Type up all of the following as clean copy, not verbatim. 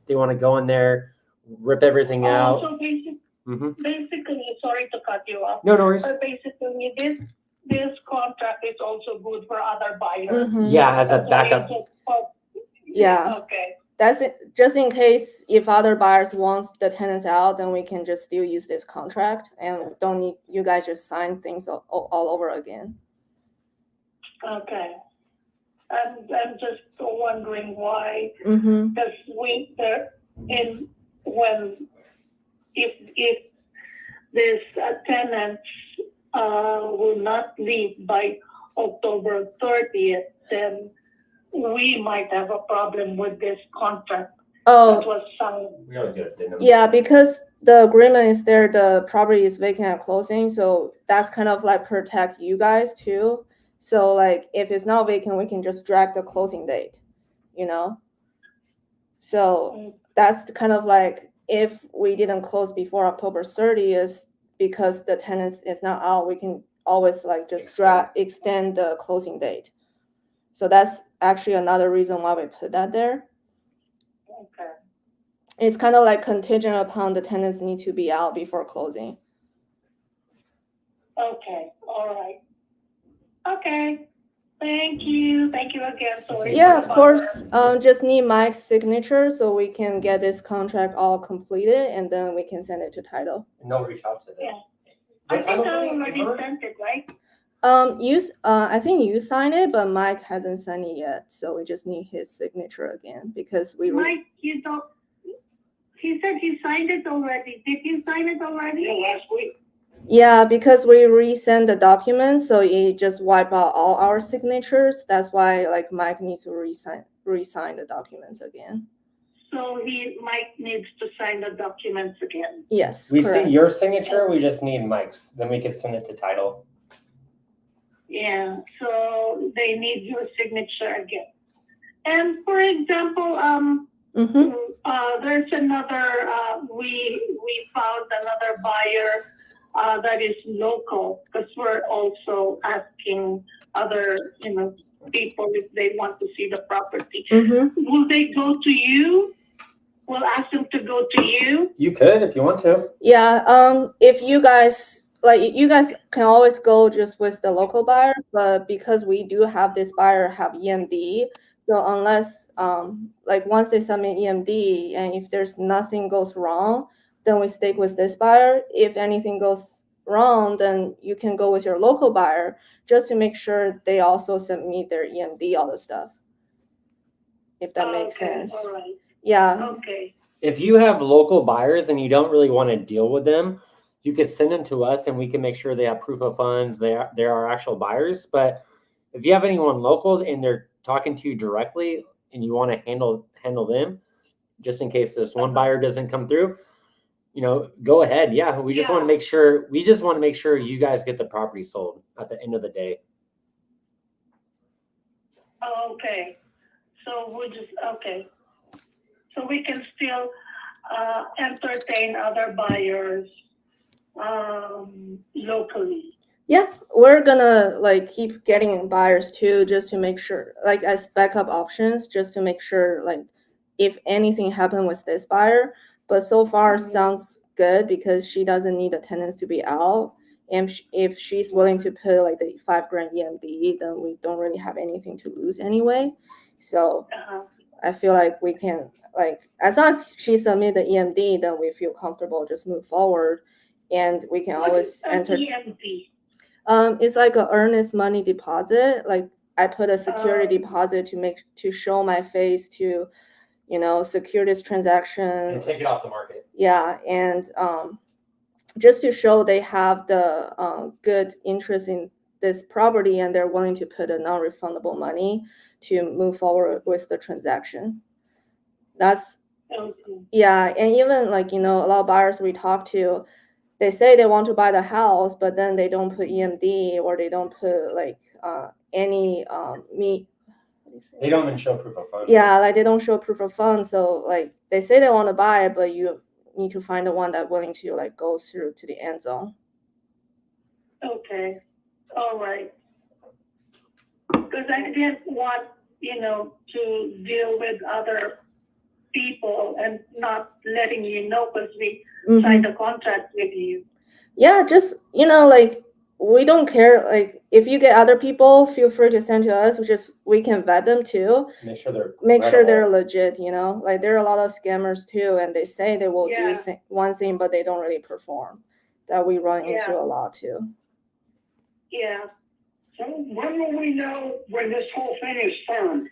they want to go in there, rip everything out. So basically, sorry to cut you off. No worries. But basically, this contract is also good for other buyers. Yeah, as a backup. Yeah. Okay. That's it. Just in case if other buyers want the tenants out, then we can just still use this contract and don't need you guys just sign things all over again. Okay. I'm just wondering why. Because if this tenants will not leave by October 30th, then we might have a problem with this contract that was signed. We always do it. Yeah, because the agreement is there, the property is vacant at closing, so that's kind of like protect you guys too. So like if it's not vacant, we can just drag the closing date, So that's kind of like if we didn't close before October 30th because the tenant is not out, we can always like just extend the closing date. So that's actually another reason why we put that there. Okay. It's kind of like contingent upon the tenants need to be out before closing. Okay. All right. Okay. Thank you. Thank you again. Sorry. Yeah, of course. Just need Mike's signature so we can get this contract all completed and then we can send it to title. And they'll reach out to them. Yeah. I think I already sent it, right? I think you signed it, but Mike hasn't signed it yet, so we just need his signature again because we. Mike, you don't. He said he signed it already. Did you sign it already? Yeah, last week. Yeah, because we resend the document, so it just wipe out all our signatures. That's why, like, Mike needs to re-sign the documents again. So Mike needs to sign the documents again. Yes. We correct. see your signature. We just need Mike's. Then we can send it to title. Yeah, so they need your signature again. And for example, there's another. We found another buyer that is local because we're also asking other people if they want to see the property. Will they go to you? We'll ask them to go to you. You could if you want to. Yeah. If you guys. Like you guys can always go just with the local buyer, but because we do have this buyer have EMD, so unless like once they submit EMD and if there's nothing goes wrong, then we stick with this buyer. If anything goes wrong, then you can go with your local buyer just to make sure they also submit their EMD, all the stuff. If that makes sense. All right. Yeah. Okay. If you have local buyers and you don't really want to deal with them, you could send them to us and we can make sure they have proof of funds. They are actual buyers. But if you have anyone local and they're talking to you directly and you want to handle them, just in case this one buyer doesn't come through, go ahead. Yeah, we just want to make sure. We just want to make sure you guys get the property sold at the end of the day. Okay. So So we can still entertain other buyers locally. Yeah, we're gonna like keep getting buyers too, just to make sure, like as backup options, just to make sure, like if anything happened with this buyer. But so far sounds good because she doesn't need the tenants to be out, and if she's willing to put like the $5,000 EMD, then we don't really have anything to lose anyway. So I feel like we can, like, as long as she submit the EMD, then we feel comfortable just move forward. And we can always enter. EMD? It's like an earnest money deposit. Like I put a security deposit to show my face to, secure this transaction. And take it off the market. Yeah, and just to show they have the good interest in this property and they're willing to put a non-refundable money to move forward with the transaction. That's yeah, and even like a lot of buyers we talk to. They say they want to buy the house, but then they don't put EMD or they don't put like any They don't even show proof of funds. Yeah, like they don't show proof of funds. So like they say they want to buy it, but you need to find the one that's willing to like go through to the end zone. Okay, all right. Because I didn't want to deal with other people and not letting you know because we Mhm. signed a contract with you. Yeah, just, like, we don't care. Like, if you get other people, feel free to send to us. We can vet them too. Make sure they're Make sure they're credible. legit, Like, there are a lot of scammers too, and they say they will Yeah. do one thing, but they don't really perform. That we run into Yeah. a lot too. Yeah. So when will we know when this whole thing is firm?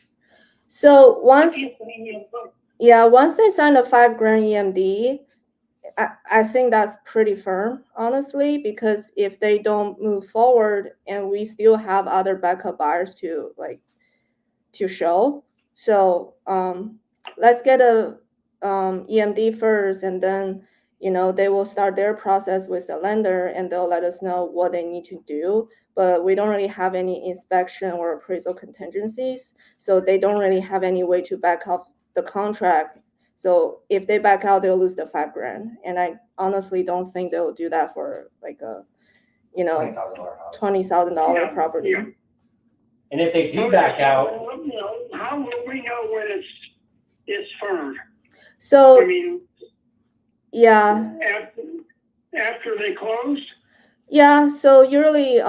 So once they sign the $5,000 EMD, I think that's pretty firm, honestly, because if they don't move forward and we still have other backup buyers to show. So let's get a EMD first, and then they will start their process with the lender, and they'll let us know what they need to do. But we don't really have any inspection or appraisal contingencies, so they don't really have any way to back off the contract. So if they back out, they'll lose the $5,000, and I honestly don't think they'll do that for like a $20,000 house. $20,000 Yeah, property. yeah. And if they do back out, How will we know when it's firm? So I mean, yeah. after they close? Yeah, so usually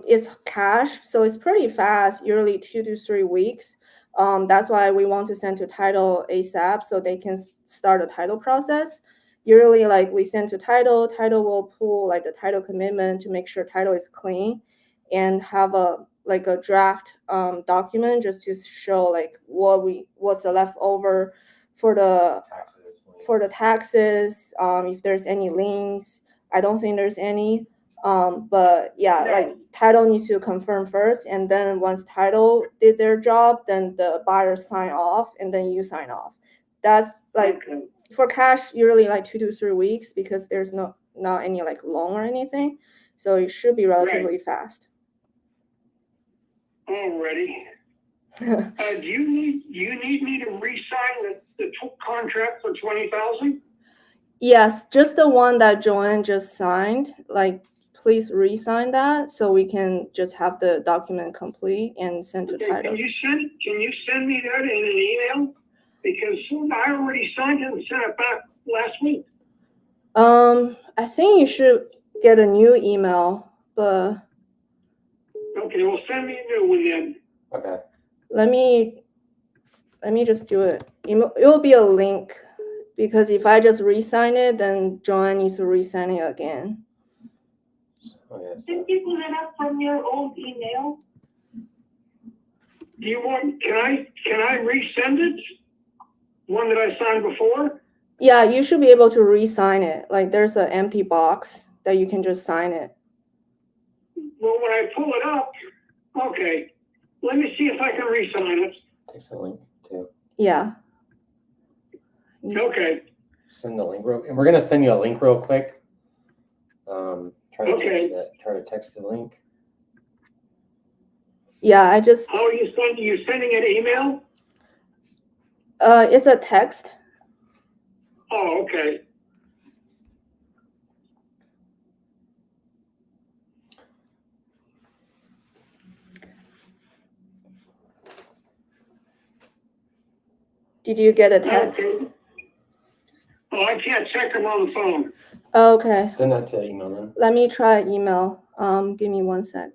it's cash, so it's pretty fast, usually 2 to 3 weeks. That's why we want to send to title ASAP so they can start a title process. Usually, like, we send to title will pull like the title commitment to make sure title is clean, and have a draft document just to show like what's the leftover for the taxes, if there's any liens. I don't think there's any. But yeah, No. like, title needs to confirm first, and then once title did their job, then the buyer sign off, and then you sign off. That's like, Okay. for cash, usually like 2 to 3 weeks, because there's not any like loan or anything, so it should be relatively fast. Alrighty. Do you need me to re-sign the contract for 20,000? Yes, just the one that Joanne just signed. Like, please re-sign that so we can just have the document complete and send to Okay, title. can you send me that in an email? Because I already signed it and sent it back last week. I think you should get a new email, but Okay, well, send me a new one then. okay. let me just do it. It will be a link, because if I just re-sign it, then Joanne needs to re-sign it again. Okay, so- Didn't you pull it up from your old email? Do you want, can I resend it? One that I signed before? Yeah, you should be able to re-sign it. Like, there's an empty box that you can just sign it. Well, when I pull it up, okay, let me see if I can re-sign it. Text the link too. Yeah. Okay, Send the link and we're gonna send you a link real quick. Try to Okay. text the link. Yeah, I just how are you sending an email? it's a text. Oh, okay. Did you get a text? Okay. Oh, I can't check them on the phone. Okay. Send that to email then. Let me try email. Give me 1 sec.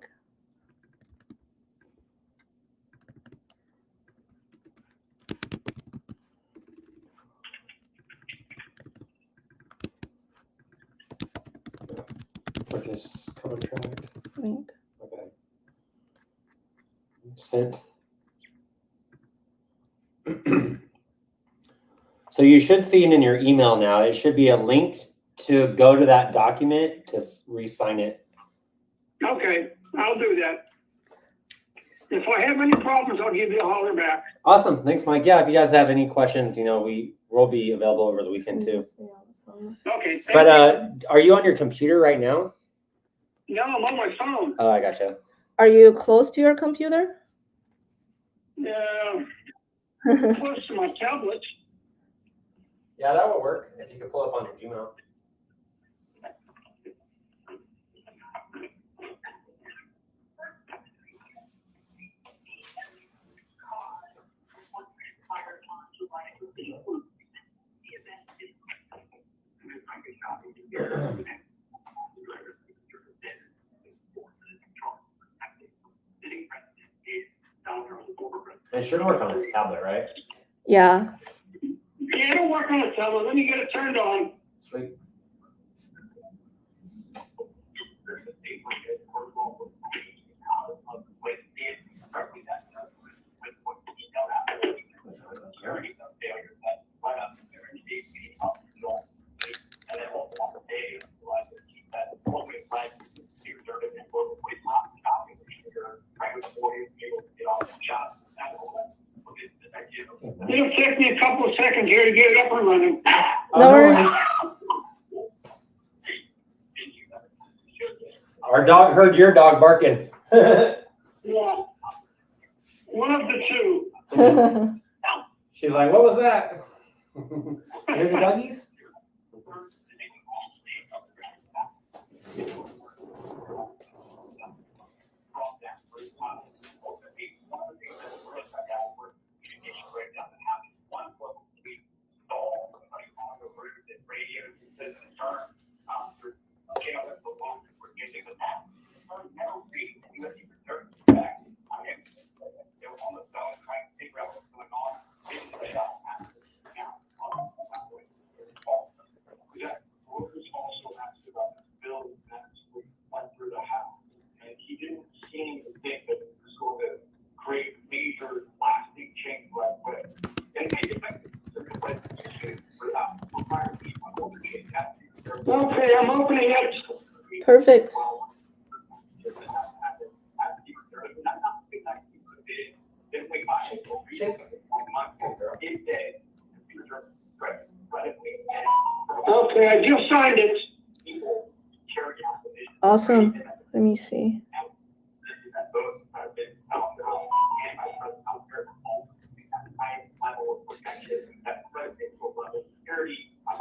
Purchase cover track. Link. Okay. Sent. So you should see it in your email now. It should be a link to go to that document to re-sign it. Okay, I'll do that. If I have any problems, I'll give you a holler back. Awesome. Thanks, Mike. Yeah, if you guys have any questions, we will be available over the weekend too. Okay, thank But you. are you on your computer right now? No, I'm on my phone. Oh, I gotcha. Are you close to your computer? Close to my tablet. Yeah, that would work if you could pull up on your Gmail. It should work on this tablet, right? Yeah. Yeah, it'll work on the tablet. Let me get it turned on. Sweet. It'll take me a couple of seconds here to get it up and running. No worries. Our dog heard your dog barking. Yeah. One of the two. She's like, what was that? Hear the doggies? Okay, I'm opening it. Perfect. Okay, I just signed it. Awesome. Let me see.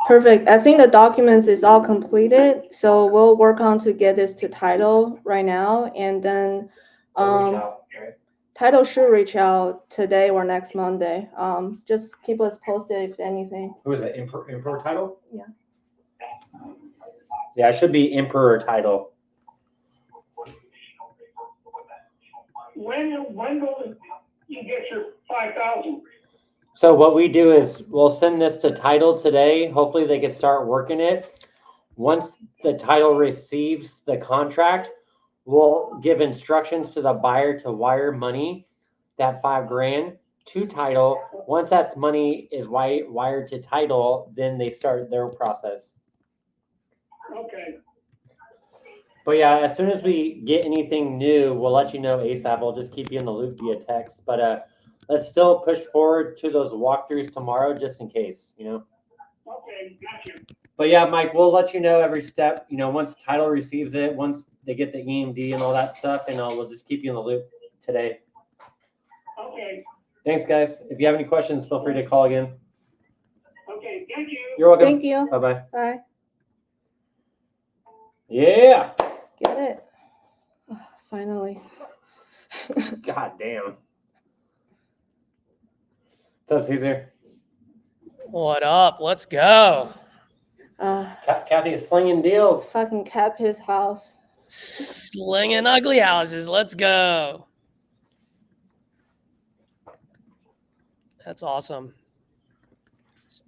Perfect. I think the documents is all completed, so we'll work on to get this to title right now, and then title should reach out today or next Monday. Just keep us posted if anything. Who is it? Emperor title? Yeah. Yeah, it should be Emperor title. When will you get your 5,000? So what we do is we'll send this to title today. Hopefully they can start working it. Once the title receives the contract, we'll give instructions to the buyer to wire money, that $5,000 to title. Once that money is wired to title, then they start their process. Okay. But yeah, as soon as we get anything new, we'll let you know ASAP. We'll just keep you in the loop via text. But let's still push forward to those walkthroughs tomorrow, just in case, you know. Okay, gotcha. But yeah, Mike, we'll let you know every step. You know, once title receives it, once they get the EMD and all that stuff, and we'll just keep you in the loop today. Okay. Thanks, guys. If you have any questions, feel free to call again. Okay, thank you. You're welcome. Thank you. Bye-bye. Bye. Yeah. Get it. Oh, finally. God damn. What's up, Caesar? What up? Let's go. Kathy's slinging deals. Fucking cap his house. Slinging ugly houses. Let's go. That's awesome.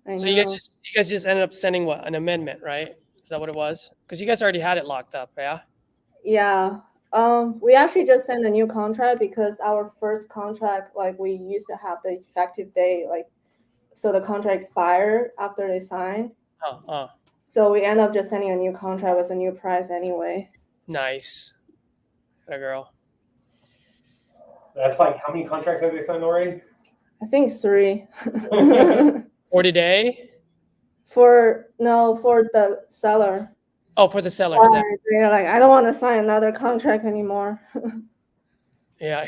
I So know. you guys just ended up sending what? An amendment, right? Is that what it was? Because you guys already had it locked up, yeah? Yeah. We actually just sent a new contract because our first contract, like we used to have the effective date, like so the contract expired after they signed. Oh, So we end up just sending a new contract with a new price anyway. nice. That girl. That's like, how many contracts have they signed already? I think 3. 40 day? For the seller. Oh, for the sellers. They're like, I don't want to sign another contract anymore. Yeah.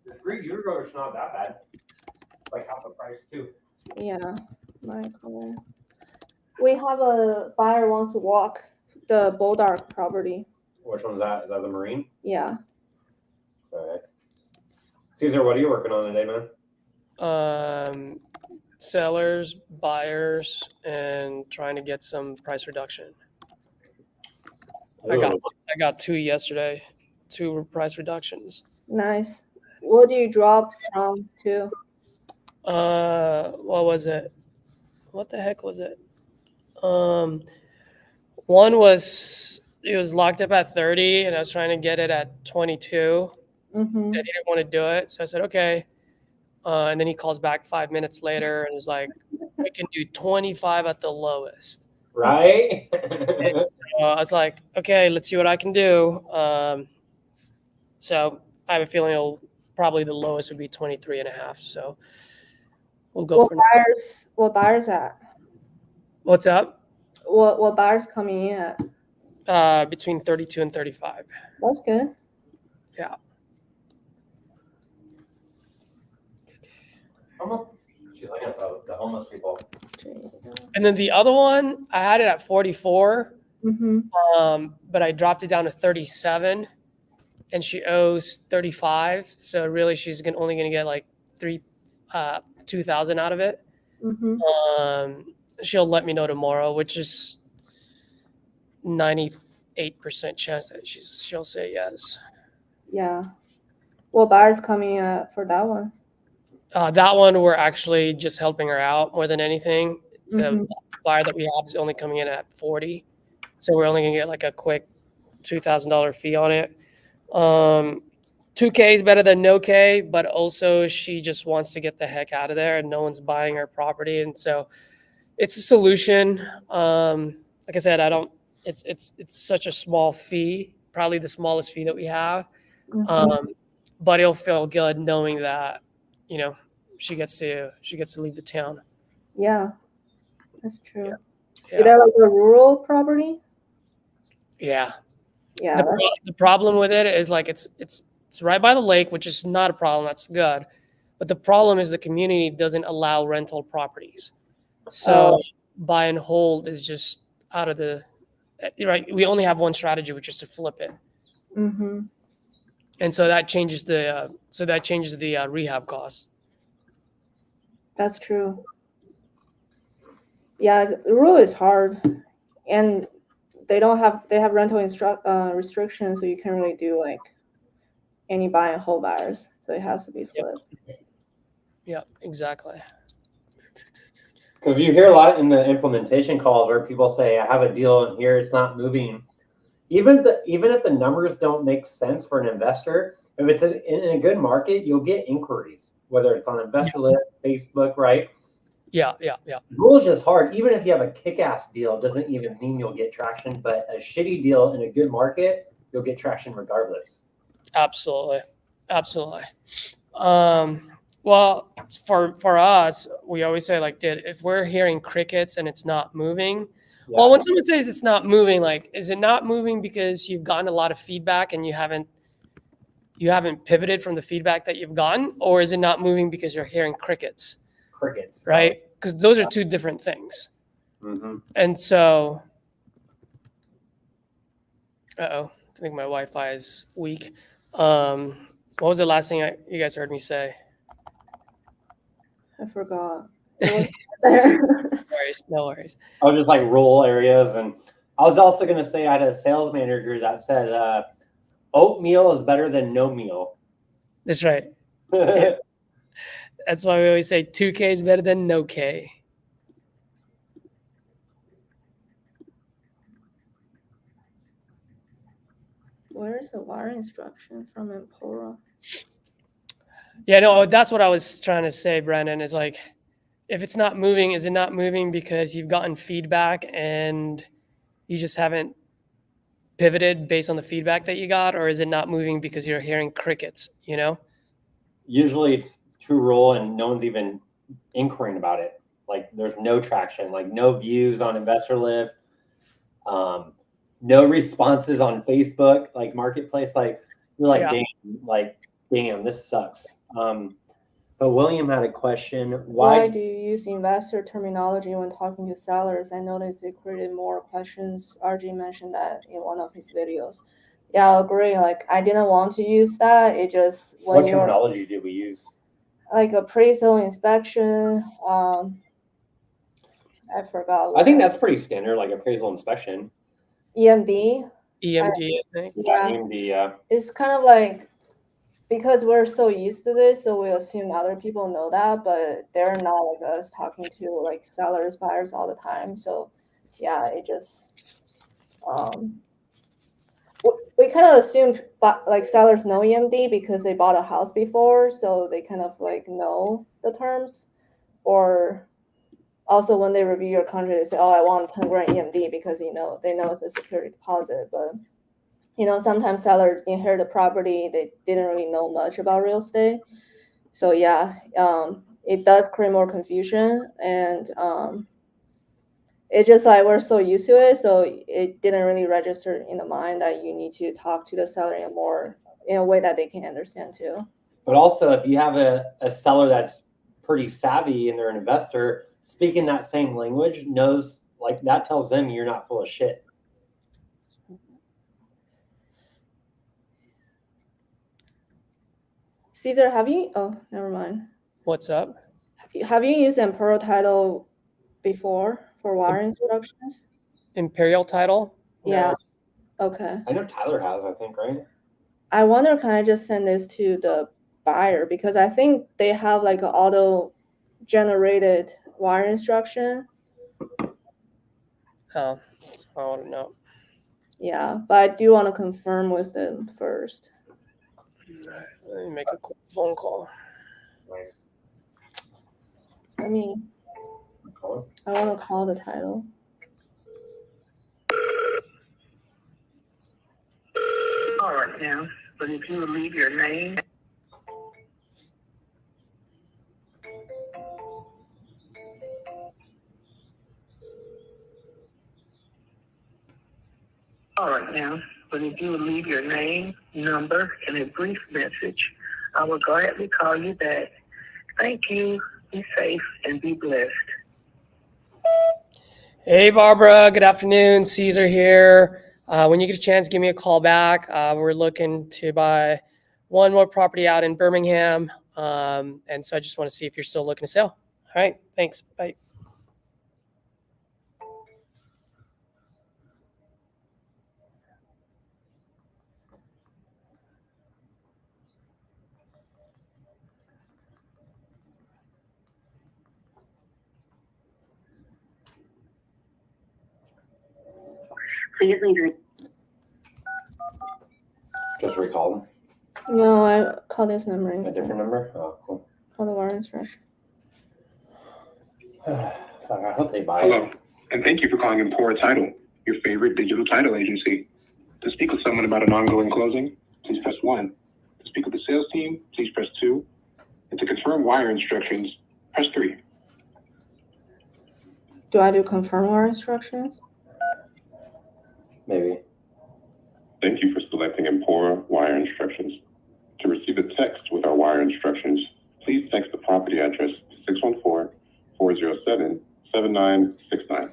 The 3 year ago is not that bad. Like half the price too. Yeah, Michael. We have a buyer wants to walk the Boldark property. Which one's that? Is that the Marine? Yeah. All right. Caesar, what are you working on today, man? sellers, buyers, and trying to get some price reduction. I got 2 yesterday, 2 price reductions. Nice. What do you drop from to? What was it? What the heck was it? One was, it was locked up at 30 and I was trying to get it at 22. Mm-hmm. Said he didn't want to do it. So I said, okay. And then he calls back 5 minutes later and is like, we can do 25 at the lowest. Right? So I was like, okay, let's see what I can do. So I have a feeling probably the lowest would be 23.5. So we'll go for buyers. What buyers at? What's up? What buyers coming in at? Between 32 and 35. That's good. Yeah. She's looking at the homeless people. And then the other one, I had it at 44, but I dropped it down to 37, and she owes 35. So really, she's only going to get like $2,000 out of it. She'll let me know tomorrow, which is 98% chance that she'll say yes. Yeah. What buyers coming for that one? That one, we're actually just helping her out more than anything. The buyer that we have is only coming in at 40. So we're only going to get like a quick $2,000 fee on it. 2K is better than no K, but also she just wants to get the heck out of there and no one's buying her property. And so it's a solution. Like I said, it's such a small fee, probably the smallest fee that we have. But it'll feel good knowing that, you know, she gets to leave the town. Yeah, that's true. Yeah. Is that like a rural property? Yeah. Yeah. The problem with it is like it's right by the lake, which is not a problem. That's good. But the problem is the community doesn't allow rental properties. So buy and hold is just out of the right. We only have one strategy, which is to flip it. And so that changes the rehab costs. That's true. Yeah, the rule is hard, and they have rental restrictions, so you can't really do like any buy and hold buyers. So it has to be flipped. Yeah, exactly. Because you hear a lot in the implementation calls where people say, "I have a deal and here it's not moving." Even if the numbers don't make sense for an investor, if it's in a good market, you'll get inquiries, whether it's on Investor List, Facebook, right? Yeah. The rule is just hard. Even if you have a kick-ass deal, it doesn't even mean you'll get traction. But a shitty deal in a good market, you'll get traction regardless. Absolutely. Well, for us, we always say like, if we're hearing crickets and it's not moving. Yeah. Well, when someone says it's not moving, like, is it not moving because you've gotten a lot of feedback and you haven't pivoted from the feedback that you've gotten, or is it not moving because you're hearing crickets? Crickets, right? Because those are two different things. And so, I think my Wi-Fi is weak. What was the last thing you guys heard me say? I forgot. No worries. I was just like rural areas, and I was also going to say I had a sales manager that said oatmeal is better than no meal. That's right. Yeah. That's why we always say 2K is better than no K. Where's the wire instruction from Empora? Yeah, no, that's what I was trying to say, Brandon, is like, if it's not moving, is it not moving because you've gotten feedback and you just haven't pivoted based on the feedback that you got, or is it not moving because you're hearing crickets, you know? Usually it's true rule and no one's even inquiring about it. Like there's no traction, like no views on Investor Lift, no responses on Facebook, like Marketplace. Like you're like, damn, this sucks. But William had a question. Why do you use investor terminology when talking to sellers? I noticed it created more questions. RG mentioned that in one of his videos. Yeah, I agree. Like I didn't want to use that. It just what terminology did we use? like appraisal inspection. I forgot. I think that's pretty standard, like appraisal inspection. EMD. EMD, I think. Yeah, Yeah. it's kind of like because we're so used to this, so we assume other people know that, but they're not like us talking to like sellers, buyers all the time. So yeah, it just we kind of assumed like sellers know EMD because they bought a house before, so they kind of like know the terms. Or also when they review your contract, they say, "Oh, I want 10 grand EMD," because they know it's a security deposit. But sometimes sellers inherit a property, they didn't really know much about real estate. So yeah, it does create more confusion, and it's just like we're so used to it, so it didn't really register in the mind that you need to talk to the seller in a way that they can understand too. But also, if you have a seller that's pretty savvy and they're an investor, speaking that same language knows, like, that tells them you're not full of shit. Caesar, have you? Oh, never mind. What's up? Have you used Imperial Title before for wire instructions? Imperial Title? No. Yeah. Okay. I know Tyler has, I think, right? I wonder, can I just send this to the buyer, because I think they have like an auto generated wire instruction. Oh, I don't know. Yeah, but I do want to confirm with them first. Let me make a quick phone call. Nice. I mean, Call I want to call the title. All right now, but if you would leave your name. All right now, but if you would leave your name, number, and a brief message, I will gladly call you back. Thank you. Be safe and be blessed. Hey, Barbara. Good afternoon. Caesar here. When you get a chance, give me a call back. We're looking to buy one more property out in Birmingham. And so I just want to see if you're still looking to sell. All right. Thanks. Bye. Please leave your. Just recall them. No, I call this number. A different number? Oh, cool. Call the wire instruction. Fuck, I hope they buy Hello, it. and thank you for calling Empora Title, your favorite digital title agency. To speak with someone about an ongoing closing, please press 1. To speak with the sales team, please press 2. And to confirm wire instructions, press 3. Do I do confirm wire instructions? Maybe. Thank you for selecting Empora Wire Instructions. To receive a text with our wire instructions, please text the property address to 614-407-7969.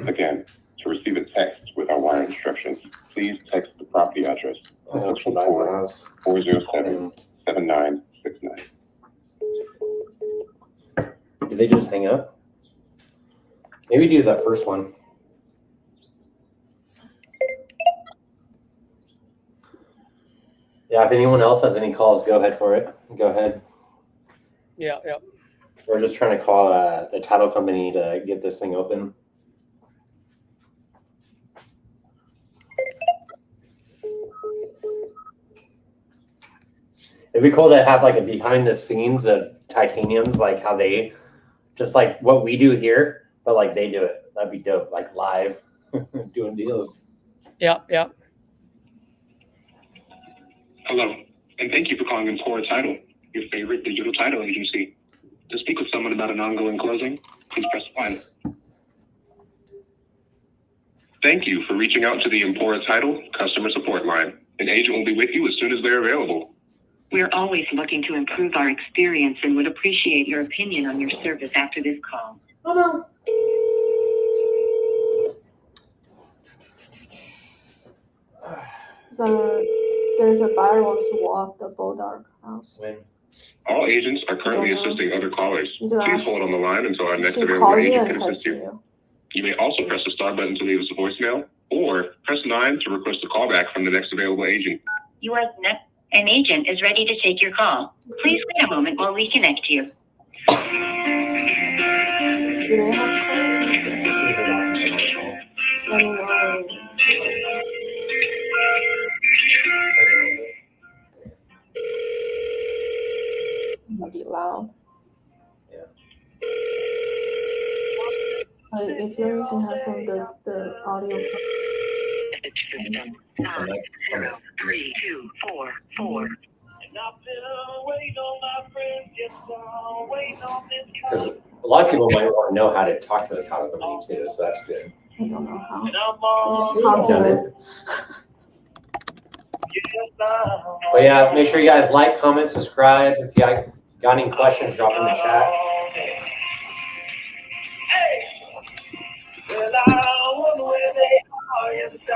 Again, to receive a text with our wire instructions, please text the property address to 614-407-7969. Did they just hang up? Maybe do that first one. Yeah, if anyone else has any calls, go ahead for it. Go ahead. Yeah. We're just trying to call the title company to get this thing open. It'd be cool to have like a behind the scenes of Titaniums, like how they just like what we do here, but like they do it. That'd be dope, like live doing deals. Yeah. Hello, and thank you for calling Empora Title, your favorite digital title agency. To speak with someone about an ongoing closing, please press 1. Thank you for reaching out to the Empora Title customer support line. An agent will be with you as soon as they're available. We're always looking to improve our experience and would appreciate your opinion on your service after this call. Oh no. But there's a buyer wants to walk the Bodark house. When? All agents are currently Yeah. assisting other callers. Do I- Please hold on the line until our next She available calls you agent and can assist texts you. you. You may also press the star button to leave us a voicemail, or press 9 to request a callback from the next available agent. An agent is ready to take your call. Please wait a moment while we connect you. Do they have calls? This is an option call. Let me know. Might be loud. Yeah. Like if you're using headphone, does the audio? System 9032444. Because a lot of people might want to know how to talk to the title company too, so that's good. I don't know how. You've done it. But yeah, make sure you guys like, comment, subscribe. If you got any questions, drop in the chat.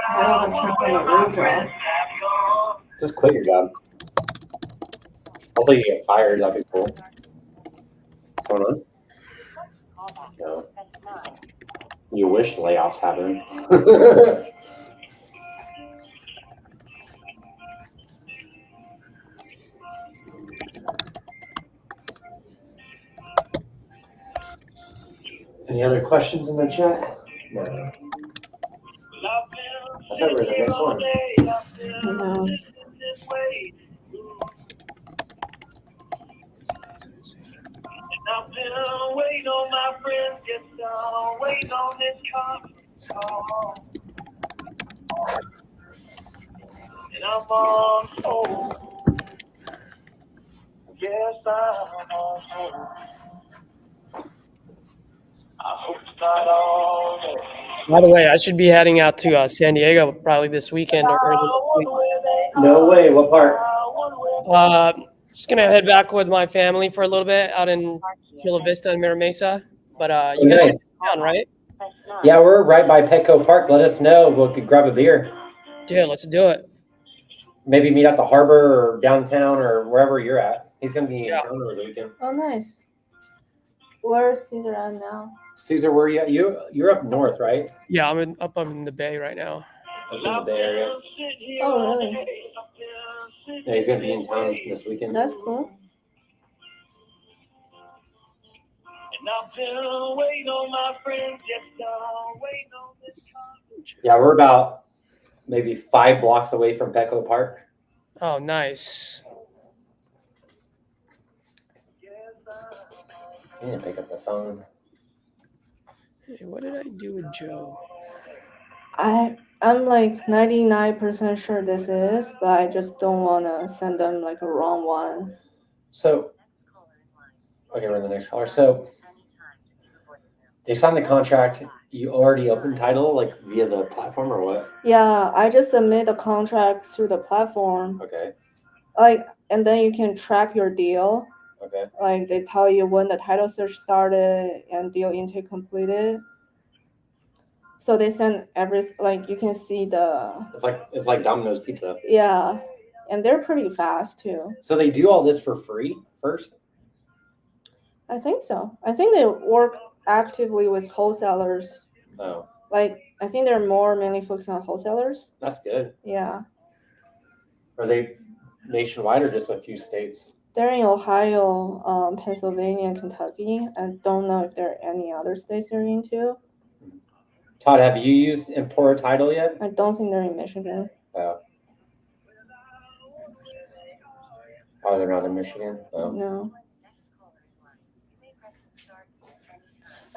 I don't have time for my redraw. Just quit your job. Hopefully you get fired. That'd be cool. What's going on? No. You wish layoffs happen. Any other questions in the chat? No. I thought we were the next one. No. By the way, I should be heading out to San Diego probably this weekend or early next week. No way. What part? Just gonna head back with my family for a little bit out in Chula Vista and Mira Mesa. But you guys are Nice. down, right? Yeah, we're right by Petco Park. Let us know. We could grab a beer. Dude, let's do it. Maybe meet at the harbor or downtown or wherever you're at. He's gonna be in Yeah. town over the weekend. Oh, nice. Where's Caesar at now? Caesar, where are you at? You're up north, right? Yeah, I'm in the Bay right now. Up in the Bay Area. Oh, really? Yeah, he's gonna be in town this weekend. That's cool. Yeah, we're about maybe 5 blocks away from Petco Park. Oh, nice. I need to pick up the phone. Hey, what did I do with Joe? I'm like 99% sure this is, but I just don't want to send them like a wrong one. So, okay, we're in the next caller. So, they signed the contract. You already opened title, like via the platform, or what? Yeah, I just submit the contract through the platform. Okay. Like, and then you can track your deal. Okay. Like they tell you when the title search started and deal intake completed. So they send like you can see It's like Domino's Pizza. yeah, and they're pretty fast too. So they do all this for free first? I think so. I think they work actively with wholesalers. Oh, Like I think they're more mainly focused on wholesalers. that's good. Yeah, Are they nationwide or just a few states? they're in Ohio, Pennsylvania, and Kentucky. I don't know if there are any other states they're into. Todd, have you used Import Title yet? I don't think they're in Michigan. Oh, they're not in Michigan. Oh. No.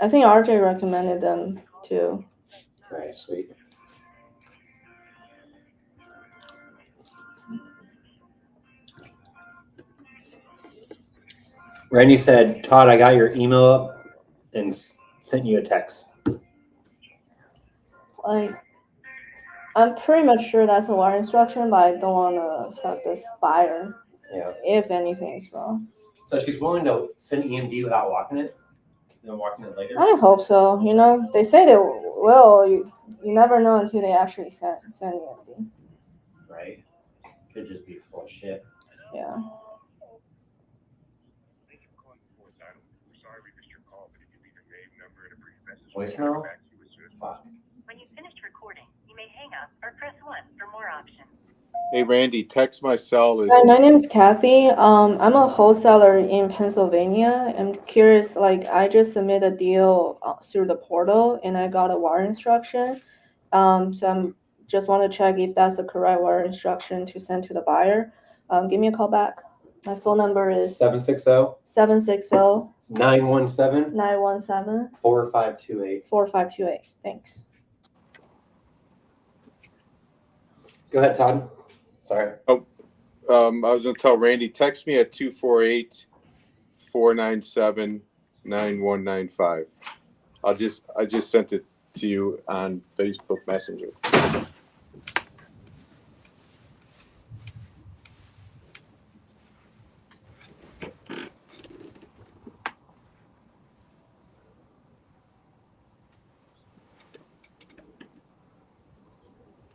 I think RJ recommended them too. Right, sweet. Randy said, Todd, I got your email up and sent you a text. Like, I'm pretty much sure that's a wire instruction, but I don't want to fuck this buyer Yeah. if anything is wrong. So she's willing to send EMD without walking it? Then walking it later? I hope so. You know, they say they will. You never know until they actually send you. anything. Right. Could just be full of shit. Yeah. Voicemail? Fuck. When you've finished recording, you may hang up or press 1 for more options. Hey Randy, text my cell is Hi, my name is Kathy. I'm a wholesaler in Pennsylvania. I'm curious, like I just submitted a deal through the portal and I got a wire instruction. So I'm just want to check if that's the correct wire instruction to send to the buyer. Give me a call back. My phone number is 760 760 917 917 4528. 4528. Thanks. Go ahead, Todd. Sorry. I was gonna tell Randy, text me at 248-497-9195. I just sent it to you on Facebook Messenger.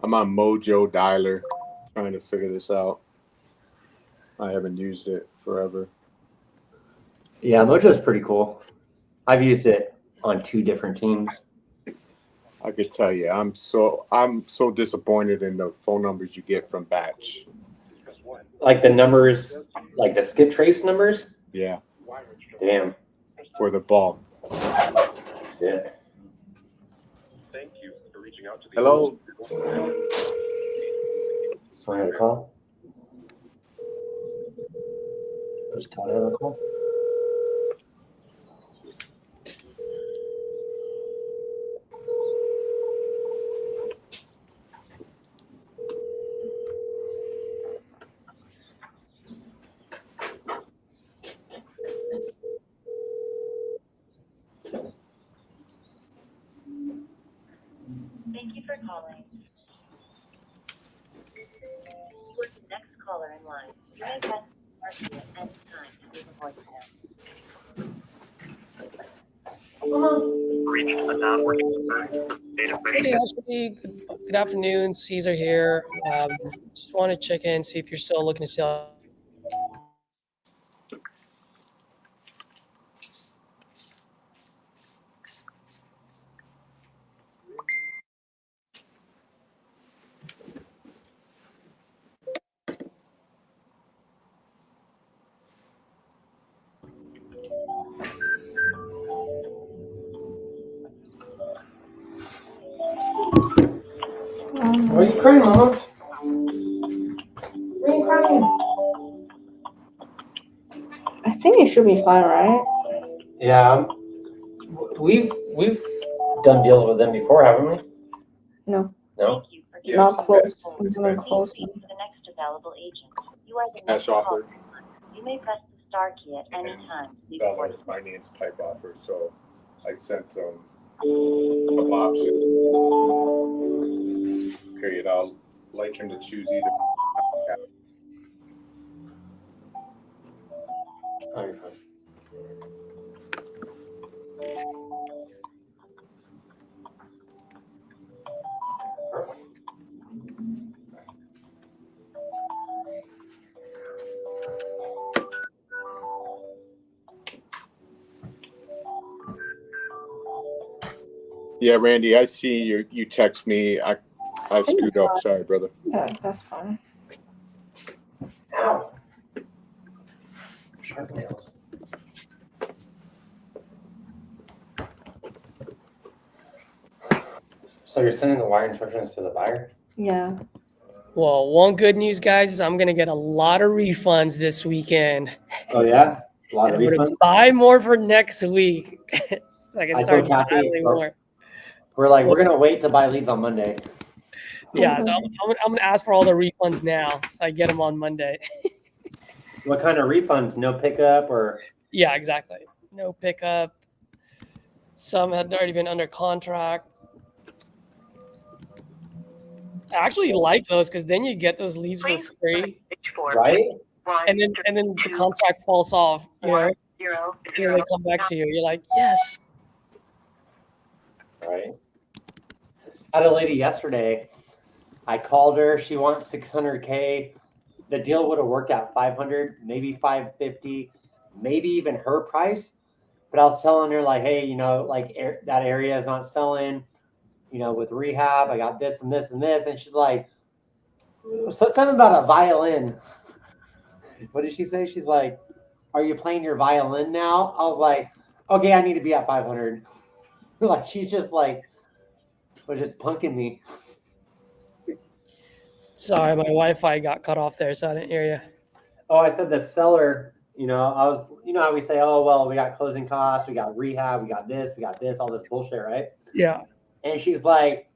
I'm on Mojo Dialer trying to figure this out. I haven't used it forever. Yeah, Mojo's pretty cool. I've used it on 2 different teams. I could tell you, I'm so disappointed in the phone numbers you get from Batch. Like the numbers, like the skip trace numbers? Yeah, Damn. for the bulk. Yeah. Thank you for reaching out to the Hello. So I had a call. Does Todd have a call? Thank you for calling. For the next caller in line, you may press star key at any time to leave a voicemail. Hey, Ashley. Good afternoon. Caesar here. Just want to check in, see if you're still looking to sell. Why are you crying, Mama? Why are you crying? I think it should be fine, right? Yeah, we've done deals with them before, haven't we? No. No. Thank you for Yes, Not close. yes, We yes, haven't yes. closed. Please wait for the next available agent. You are the Cash next offer. caller. You may press the star key at any time to leave a Seller voicemail. finance type offer, so I sent them a couple options. Period. I'll like him to choose either. Oh, you're fine. Yeah, Randy, I see you text me. I think screwed it's up. fine. Sorry, brother. Yeah, that's fine. Ow. Sharp nails. So you're sending the wire instructions to the buyer? Yeah. Well, one good news, guys, is I'm going to get a lot of refunds this weekend. Oh yeah, a lot And of I'm going refunds. to buy more for next week. So I can I start told Kathy, dialing more. we're gonna wait to buy leads on Monday. Yeah, so I'm going to ask for all the refunds now so I get them on Monday. What kind of refunds? No pickup or? Yeah, exactly. No pickup. Some had already been under contract. I actually like those because then you get those leads for free, Right? and then the contract falls off. You know, they come back to you. You're like, yes. Right. I had a lady yesterday. I called her. She wants 600K. The deal would have worked out 500, maybe 550, maybe even her price. But I was telling her like, hey, like that area is not selling. With rehab, I got this and this and this, and she's like, so something about a violin. What did she say? She's like, are you playing your violin now? I was like, okay, I need to be at 500. Like she just like was just punking me. Sorry, my Wi-Fi got cut off there, so I didn't hear you. Oh, I said the seller, I was, how we say, oh, well, we got closing costs, we got rehab, we got this, all this bullshit, right? Yeah. And she's like,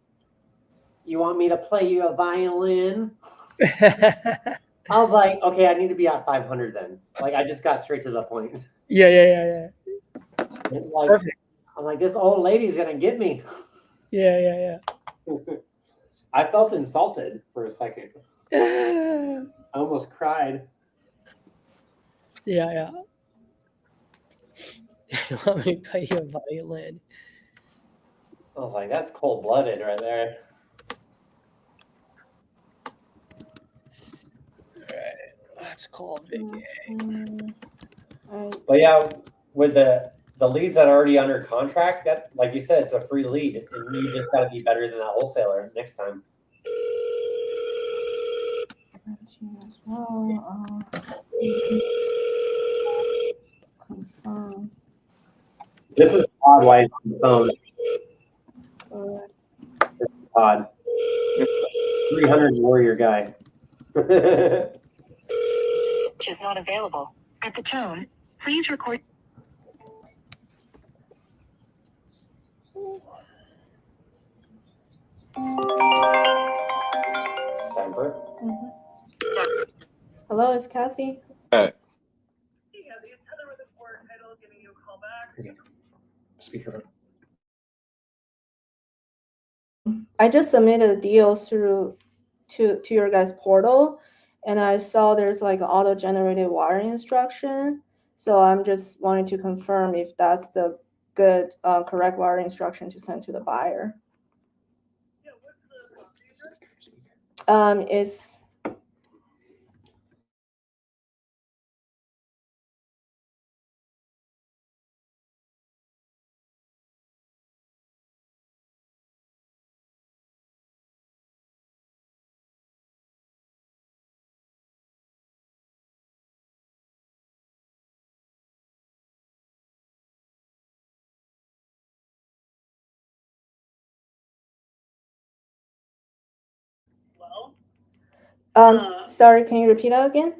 you want me to play you a violin? I was like, okay, I need to be at 500 then. Like, I just got straight to the point. Yeah. Like, Perfect. I'm like, this old lady's going to get me. Yeah. I felt insulted for a second. I almost cried. Yeah. You want me to play you a violin? I was like, that's cold-blooded right there. That's called big game. But yeah, with the leads that are already under contract, that, like you said, it's a free lead, and you just got to be better than that wholesaler next time. As well. Confirm. This is Todd while he's on the phone. This is Todd, 300 warrior guy. Is not available. At the tone, please record. Semper. Hello, it's Kathy. Hey. Okay. Speaker. I just submitted a deal through to your guys' portal, and I saw there's like auto-generated wiring instruction. So I'm just wanting to confirm if that's the good, correct wiring instruction to send to the buyer. It's sorry, can you repeat that again?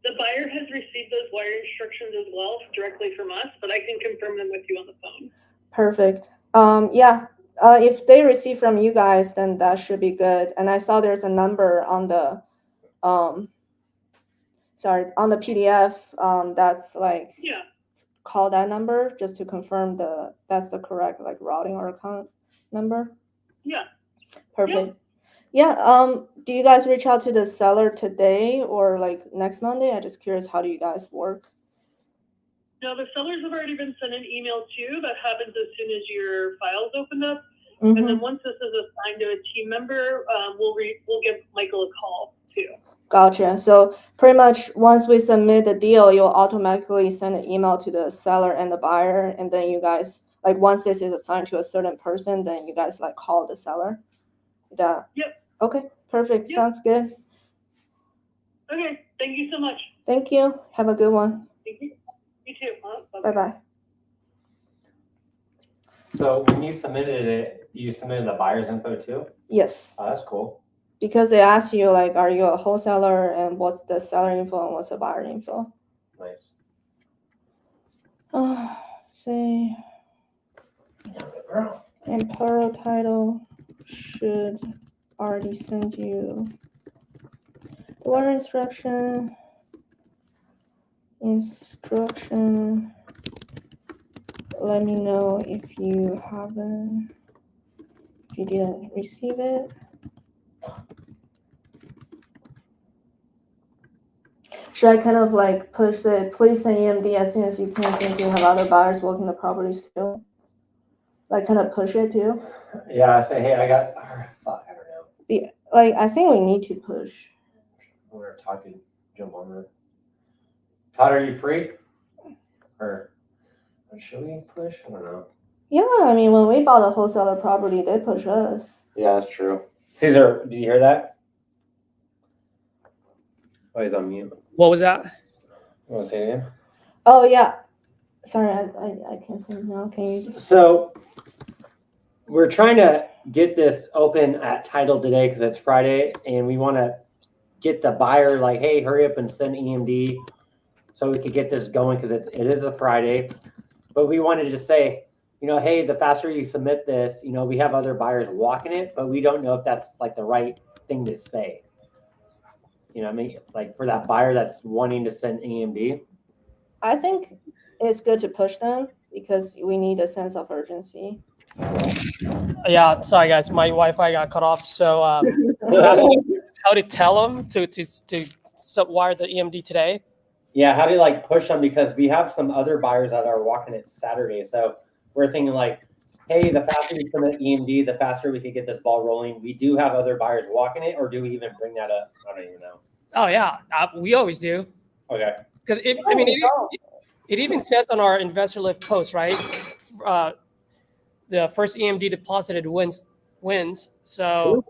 The buyer has received those wire instructions as well directly from us, but I can confirm them with you on the phone. Perfect. Yeah. If they receive from you guys, then that should be good. And I saw there's a number on the on the PDF. That's like call that number just to confirm that's the correct like routing or account number. Yeah. Perfect. Yeah. Do you guys reach out to the seller today or like next Monday? I'm just curious, how do you guys work? No, the sellers have already been sent an email too. That happens as soon as your files open up. Mm-hmm. And then once this is assigned to a team member, we'll give Michael a call too. Gotcha. So pretty much once we submit the deal, you'll automatically send an email to the seller and the buyer. And then you guys, like once this is assigned to a certain person, then you guys like call the seller. Yep. Okay, perfect. Yep. Sounds good. Okay, thank you so much. Thank you. Have a good one. Thank you. You too. Bye-bye. So when you submitted it, you submitted the buyer's info too? Yes. Oh, that's cool. Because they ask you like, are you a wholesaler and what's the seller info and what's the buyer info? Nice. Say, and Pearl title should already send you the wire instruction. Let me know if you didn't receive it. Should I kind of like push it, please send EMD as soon as you can since you have other buyers working the property still? Like kind of push it too? Yeah, I say, hey, I don't know. Like, I think we need to push. We're talking, jump on there. Todd, are you free? Or Should we push? I don't know. Yeah, I mean, when we bought a wholesaler property, they push us. Yeah, that's true. Caesar, did you hear that? Oh, he's on mute. What was that? You want to say it again? Oh yeah. Sorry, I can't say now. Can you? So we're trying to get this open at title today because it's Friday, and we want to get the buyer like, hey, hurry up and send EMD so we could get this going because it is a Friday. But we wanted to say, you know, hey, the faster you submit this, you know, we have other buyers walking it, but we don't know if that's like the right thing to say. You know what I mean? Like for that buyer that's wanting to send EMD. I think it's good to push them because we need a sense of urgency. Yeah, sorry guys, my Wi-Fi got cut off. So how to tell them to wire the EMD today? Yeah, how do you like push them? Because we have some other buyers that are walking it Saturday. So we're thinking like, hey, the faster you submit EMD, the faster we could get this ball rolling. We do have other buyers walking it, or do we even bring that up? I don't even know. Oh yeah, we always do. Okay. Because it even says on our investor lift post, right? The first EMD deposited wins. So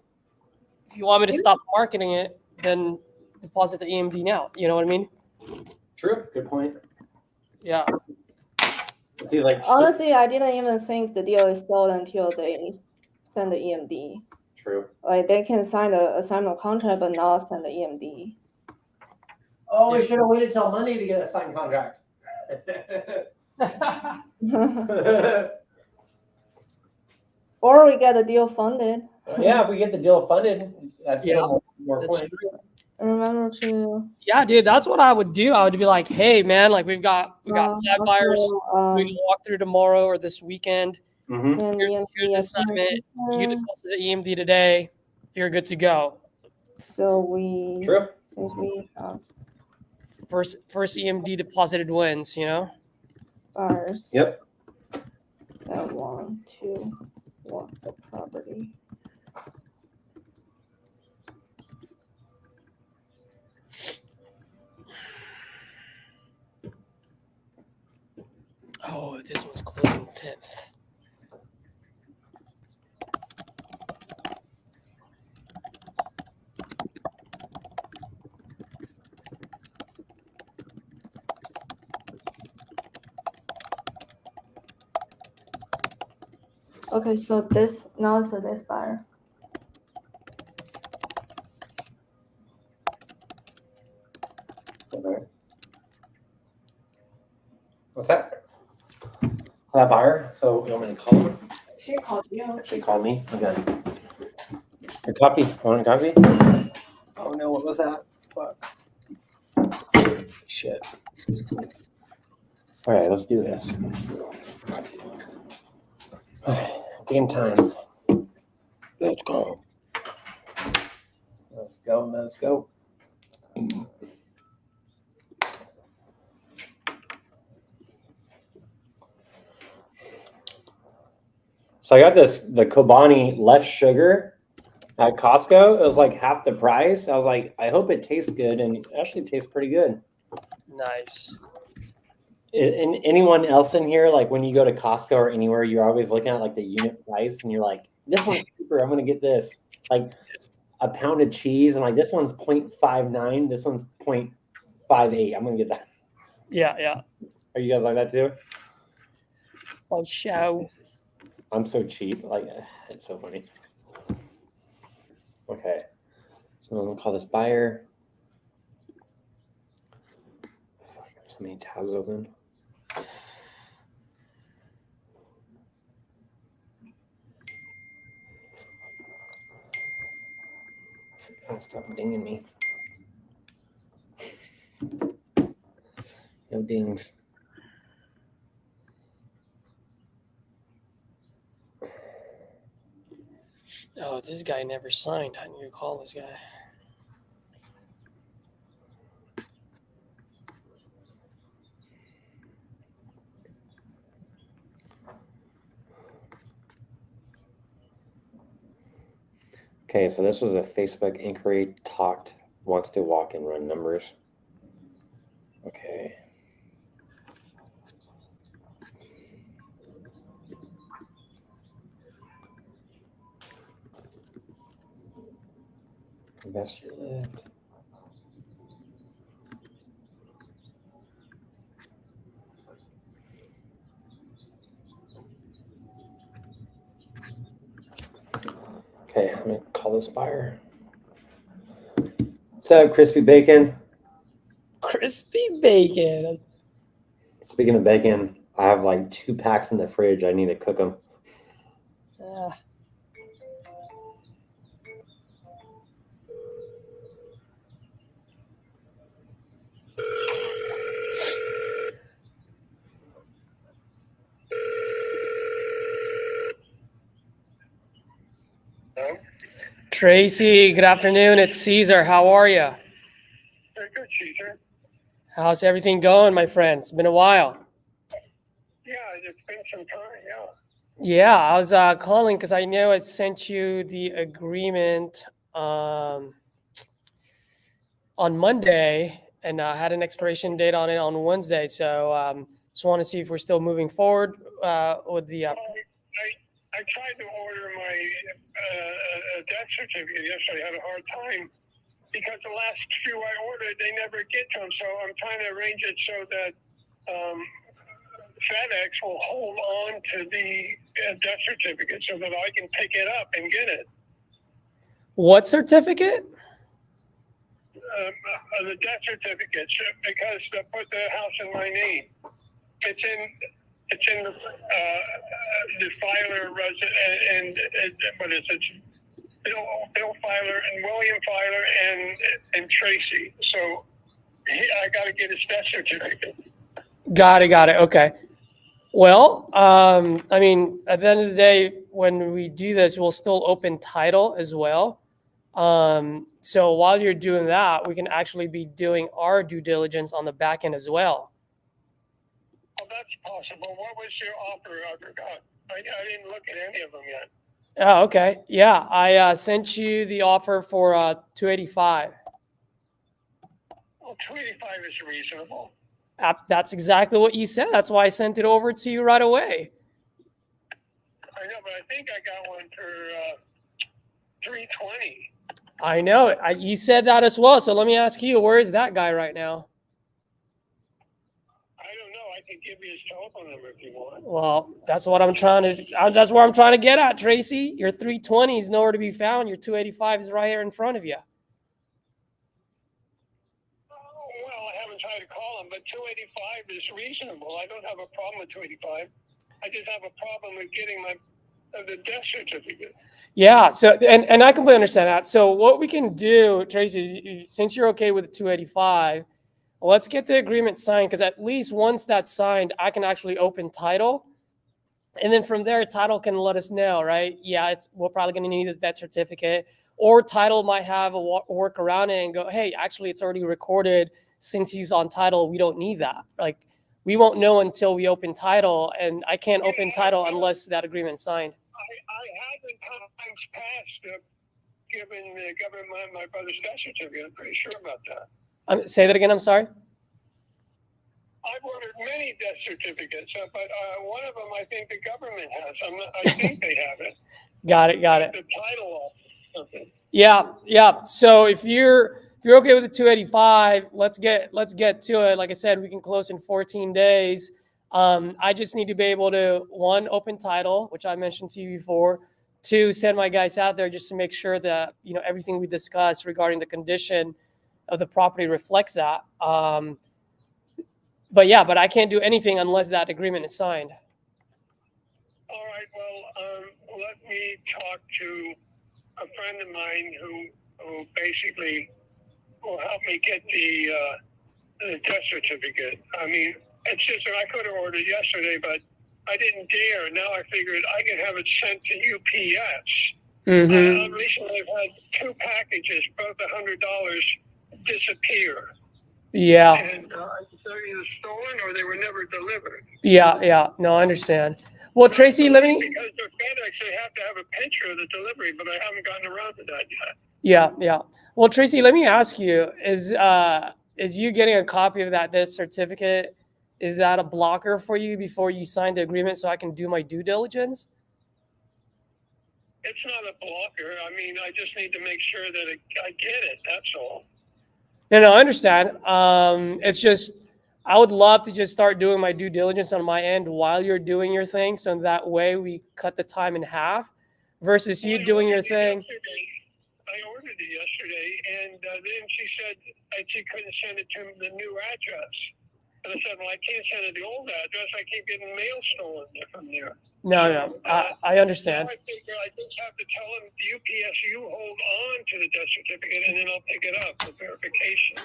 if you want me to stop marketing it, then deposit the EMD now. You know what I mean? True. Good point. Yeah. See, like Honestly, I didn't even think the deal is sold until they send the EMD. True. Like they can sign a assignment contract but not send the EMD. Oh, we should have waited till Monday to get a signed contract. Or we get the deal funded. Yeah, if we get the deal funded, that's still more That's points. true. Remember to Yeah, dude, that's what I would do. I would be like, hey, man, like we got 5 buyers. We can walk through tomorrow or this weekend. Mm-hmm. Here's the assignment. You deposit the EMD today. You're good to go. So we True. since we have First EMD deposited wins, you know? buyers Yep. that want to walk the property. Oh, this one's closing 10th. Okay, so this now it's this buyer. Okay. What's that? That buyer? So you want me to call him? She called you. She called me. Okay. Your coffee. Want a coffee? Oh no, what was that? Fuck. Shit. All right, let's do this. Game time. Let's go. Let's go. Let's go. So I got the Kobani less sugar at Costco. It was like half the price. I was like, I hope it tastes good, and it actually tastes pretty good. Nice. And anyone else in here, like when you go to Costco or anywhere, you're always looking at like the unit price, and you're like, this one's cheaper. I'm gonna get this. Like a pound of cheese, and like this one's 0.59. This one's 0.58. I'm gonna get that. Yeah. Are you guys like that too? Oh, show. I'm so cheap. Like it's so funny. Okay, so I'm gonna call this buyer. So many tabs open. Oh, stop dinging me. No dings. Oh, this guy never signed. I need to call this guy. Okay, so this was a Facebook inquiry. Talked, wants to walk and run numbers. Okay. Investor lift. Okay, I'm gonna call this buyer. What's up, crispy bacon? Crispy bacon. Speaking of bacon, I have like 2 packs in the fridge. I need to cook them. Tracy, good afternoon. It's Caesar. How are you? Very good, Caesar. How's everything going, my friend? It's been a while. Yeah, it's been some time, yeah. Yeah, I was calling because I know I sent you the agreement on Monday, and I had an expiration date on it on Wednesday. So just want to see if we're still moving forward with the. I tried to order my death certificate yesterday. I had a hard time because the last few I ordered, they never get to them. So I'm trying to arrange it so that FedEx will hold on to the death certificate so that I can pick it up and get it. What certificate? The death certificate, because they put the house in my name. It's in the filer and what is it? Bill Filer and William Filer and Tracy. So I got to get his death certificate. Got it. Okay. Well, I mean, at the end of the day, when we do this, we'll still open title as well. So while you're doing that, we can actually be doing our due diligence on the back end as well. Oh, that's possible. What was your offer? I forgot. I didn't look at any of them yet. Oh, okay. Yeah, I sent you the offer for $285. Well, 285 is reasonable. That's exactly what you said. That's why I sent it over to you right away. I know, but I think I got one for 320. I know. You said that as well. So let me ask you, where is that guy right now? I don't know. I can give you his telephone number if you want. Well, that's what I'm trying to. That's where I'm trying to get at, Tracy. Your 320 is nowhere to be found. Your 285 is right here in front of you. Well, I haven't tried to call him, but 285 is reasonable. I don't have a problem with 285. I just have a problem with getting the death certificate. Yeah. So, and I completely understand that. So what we can do, Tracy, since you're okay with the 285, let's get the agreement signed, because at least once that's signed, I can actually open title. And then from there, title can let us know, right? Yeah, we're probably going to need that certificate. Or title might have a work around it and go, hey, actually, it's already recorded. Since he's on title, we don't need that. Like, we won't know until we open title, and I can't open title unless that agreement's signed. I have in times past given the government my brother's death certificate. I'm pretty sure about that. Say that again. I'm sorry. I've ordered many death certificates, but one of them I think the government has. I think they have it. Got it. The title of something. Yeah. So if you're okay with the 285, let's get to it. Like I said, we can close in 14 days. I just need to be able to, 1, open title, which I mentioned to you before. 2, send my guys out there just to make sure that everything we discussed regarding the condition of the property reflects that. But I can't do anything unless that agreement is signed. All right. Well, let me talk to a friend of mine who basically will help me get the death certificate. I mean, it's just that I could have ordered yesterday, but I didn't dare. Now I figured I can have it sent to UPS. Mm-hmm. Recently, I've had 2 packages, both $100, disappear. Yeah. And they're either stolen or they were never delivered. Yeah. No, I understand. Well, Tracy, let me. Because they're FedEx, they have to have a picture of the delivery, but I haven't gotten around to that yet. Yeah. Well, Tracy, let me ask you: is you getting a copy of that death certificate? Is that a blocker for you before you sign the agreement, so I can do my due diligence? it's not a blocker. I mean, I just need to make sure that I get it. That's all. No, I understand. It's just I would love to just start doing my due diligence on my end while you're doing your thing, so that way we cut the time in half versus you doing your thing. I ordered it yesterday, and then she said she couldn't send it to the new address. And I said, well, I can't send it to the old address. I keep getting mail stolen from there. No, I understand. I figure I just have to tell them, UPS, you hold on to the death certificate, and then I'll pick it up for verification.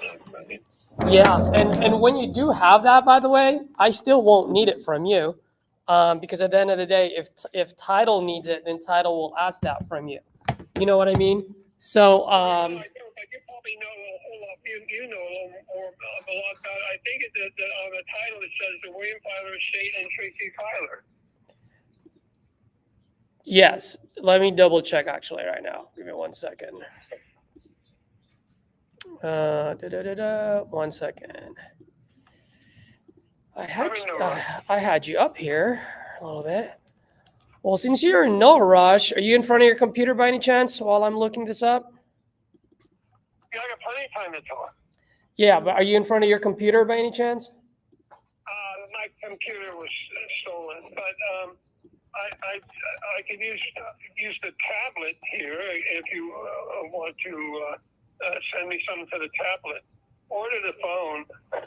Yeah, and when you do have that, by the way, I still won't need it from you, because at the end of the day, if title needs it, then title will ask that from you. You know what I mean? So, I don't, but you probably know a whole lot. You know a lot about it. I think on the title it says the William Filer Estate and Tracy Filer. yes, let me double check actually right now. Give me 1 second. 1 second. I had you up here a little bit. Well, since you're in no rush, are you in front of your computer by any chance while I'm looking this up? Yeah, I got plenty of time to talk. Yeah, but are you in front of your computer by any chance? My computer was stolen, but I could use the tablet here if you want to send me something to the tablet or to the phone.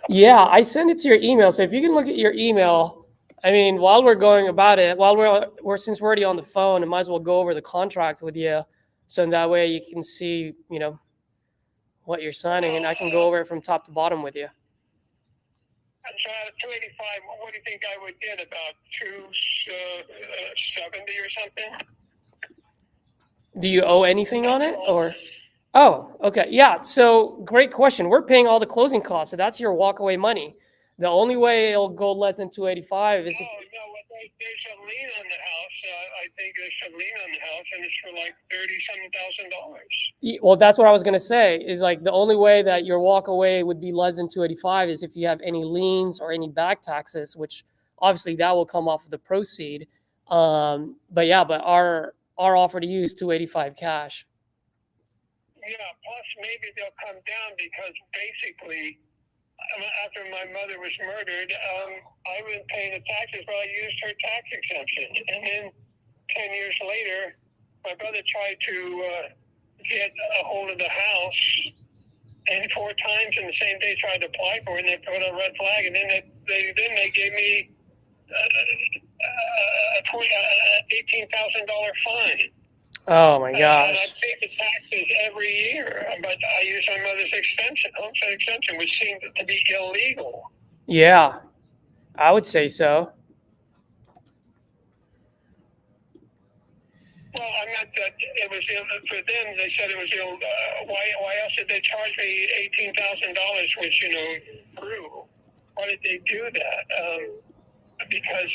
Yeah, I sent it to your email. So if you can look at your email, I mean, while we're going about it, while we're since we're already on the phone, I might as well go over the contract with you, so that way you can see, what you're signing, and I can go over it from top to bottom with you. So out of 285, what do you think I would get? About 270 or something? Do you owe anything on it, or? Oh, okay. Yeah. So great question. We're paying all the closing costs, so that's your walkaway money. The only way it'll go less than 285 is if. No, there's a lien on the house. I think there's a lien on the house, and it's for like $30,000. Well, that's what I was gonna say. Is like the only way that your walkaway would be less than 285 is if you have any liens or any back taxes, which obviously that will come off of the proceed. But our offer to you is 285 cash. Yeah. Plus, maybe they'll come down because basically, after my mother was murdered, I was paying the taxes, but I used her tax exemption. And then 10 years later, my brother tried to get a hold of the house, and 4 times in the same day tried to apply for it, and they put a red flag, and then they gave me a $18,000 fine. Oh my And gosh. I pay the taxes every year, but I use my mother's homestead exemption, which seemed to be illegal. Yeah, I would say so. Well, I meant that it was for them. They said it was why else did they charge me $18,000, which grew? Why did they do that? Because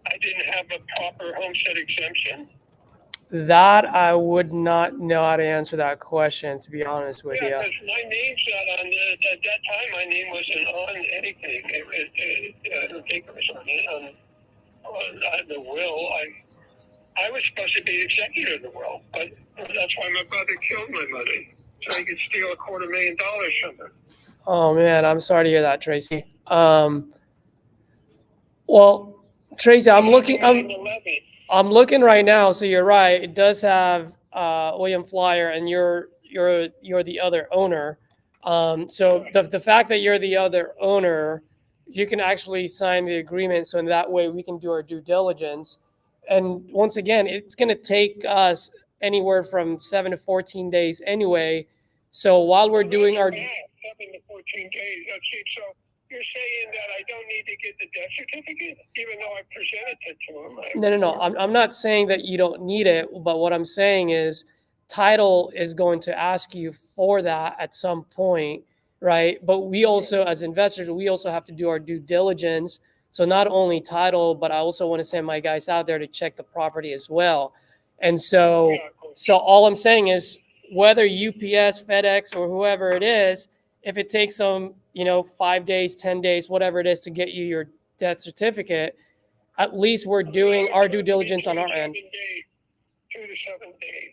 I didn't have a proper homestead exemption. That I would not know how to answer that question, to be honest with you. Yeah, because my name's not on at that time. My name wasn't on anything. I don't think it was on the will. I was supposed to be executor of the will, but that's why my brother killed my mother, so he could steal $250,000 from her. Oh man, I'm sorry to hear that, Tracy. Well, Tracy, I'm looking right now. So you're right. It does have William Flyer, and you're the other owner. So the fact that you're the other owner, you can actually sign the agreement. So in that way, we can do our due diligence. And once again, it's going to take us anywhere from 7 to 14 days anyway. So while we're doing our 7 to 14 days, that's cheap. So you're saying that I don't need to get the death certificate, even though I presented it to him? No. I'm not saying that you don't need it, but what I'm saying is title is going to ask you for that at some point, right? But we also, as investors, we also have to do our due diligence. So not only title, but I also want to send my guys out there to check the property as well. And so all I'm saying is whether UPS, FedEx, or whoever it is, if it takes them, 5 days, 10 days, whatever it is to get you your death certificate, at least we're doing our due diligence on our end. 2 to 7 days.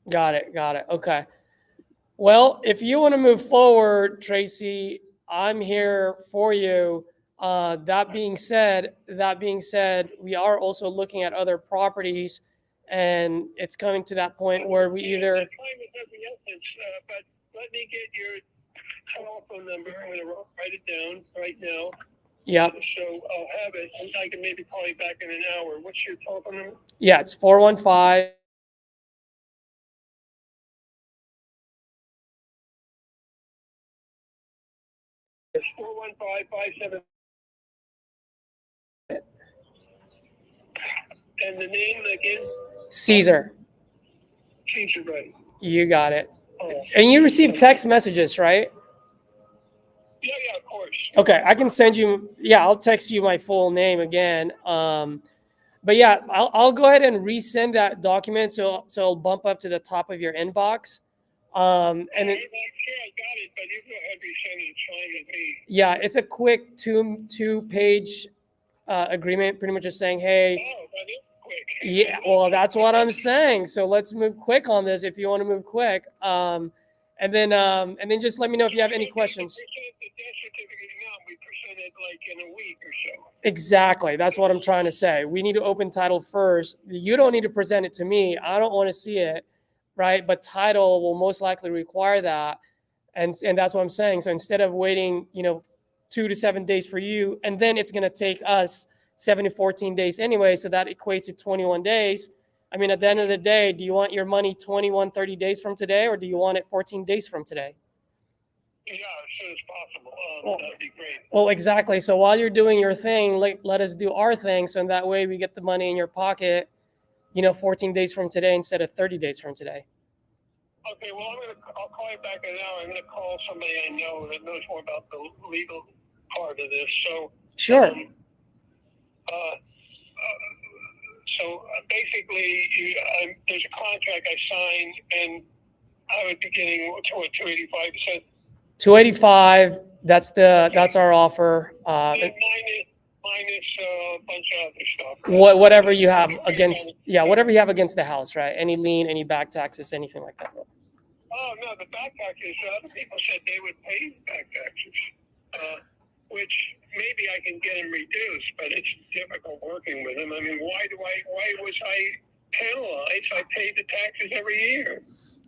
Got it. Okay. Well, if you want to move forward, Tracy, I'm here for you. That being said, we are also looking at other properties, and it's coming to that point where we either. Time is of the essence, but let me get your telephone number. I'm going to write it down right now. Yep. So I'll have it, and I can maybe call you back in an hour. What's your telephone number? Yeah, it's 415. It's 415-57. And the name again? Caesar. Caesar, right? You got it. Oh. And you receive text messages, right? Yeah, of course. Okay, I can send you. Yeah, I'll text you my full name again. But yeah, I'll go ahead and resend that document so it'll bump up to the top of your inbox. And then, I'm not sure I got it, but you go ahead and resend it. It's fine with me. yeah, it's a quick two-page agreement, pretty much just saying, hey. Oh, that is quick. Yeah, well, that's what I'm saying. So let's move quick on this if you want to move quick. And then just let me know if you have any questions. The death certificate now, we present it like in a week or so. Exactly. That's what I'm trying to say. We need to open title first. You don't need to present it to me. I don't want to see it, right? But title will most likely require that. And that's what I'm saying. So instead of waiting, 2 to 7 days for you, and then it's going to take us 7 to 14 days anyway. So that equates to 21 days. I mean, at the end of the day, do you want your money 30 days from today, or do you want it 14 days from today? Yeah, as soon as possible. That'd be great. Well, exactly. So while you're doing your thing, let us do our thing. So in that way, we get the money in your pocket, 14 days from today instead of 30 days from today. Okay, well, I'll call you back in an hour. I'm going to call somebody I know that knows more about the legal part of this. So Sure. So basically, there's a contract I signed, and I would be getting $285. 285. That's our offer. Minus a bunch of other stuff. Right? Whatever you have against, whatever you have against the house, right? Any lien, any back taxes, anything like that. Oh no, the back taxes. Other people said they would pay back taxes, which maybe I can get them reduced, but it's difficult working with them. I mean, why was I penalized? I paid the taxes every year.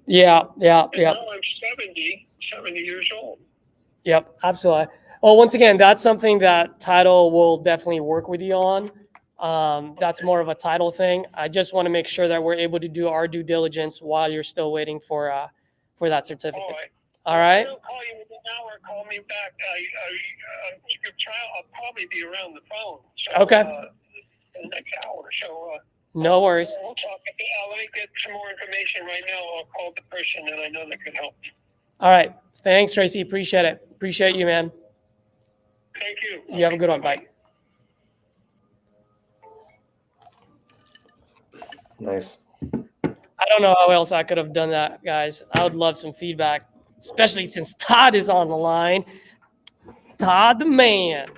Yeah. Now I'm 70 years old. Yep, absolutely. Well, once again, that's something that title will definitely work with you on. That's more of a title thing. I just want to make sure that we're able to do our due diligence while you're still waiting for that certificate. All right. I'll call you in an hour. Call me back. I'll probably be around the phone. So, Okay. In the next hour. So. No worries. We'll talk. Let me get some more information right now. I'll call the person that I know that could help. All right. Thanks, Tracy. Appreciate it. Appreciate you, man. Thank you. You have a good one. Bye. Nice. I don't know how else I could have done that, guys. I would love some feedback, especially since Todd is on the line. Todd the man.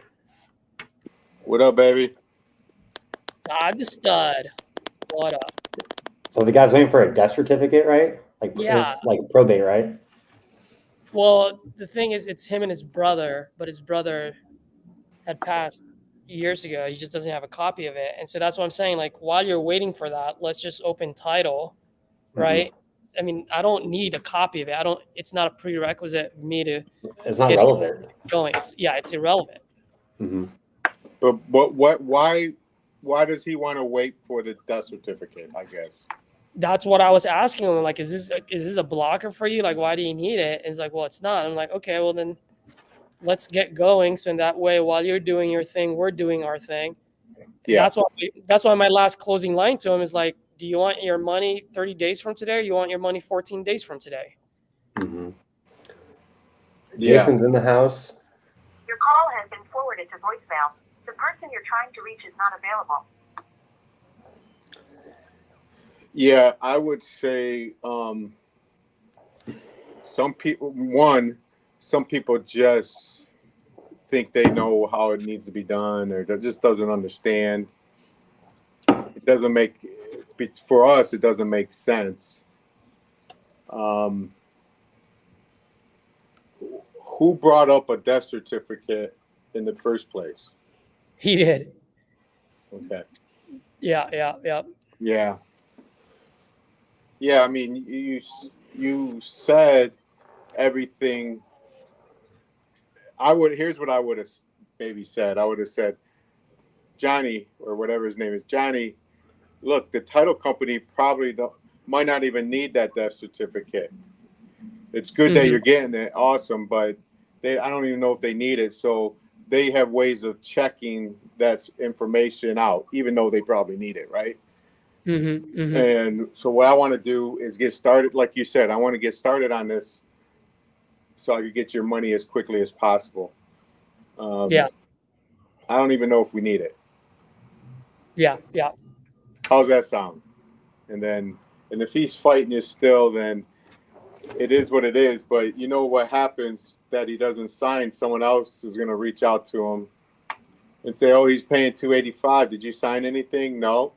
What up, baby? Todd the stud. What up? So the guy's waiting for a death certificate, right? Like, Yeah. like probate, right? Well, the thing is, it's him and his brother, but his brother had passed years ago. He just doesn't have a copy of it. And so that's what I'm saying. Like, while you're waiting for that, let's just open title, right? Mm-hmm. I mean, I don't need a copy of it. It's not a prerequisite for me to. It's not relevant. Going. It's irrelevant. Mm-hmm. But why does he want to wait for the death certificate, I guess? That's what I was asking him. Like, is this a blocker for you? Like, why do you need it? And he's like, well, it's not. I'm like, okay, well then let's get going. So in that way, while you're doing your thing, we're doing our thing. Yeah. That's why my last closing line to him is like, do you want your money 30 days from today, or you want your money 14 days from today? Mm-hmm. Yeah. Jason's in the house. Your call has been forwarded to voicemail. The person you're trying to reach is not available. Yeah, I would say some people just think they know how it needs to be done, or just doesn't understand. It doesn't make for us, it doesn't make sense. Who brought up a death certificate in the first place? He did. Okay. Yeah. Yeah, I mean, you said everything. Here's what I would have maybe said. I would have said, Johnny, or whatever his name is, Johnny, look, the title company probably might not even need that death certificate. It's good that you're getting it, awesome, but I don't even know if they need it. So they have ways of checking that information out, even though they probably need it, right? And so what I want to do is get started, like you said, I want to get started on this so I could get your money as quickly as possible. Yeah. I don't even know if we need it. Yeah. How's that sound? And if he's fighting you still, then it is what it is. But you know what happens that he doesn't sign, someone else is going to reach out to him and say, oh, he's paying $285. Did you sign anything? No.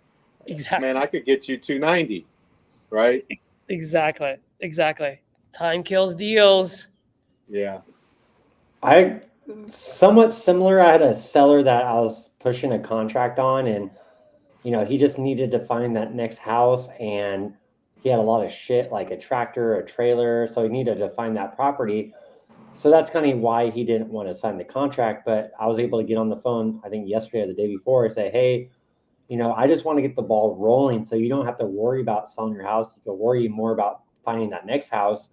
Exactly. Man, I could get you $290, right? Exactly. Time kills deals. Yeah. I somewhat similar. I had a seller that I was pushing a contract on, and he just needed to find that next house, and he had a lot of shit like a tractor, a trailer, so he needed to find that property. So that's kind of why he didn't want to sign the contract. But I was able to get on the phone, I think yesterday or the day before, and say, hey, I just want to get the ball rolling, so you don't have to worry about selling your house. You can worry more about finding that next house.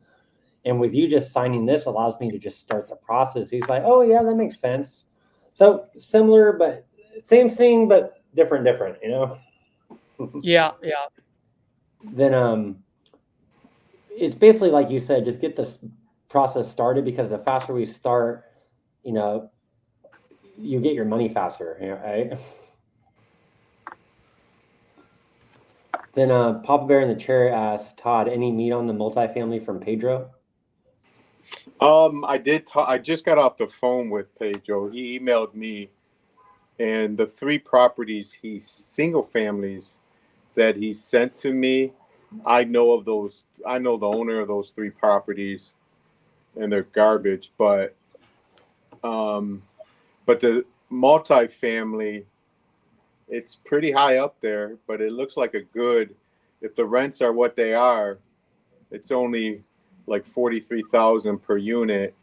And with you just signing this allows me to just start the process. He's like, oh yeah, that makes sense. So similar, but same thing, but different, Yeah. Then it's basically like you said, just get this process started, because the faster we start, you get your money faster, right? Then Papa Bear in the chair asked Todd, any meat on the multifamily from Pedro? I did. I just got off the phone with Pedro. He emailed me, and the 3 properties, single families that he sent to me, I know of those. I know the owner of those 3 properties, and they're garbage. But the multifamily, it's pretty high up there. But it looks like if the rents are what they are, it's only like $43,000 per unit,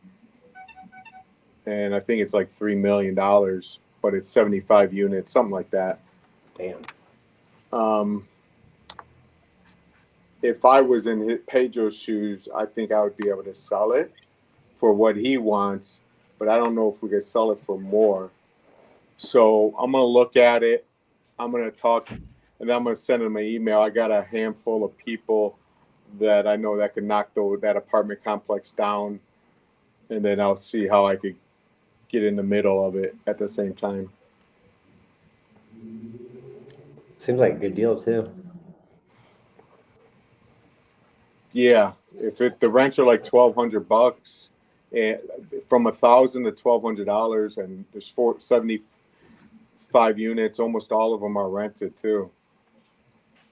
and I think it's like $3 million, but it's 75 units, something like that. Damn. If I was in Pedro's shoes, I think I would be able to sell it for what he wants, but I don't know if we could sell it for more. So I'm gonna look at it. I'm gonna talk, and then I'm gonna send him an email. I got a handful of people that I know that could knock that apartment complex down, and then I'll see how I could get in the middle of it at the same time. Seems like a good deal too. Yeah, if the rents are like $1,200, and from $1,000 to $1,200, and there's 75 units, almost all of them are rented too.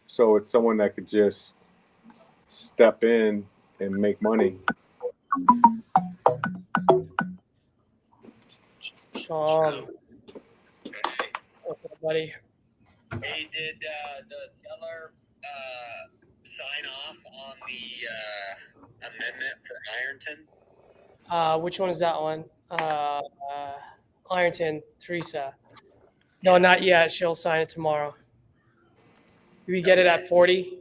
So it's someone that could just step in and make money. Sean. Okay, buddy. Hey, did the seller sign off on the amendment for Ironton? Which one is that one? Ironton, Teresa. No, not yet. She'll sign it tomorrow. Do we get it at 40?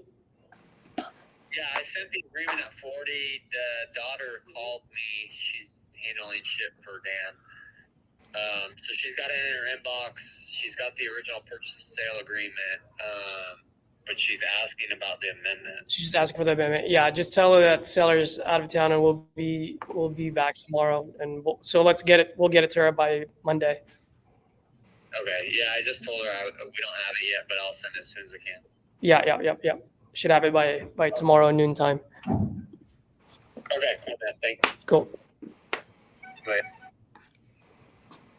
Yeah, I sent the agreement at 40. The daughter called me. She's handling shit for Dan. So she's got it in her inbox. She's got the original purchase and sale agreement, but she's asking about the amendment. She's just asking for the amendment. Yeah, just tell her that seller's out of town and we'll be back tomorrow. And so let's get it. We'll get it to her by Monday. Okay. Yeah, I just told her we don't have it yet, but I'll send it as soon as I can. Yeah. Should have it by tomorrow noontime. Okay, cool, man. Thank you. Cool. Bye.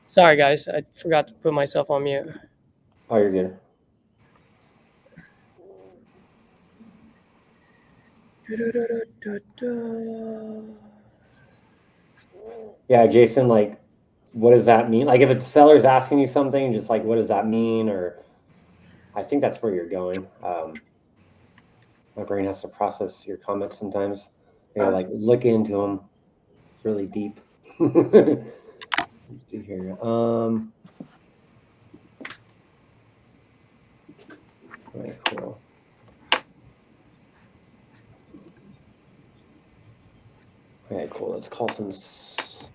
Sorry, guys. I forgot to put myself on mute. Oh, you're good. Yeah, Jason, like, what does that mean? Like, if it's sellers asking you something, just like, what does that mean? Or I think that's where you're going. My brain has to process your comments sometimes. You know, like look into them really deep. Let's see here. Right, cool. Okay, cool. Let's call some. This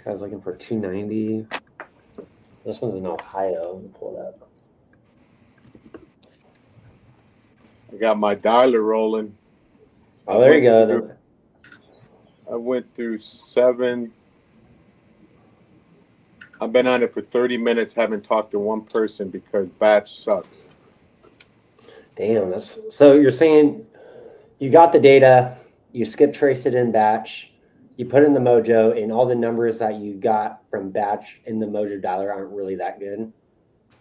guy's looking for 290. This one's in Ohio. Let me pull it up. I got my dialer rolling. Oh, there you go. I went through 7. I've been on it for 30 minutes, haven't talked to one person because batch sucks. Damn, that's so you're saying you got the data, you skip traced it in batch, you put in the Mojo, and all the numbers that you got from batch in the Mojo dialer aren't really that good.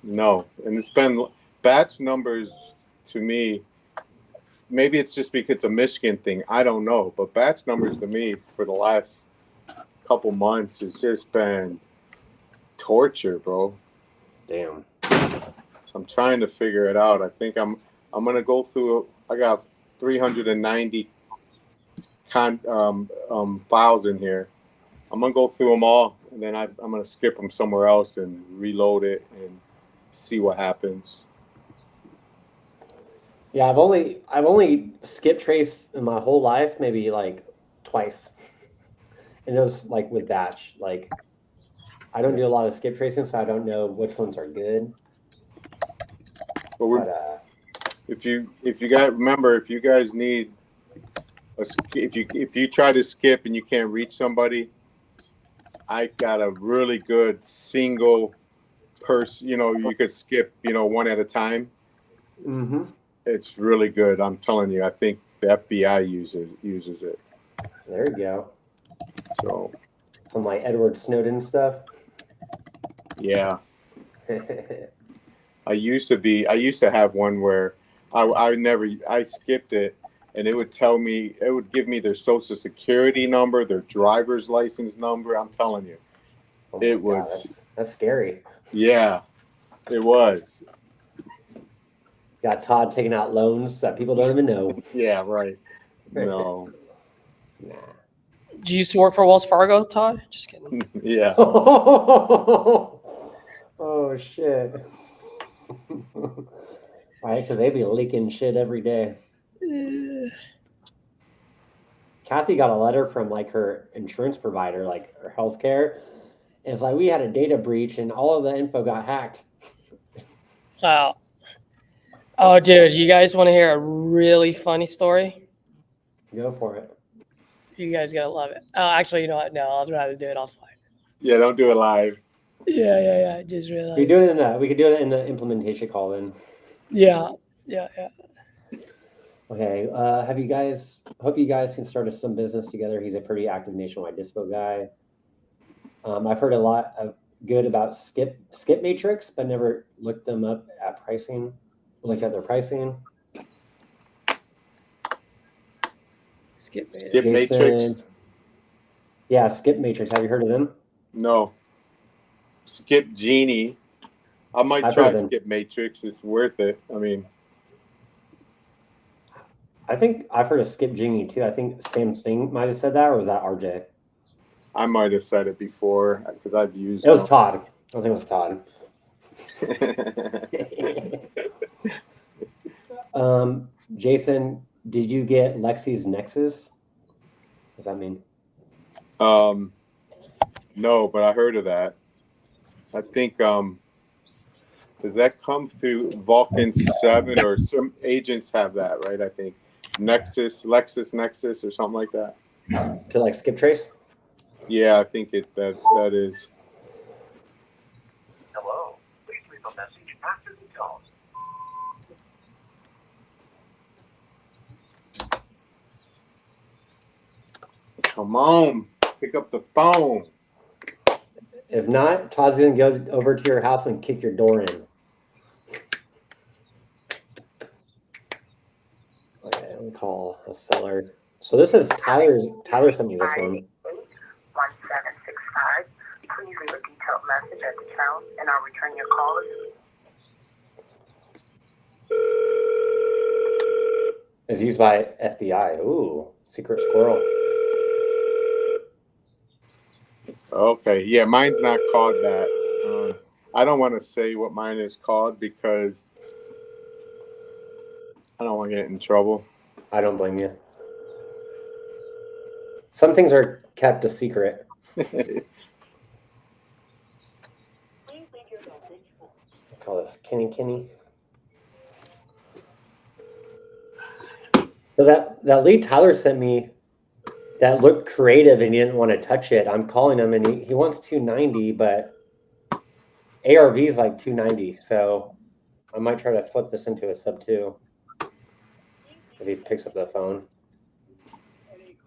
No, and it's been batch numbers to me. Maybe it's just because it's a Michigan thing. I don't know, but batch numbers to me for the last couple months has just been torture, bro. Damn. So I'm trying to figure it out. I think I'm gonna go through. I got 390 files in here. I'm gonna go through them all, and then I'm gonna skip them somewhere else and reload it and see what happens. Yeah, I've only skip traced in my whole life, maybe like twice. And those like with batch. Like I don't do a lot of skip tracing, so I don't know which ones are good. But if you guys remember, if you guys need if you try to skip and you can't reach somebody, I got a really good single person. You know, you could skip, one at a time. Mm-hmm. It's really good. I'm telling you. I think the FBI uses it. There you go. So some like Edward Snowden stuff. Yeah. I used to have one where I skipped it, and it would give me their social security number, their driver's license number. I'm telling you, it was. That's scary. Yeah, it was. Got Todd taking out loans that people don't even know. Yeah, right. No. Nah. Do you used to work for Wells Fargo, Todd? Just kidding. Yeah. Oh shit. Right, because they be leaking shit every day. Kathy got a letter from like her insurance provider, like her healthcare. And it's like we had a data breach and all of the info got hacked. Wow. Oh, dude, you guys want to hear a really funny story? Go for it. You guys gotta love it. Oh, actually, you know what? No, I'd rather do it offline. Yeah, don't do it live. Yeah. Just realized. We could do it in the implementation call then. Yeah. Okay. Hope you guys can start some business together. He's a pretty active nationwide dispo guy. I've heard a lot of good about Skip Matrix, but never looked them up at pricing. Looked at their pricing. Skip Matrix. Yeah, Skip Matrix. Have you heard of them? No. Skip Genie. I might try Skip Matrix. It's worth it. I mean, I think I've heard of Skip Genie too. I think Sam Singh might have said that, or was that RJ? I might have said it before because I've used it. Was Todd. I think it was Todd. Jason, did you get Lexi's Nexus? What does that mean? No, but I heard of that. I think does that come through Vulcan 7 or some agents have that, right? I think Lexus Nexus or something like that. To like skip trace? Yeah, I think that is. Hello. Please leave a message after the tone. Come on, pick up the phone. If not, Todd's gonna go over to your house and kick your door in. Okay, me call a seller. So this is Tyler. Tyler sent me this one. 1765. Please leave a detailed message at the tone, and I'll return your call. It's used by FBI. Ooh, secret squirrel. Okay, yeah, mine's not called that. I don't want to say what mine is called because I don't want to get in trouble. I don't blame you. Some things are kept a secret. Call this Kenny. So that lead Tyler sent me that looked creative and he didn't want to touch it. I'm calling him and he wants 290, but ARV is like 290. So I might try to flip this into a sub 2 if he picks up the phone.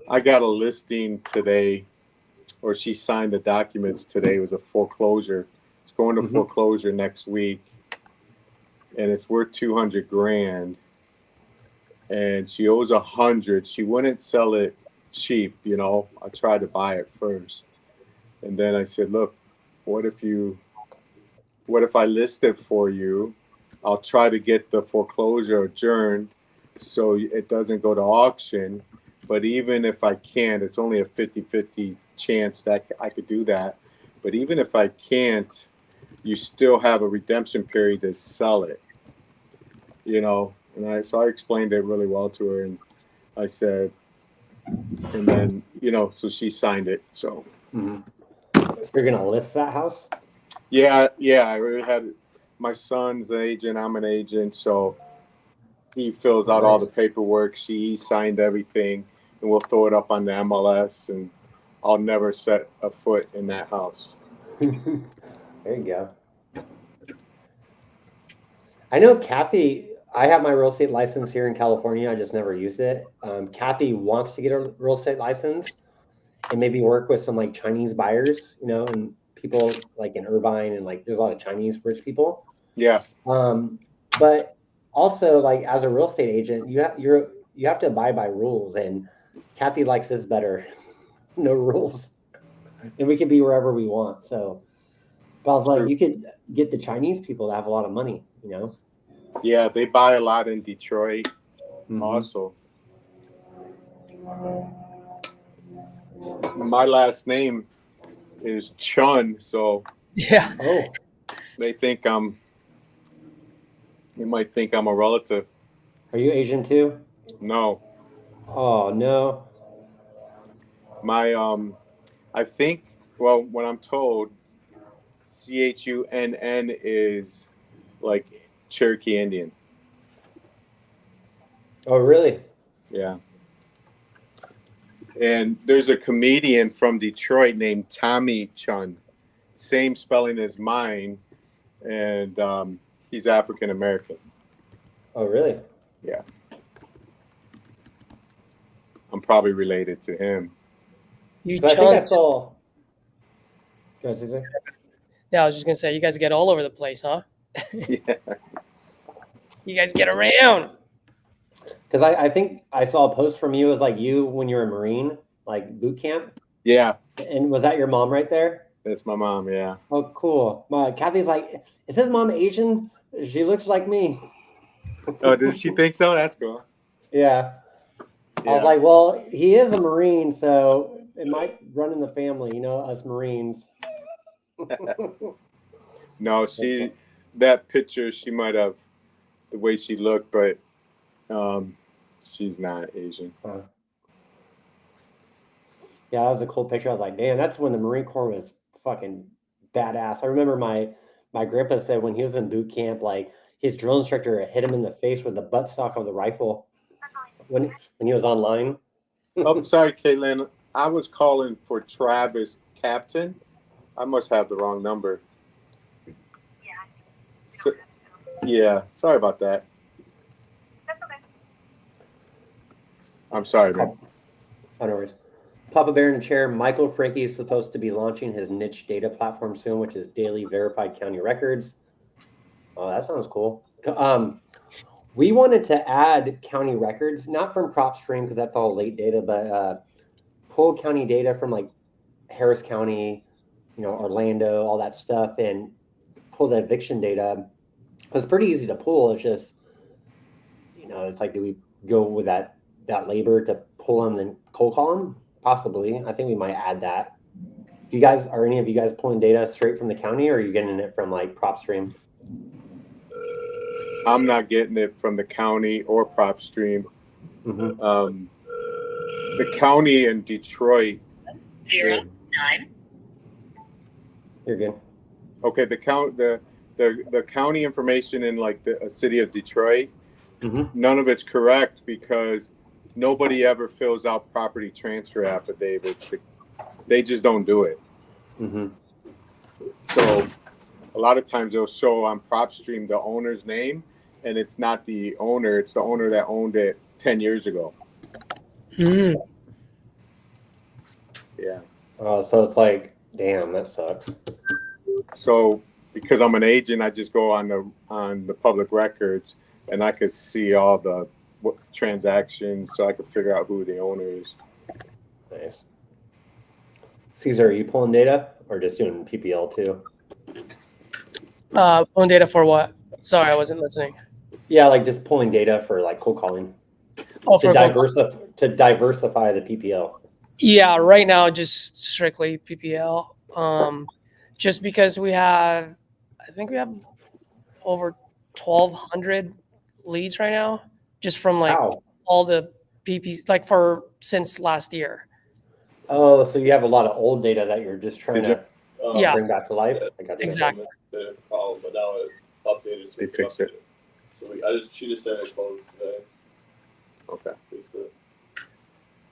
I got a listing today, or she signed the documents today. It was a foreclosure. It's going to foreclosure next week, and it's worth $200,000. And she owes $100,000. She wouldn't sell it cheap, you know. I tried to buy it first, and then I said, "Look, what if I list it for you? I'll try to get the foreclosure adjourned so it doesn't go to auction. But even if I can't, it's only a 50-50 chance that I could do that. But even if I can't, you still have a redemption period to sell it, you know." And so I explained it really well to her, and I said, and then, you know, so she signed it. So, So you're gonna list that house? yeah. I really had my son's an agent. I'm an agent, so he fills out all the paperwork. He signed everything, and we'll throw it up on the MLS. And I'll never set a foot in that house. There you go. I know Kathy. I have my real estate license here in California. I just never used it. Kathy wants to get a real estate license and maybe work with some like Chinese buyers, you know, and people like in Irvine, and like there's a lot of Chinese rich people. Yeah. But also like as a real estate agent, you have to abide by rules, and Kathy likes this better. No rules. And we can be wherever we want. So but I was like, you could get the Chinese people that have a lot of money, you know? Yeah, they buy a lot in Detroit also. My last name is Chun, so Yeah. Oh, they might think I'm a relative. are you Asian too? No. Oh no. My I think, well, when I'm told, CHUNN is like Cherokee Indian. Oh really? Yeah. And there's a comedian from Detroit named Tommy Chun, same spelling as mine, and he's African American. Oh really? Yeah. I'm probably related to him. You But I think I chunks. saw. Go ahead, Caesar. Yeah, I was just gonna say, you guys get all over the place, huh? Yeah. You guys get around. Because I think I saw a post from you. It was like you when you were a Marine, like boot camp. Yeah, And was that your mom right there? that's my mom. Yeah. Oh, cool. Kathy's like, is his mom Asian? She looks like me. Oh, does she think so? That's cool. Yeah. I was Yeah. like, well, he is a Marine, so it might run in the family, you know, us Marines. No, that picture, she might have the way she looked, but she's not Asian. Yeah, that was a cool picture. I was like, damn, that's when the Marine Corps was fucking badass. I remember my grandpa said when he was in boot camp, like his drill instructor hit him in the face with the buttstock of the rifle when he was online. Oh, sorry, Caitlin. I was calling for Travis Captain. I must have the wrong number. So, yeah, sorry about that. That's okay. I'm sorry, man. Oh, no worries. Papa Bear in the chair. Michael Frankie is supposed to be launching his niche data platform soon, which is daily verified county records. Oh, that sounds cool. We wanted to add county records, not from PropStream because that's all late data, but pull county data from like Harris County, Orlando, all that stuff, and pull the eviction data. It's pretty easy to pull. It's just, it's like, do we go with that labor to pull them and cold call them? Possibly. I think we might add that. Are any of you guys pulling data straight from the county, or are you getting it from like PropStream? I'm not getting it from the county or PropStream. Mm-hmm. The county in Detroit. 0 time. You're good. Okay, the county information in like the city of Detroit, none of it's correct because nobody ever fills out property transfer affidavits. They just don't do it. So a lot of times they'll show on PropStream the owner's name, and it's not the owner. It's the owner that owned it 10 years ago. Yeah. So it's like, damn, that sucks. So because I'm an agent, I just go on the public records, and I could see all the transactions, so I could figure out who the owner is. Nice. Caesar, are you pulling data or just doing PPL too? Pulling data for what? Sorry, I wasn't listening. Yeah, like just pulling data for like cold calling. To diversify the PPL. Yeah, right now just strictly PPL. Just because I think we have over 1,200 leads right now, just from like all the PPs, like since last year. Oh, so you have a lot of old data that you're just trying to bring back to life? Exactly. But now it's updated. They fixed it. So she just said it closed today. Okay.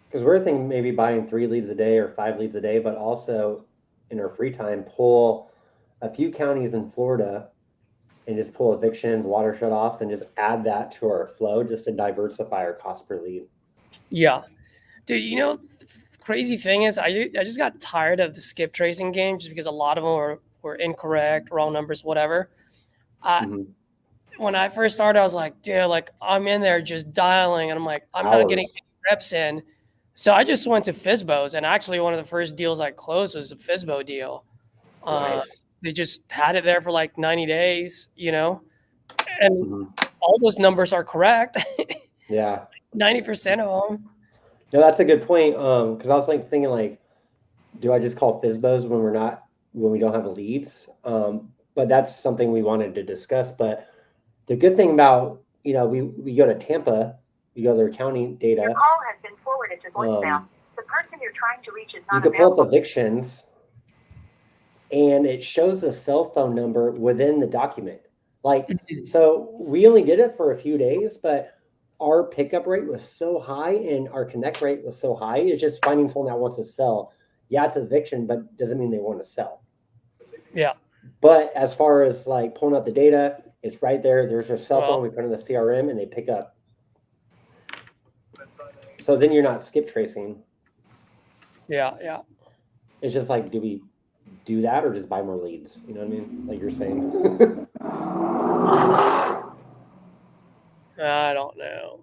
Because we're thinking maybe buying 3 leads a day or 5 leads a day, but also in our free time, pull a few counties in Florida and just pull evictions, water shutoffs, and just add that to our flow just to diversify our cost per lead. Yeah. Dude, the crazy thing is I just got tired of the skip tracing game just because a lot of them were incorrect, wrong numbers, whatever. When I first started, I was like, dude, like I'm in there just dialing, and I'm like, I'm not getting any reps in. So I just went to FSBOs, and actually one of the first deals I closed was a FSBO deal. Nice. They just had it there for like 90 days, and all those numbers are correct. Yeah. 90% of them. No, that's a good point. Because I was like thinking, like, do I just call FSBOs when we don't have leads? But that's something we wanted to discuss. But the good thing about, we go to Tampa, we go to their county data. Your call has been forwarded to voicemail. The person you're trying to reach is not available. You can pull available. up evictions, and it shows a cell phone number within the document. Like, so we only did it for a few days, but our pickup rate was so high and our connect rate was so high. It's just finding someone that wants to sell. Yeah, it's eviction, but doesn't mean they want to sell. Yeah. But as far as like pulling up the data, it's right there. There's their cell phone. We put in the CRM and they pick up. So then you're not skip tracing. Yeah. It's just like, do we do that or just buy more leads? You know what I mean? Like you're saying. I don't know.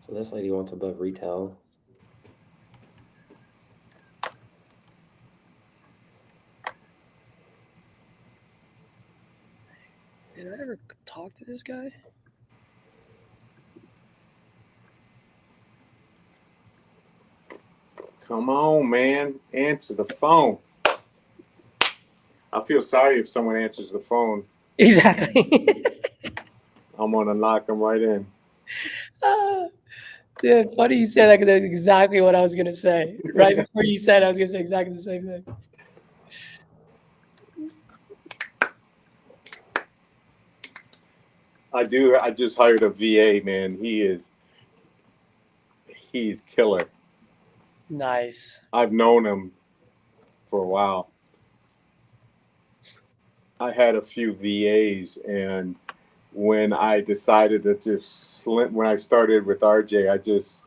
So this lady wants above retail. Did I ever talk to this guy? Come on, man. Answer the phone. I feel sorry if someone answers the phone. Exactly. I'm going to knock them right in. Yeah, funny you said that because that's exactly what I was going to say. Right before you said it, I was going to say exactly the same thing. I just hired a VA, man. He's killer. Nice. I've known him for a while. I had a few VAs, and when I decided to when I started with RJ, I just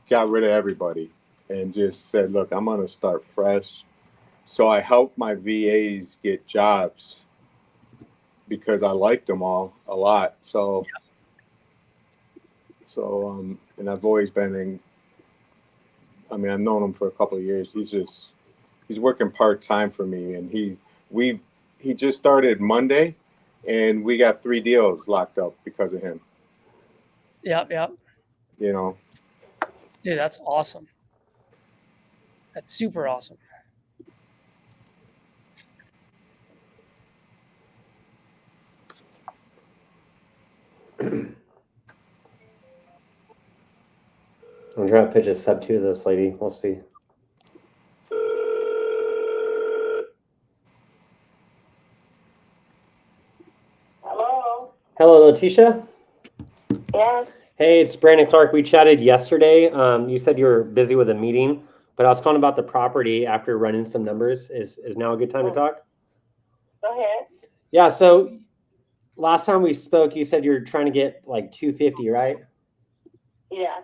got rid of everybody and just said, look, I'm going to start fresh. So I helped my VAs get jobs. because I liked them all a lot. So, and I've always been in. I mean, I've known him for a couple of years. He's working part-time for me, and he just started Monday, and we got 3 deals locked up because of him. Yep. You know, Dude, that's awesome. That's super awesome. I'm trying to pitch a sub 2 to this lady. We'll see. Hello? Hello, Letitia. Yes. Hey, it's Brandon Clark. We chatted yesterday. You said you were busy with a meeting, but I was calling about the property after running some numbers. Is now a good time to talk? Go ahead. Yeah, so last time we spoke, you said you're trying to get like 250, right? Yeah,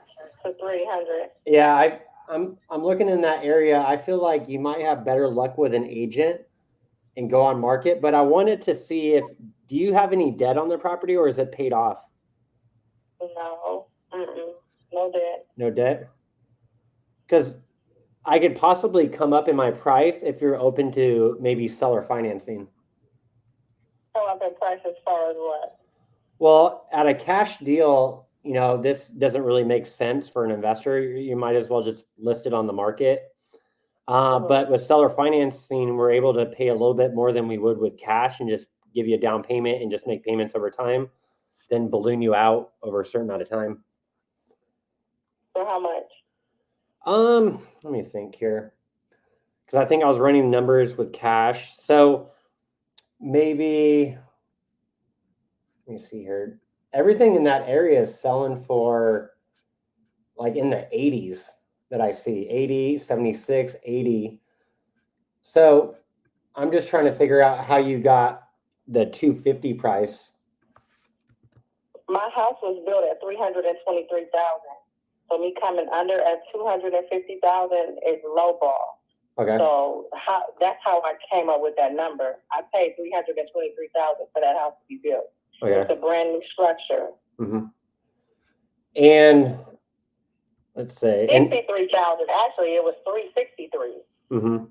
to 300. Yeah, I'm looking in that area. I feel like you might have better luck with an agent and go on market, but I wanted to see do you have any debt on the property or is it paid off? No. No debt. No debt? Because I could possibly come up in my price if you're open to maybe seller financing. Come up in price as far as what? Well, at a cash deal, this doesn't really make sense for an investor. You might as well just list it on the market. But with seller financing, we're able to pay a little bit more than we would with cash and just give you a down payment and just make payments over time, then balloon you out over a certain amount of time. For how much? Let me think here. Because I think I was running numbers with cash. So maybe, let me see here. Everything in that area is selling for like in the 80s that I see, 80, 76, 80. So I'm just trying to figure out how you got the 250 price. My house was built at 323,000. So me coming under at 250,000 is low ball. Okay. So that's how I came up with that number. I paid 323,000 for that house to be built. Okay. It's a brand new structure. Mm-hmm. And let's say 53,000. Actually, it was 363. Mm-hmm.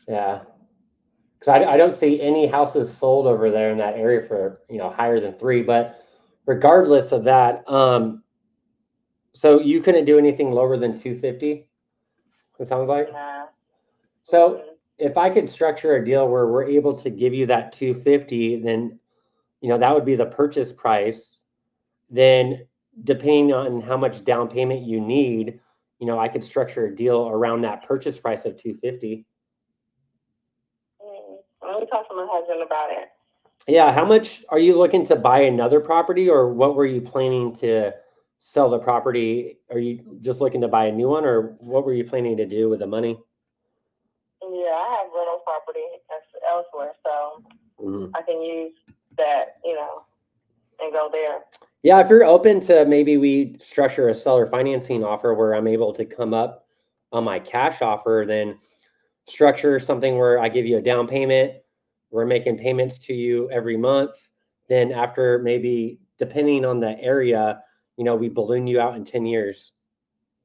Yeah. Because I don't see any houses sold over there in that area for higher than 3. But regardless of that, so you couldn't do anything lower than 250. It sounds like. Nah. So if I could structure a deal where we're able to give you that 250, then that would be the purchase price. Then depending on how much down payment you need, I could structure a deal around that purchase price of 250. Let me talk to my husband about it. Yeah, how much are you looking to buy another property, or what were you planning to sell the property? Are you just looking to buy a new one, or what were you planning to do with the money? Yeah, I have rental property elsewhere, so I can use that, and go there. Yeah, if you're open to maybe we structure a seller financing offer where I'm able to come up on my cash offer, then structure something where I give you a down payment. We're making payments to you every month. Then after maybe, depending on the area, we balloon you out in 10 years.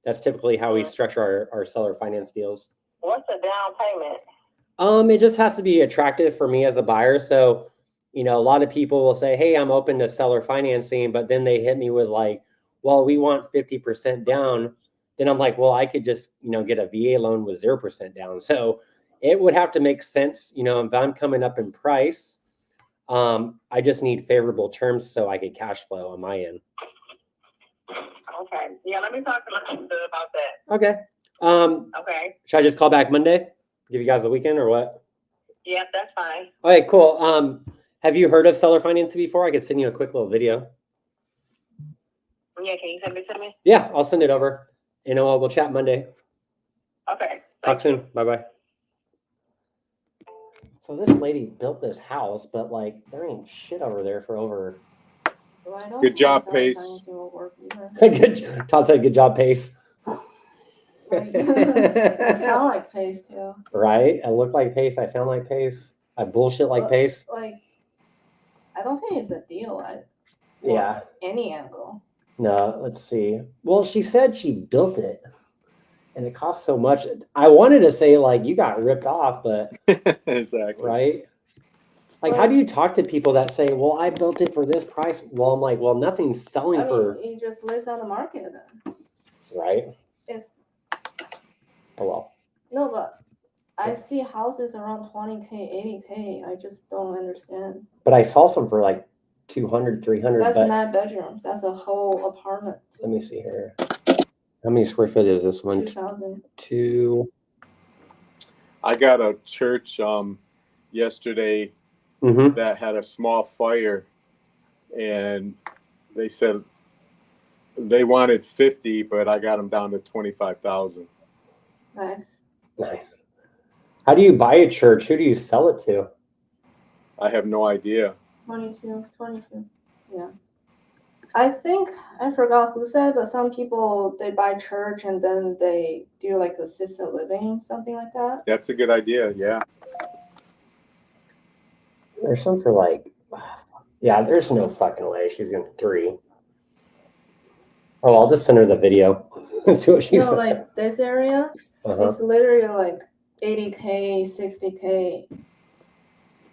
That's typically how we structure our seller finance deals. What's the down payment? It just has to be attractive for me as a buyer. So, a lot of people will say, hey, I'm open to seller financing, but then they hit me with like, well, we want 50% down. Then I'm like, well, I could just, get a VA loan with 0% down. So it would have to make sense. If I'm coming up in price, I just need favorable terms so I could cash flow on my end. Okay. Yeah, let me talk to my husband about that. Okay. Okay. Should I just call back Monday? Give you guys a weekend or what? Yeah, that's fine. All right, cool. Have you heard of seller financing before? I could send you a quick little video. Yeah, can you send it to me? Yeah, I'll send it over. And we'll chat Monday. Okay. Talk soon. Bye-bye. So this lady built this house, but like there ain't shit over there for over. Good job, Pace. Good. Todd said, "Good job, Pace." I sound like Pace too. Right? I look like Pace. I sound like Pace. I bullshit like Pace. Like I don't think it's a deal at Yeah. any angle. No, let's see. Well, she said she built it and it cost so much. I wanted to say like you got ripped off, but Exactly. right? Like, how do you talk to people that say, well, I built it for this price? Well, I'm like, well, nothing's selling for, you just list on the market then. right? It's Oh, well. no, but I see houses around 20K, 80K. I just don't understand. But I saw some for like 200, 300. That's but 9 bedrooms. That's a whole apartment. let me see here. How many square foot is this one? 2,000. Two. I got a church yesterday Mm-hmm. that had a small fire, and they said they wanted 50, but I got them down to 25,000. Nice. Nice. How do you buy a church? Who do you sell it to? I have no idea. 22. Yeah. I think, I forgot who said, but some people, they buy church and then they do like assisted living, something like that. That's a good idea. Yeah. There's some for like, yeah, there's no fucking way she's going to 3. Oh, I'll just send her the video and see what she said. Like this area, it's literally like 80K, 60K.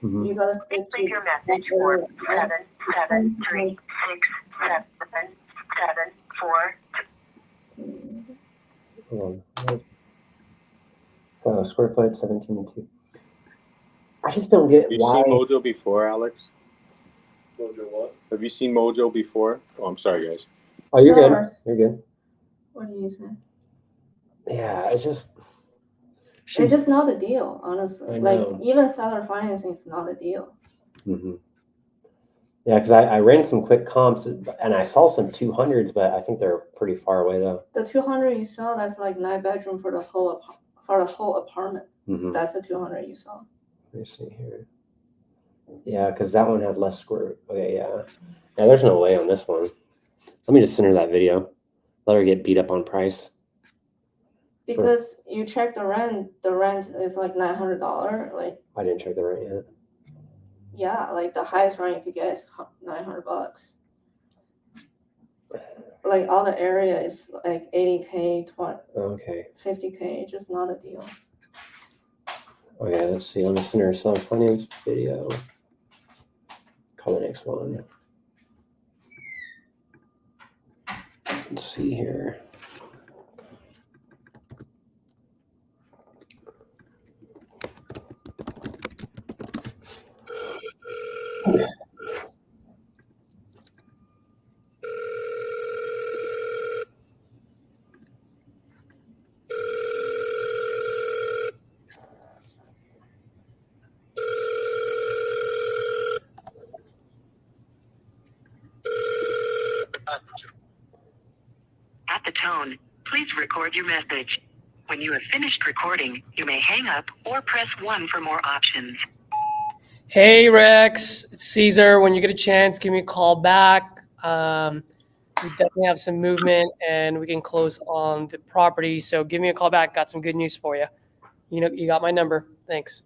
Mhm. You gotta Please stick leave to your message for 7736774. Hold on. Square foot, 17 and 2. I just don't get You've why. seen Mojo before, Alex? Mojo what? Have you seen Mojo before? Oh, I'm sorry, guys. Oh, you're No good. worries. You're good. What do you say? Yeah, it's just. It's just not a deal, honestly. I Like know. even seller financing is not a deal. Mm-hmm. Yeah, because I ran some quick comps and I saw some 200s, but I think they're pretty far away though. The 200 you saw, that's like 9 bedroom for the whole apartment. Mm-hmm. That's the 200 you saw. Let me see here. Yeah, because that one had less square. Okay, yeah. Yeah, there's no way on this one. Let me just send her that video. Let her get beat up on price. Because you check the rent is like $900. Like I didn't check the rent yet. yeah, like the highest rent you could get is $900. Like all the area is like 80K, Okay. 50K, just not a deal. Okay, let's see. Let me send her some finance video. Call the next one. Let's see here. At the tone, please record your message. When you have finished recording, you may hang up or press 1 for more options. Hey, Rex, it's Caesar. When you get a chance, give me a call back. We definitely have some movement and we can close on the property. So give me a call back. Got some good news for you. You know, you got my number. Thanks.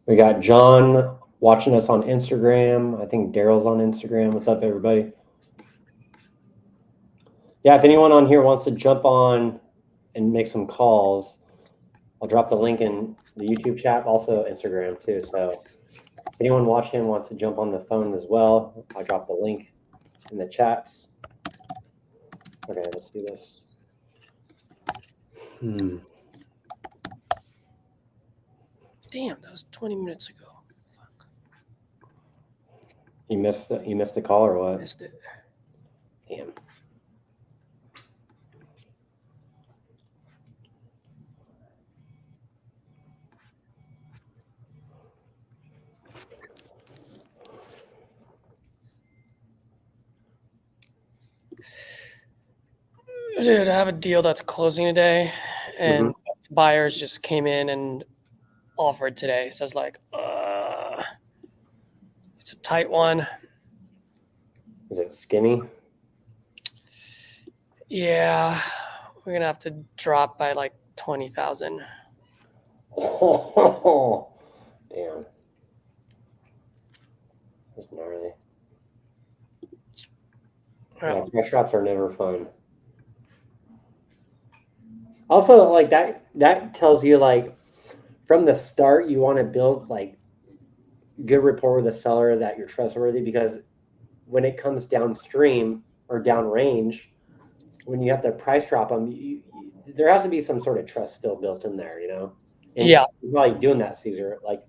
We got John watching us on Instagram. I think Daryl's on Instagram. What's up, everybody? Yeah, if anyone on here wants to jump on and make some calls, I'll drop the link in the YouTube chat, also Instagram too. So if anyone watching wants to jump on the phone as well, I'll drop the link in the chats. Okay, let's do this. Damn, that was 20 minutes ago. Fuck. You missed the call or what? Missed it. Damn. Dude, I have a deal that's closing today, and buyers just came in and offered today. So I was like, it's a tight one. Is it skinny? Yeah, we're gonna have to drop by like 20,000. Oh, damn. Yeah, price drops are never fun. Also, like that tells you like from the start you want to build like good rapport with the seller that you're trustworthy, because when it comes downstream or downrange, when you have to price drop them, there has to be some sort of trust still built in there, you know? And Yeah. you're probably doing that, Caesar, like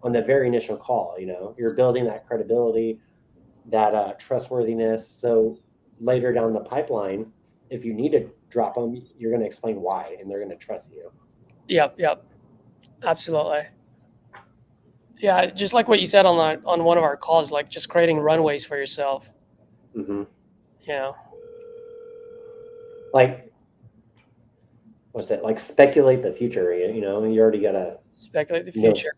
on the very initial call, you know, you're building that credibility, that trustworthiness. So later down the pipeline, if you need to drop them, you're going to explain why, and they're going to trust you. Yep. Absolutely. Yeah, just like what you said on one of our calls, like just creating runways for yourself. Mm-hmm. You know, like what's it like? Speculate the future. You know, you already got to speculate the future.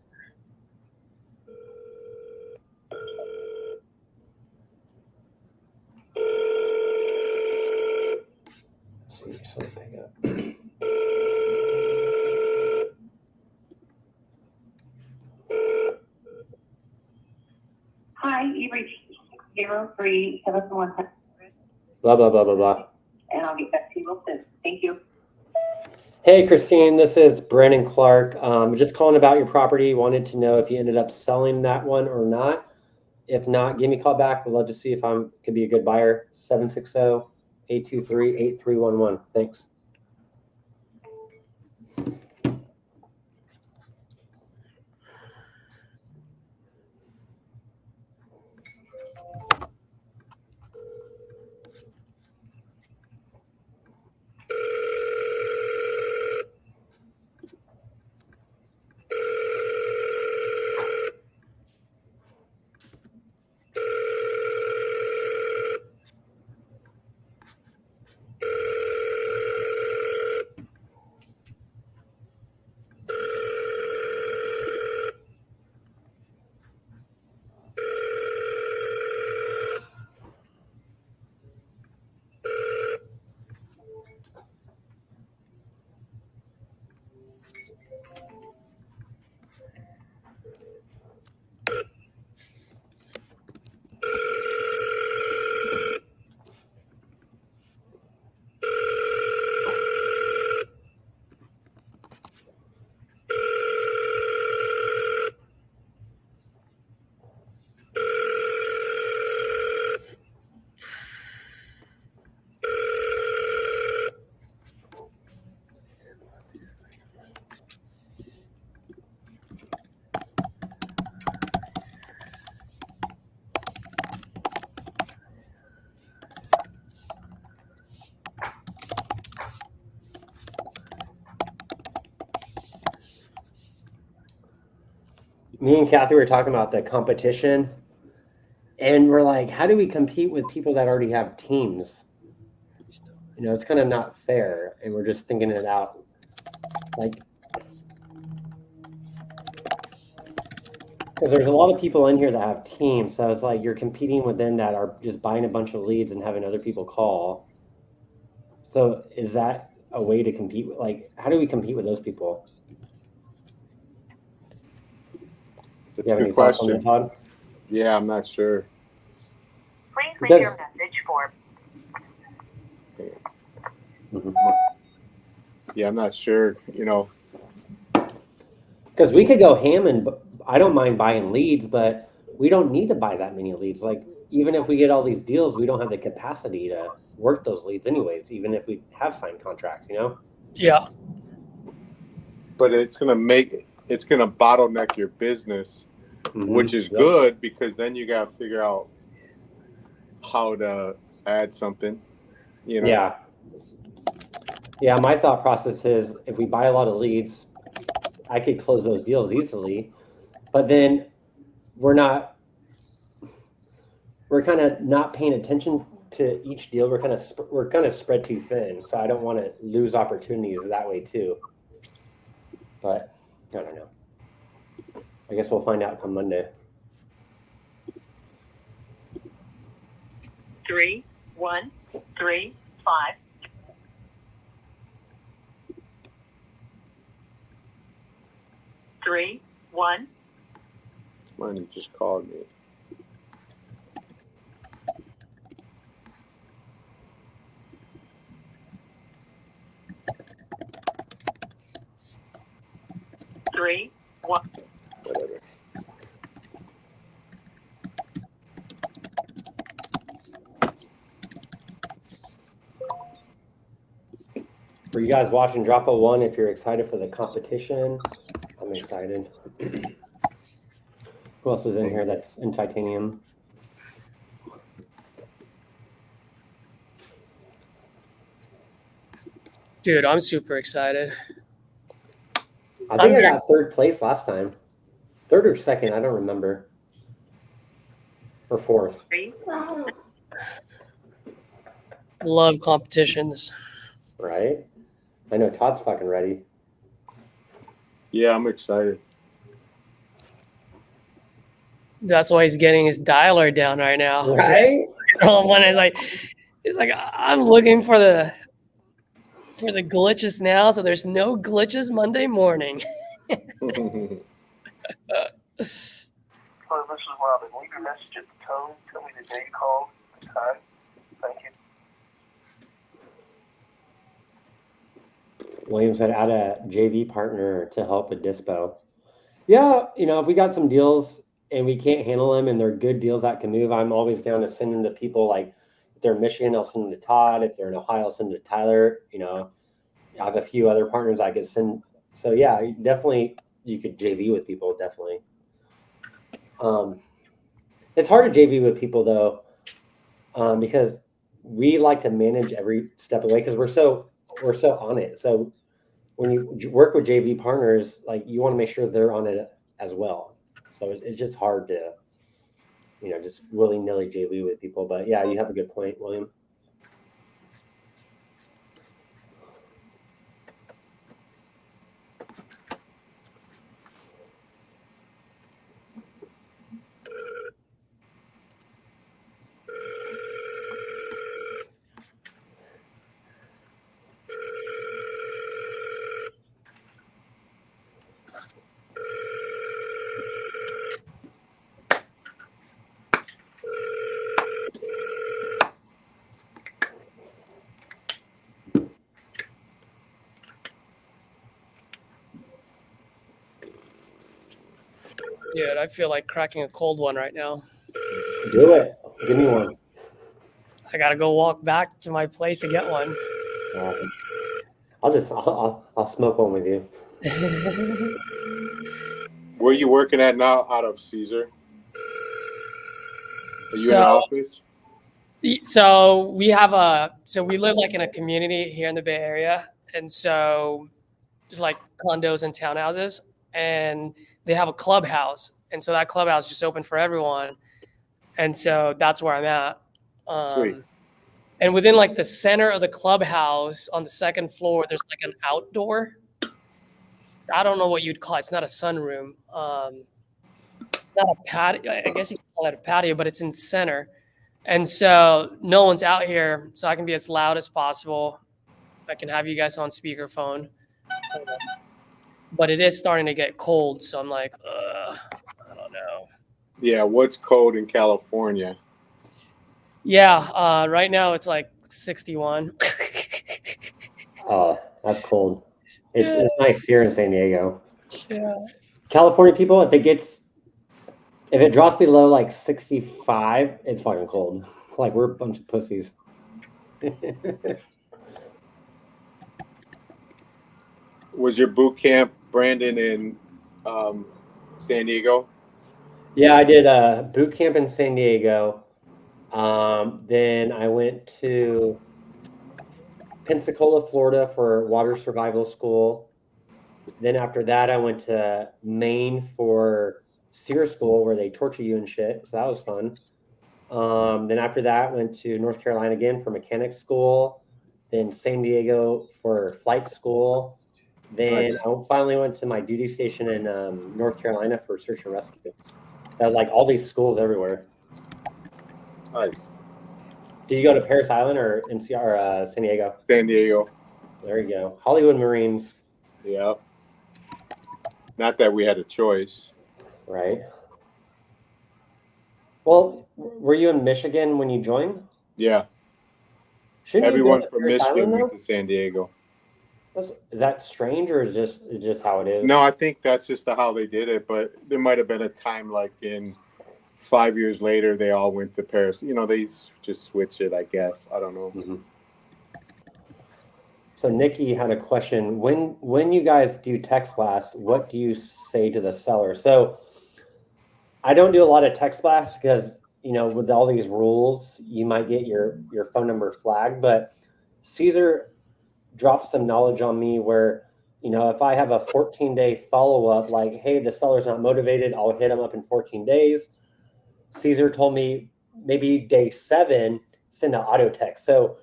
Hi, you reached 03717. Blah blah blah blah blah. And I'll get back to you real soon. Thank you. Hey, Christine, this is Brandon Clark. Just calling about your property. Wanted to know if you ended up selling that one or not. If not, give me a call back. We'd love to see if I could be a good buyer. 760-823-8311. Thanks. Me and Kathy were talking about the competition, and we're like, how do we compete with people that already have teams? You know, it's kind of not fair, and we're just thinking it out. Like, because there's a lot of people in here that have teams, so it's like you're competing with them that are just buying a bunch of leads and having other people call. So is that a way to compete? Like, how do we compete with those people? That's a good question. Todd? Yeah, I'm not sure. Please leave your message for. Yeah, I'm not sure. You know, because we could go ham, and I don't mind buying leads, but we don't need to buy that many leads. Like, even if we get all these deals, we don't have the capacity to work those leads anyways, even if we have signed contracts, you know? Yeah. But it's going to bottleneck your business, which is good, because then you got to figure out how to add something, you know? Yeah, my thought process is if we buy a lot of leads, I could close those deals easily, but then we're kind of not paying attention to each deal. We're kind of spread too thin. So I don't want to lose opportunities that way too. But I don't know. I guess we'll find out come Monday. 3135. 31. Money just called me. For you guys watching, drop a 1 if you're excited for the competition. I'm excited. Who else is in here that's in titanium? Dude, I'm super excited. I think I got 3rd place last time. 3rd or 2nd, I don't remember. Or 4th. Love competitions. Right? I know Todd's fucking ready. Yeah, I'm excited. That's why he's getting his dialer down right now. Right? When he's like, I'm looking for the glitches now, so there's no glitches Monday morning. So this is Robin. Leave your message at the tone. Tell me the day you called, the time. Thank you. William said add a JV partner to help with dispo. Yeah, if we got some deals and we can't handle them and they're good deals that can move, I'm always down to send them to people. Like if they're in Michigan, I'll send them to Todd. If they're in Ohio, I'll send them to Tyler. I have a few other partners I could send. So yeah, definitely you could JV with people, definitely. It's hard to JV with people though, because we like to manage every step of the way because we're so on it. So when you work with JV partners, like you want to make sure they're on it as well. So it's just hard to, just willy-nilly JV with people. But yeah, you have a good point, William. Dude, I feel like cracking a cold one right now. Do it. Give me one. I gotta go walk back to my place to get one. I'll smoke one with you. Where are you working at now out of, Caesar? Are you in the office? So we live like in a community here in the Bay Area. And so it's like condos and townhouses. And they have a clubhouse. And so that clubhouse just open for everyone. And so that's where I'm at. Sweet. And within like the center of the clubhouse on the 2nd floor, there's like an outdoor. I don't know what you'd call it. It's not a sunroom. It's not a patio. I guess you could call it a patio, but it's in the center. And so no one's out here, so I can be as loud as possible. I can have you guys on speakerphone. But it is starting to get cold, so I'm like, I don't know. Yeah, what's cold in California? Yeah, right now it's like 61. Oh, that's cold. It's nice here in San Diego. Yeah. California people, if it drops below like 65, it's fucking cold. Like we're a bunch of pussies. Was your boot camp, Brandon, in San Diego? Yeah, I did a boot camp in San Diego. Then I went to Pensacola, Florida for water survival school. Then after that, I went to Maine for SEER school where they torture you and shit. So that was fun. Then after that, went to North Carolina again for mechanics school. Then San Diego for flight school. Then I finally went to my duty station in North Carolina for search and rescue. Like all these schools everywhere. Nice. Did you go to Paris Island or MCR or San Diego? San Diego. There you go. Hollywood Marines. Yeah. Not that we had a choice. Right. Well, were you in Michigan when you joined? Yeah. Shouldn't everyone you from Paris Michigan Island, went to San Diego. Is that strange or is just how it is? No, I think that's just how they did it. But there might have been a time like in 5 years later, they all went to Paris. They just switch it, I guess. I don't know. Mm-hmm. So Nikki had a question. When you guys do text blasts, what do you say to the seller? So I don't do a lot of text blasts because, you know, with all these rules, you might get your phone number flagged. But Caesar dropped some knowledge on me where, you know, if I have a 14-day follow-up, like, hey, the seller's not motivated, I'll hit them up in 14 days. Caesar told me maybe day 7, send an auto text. So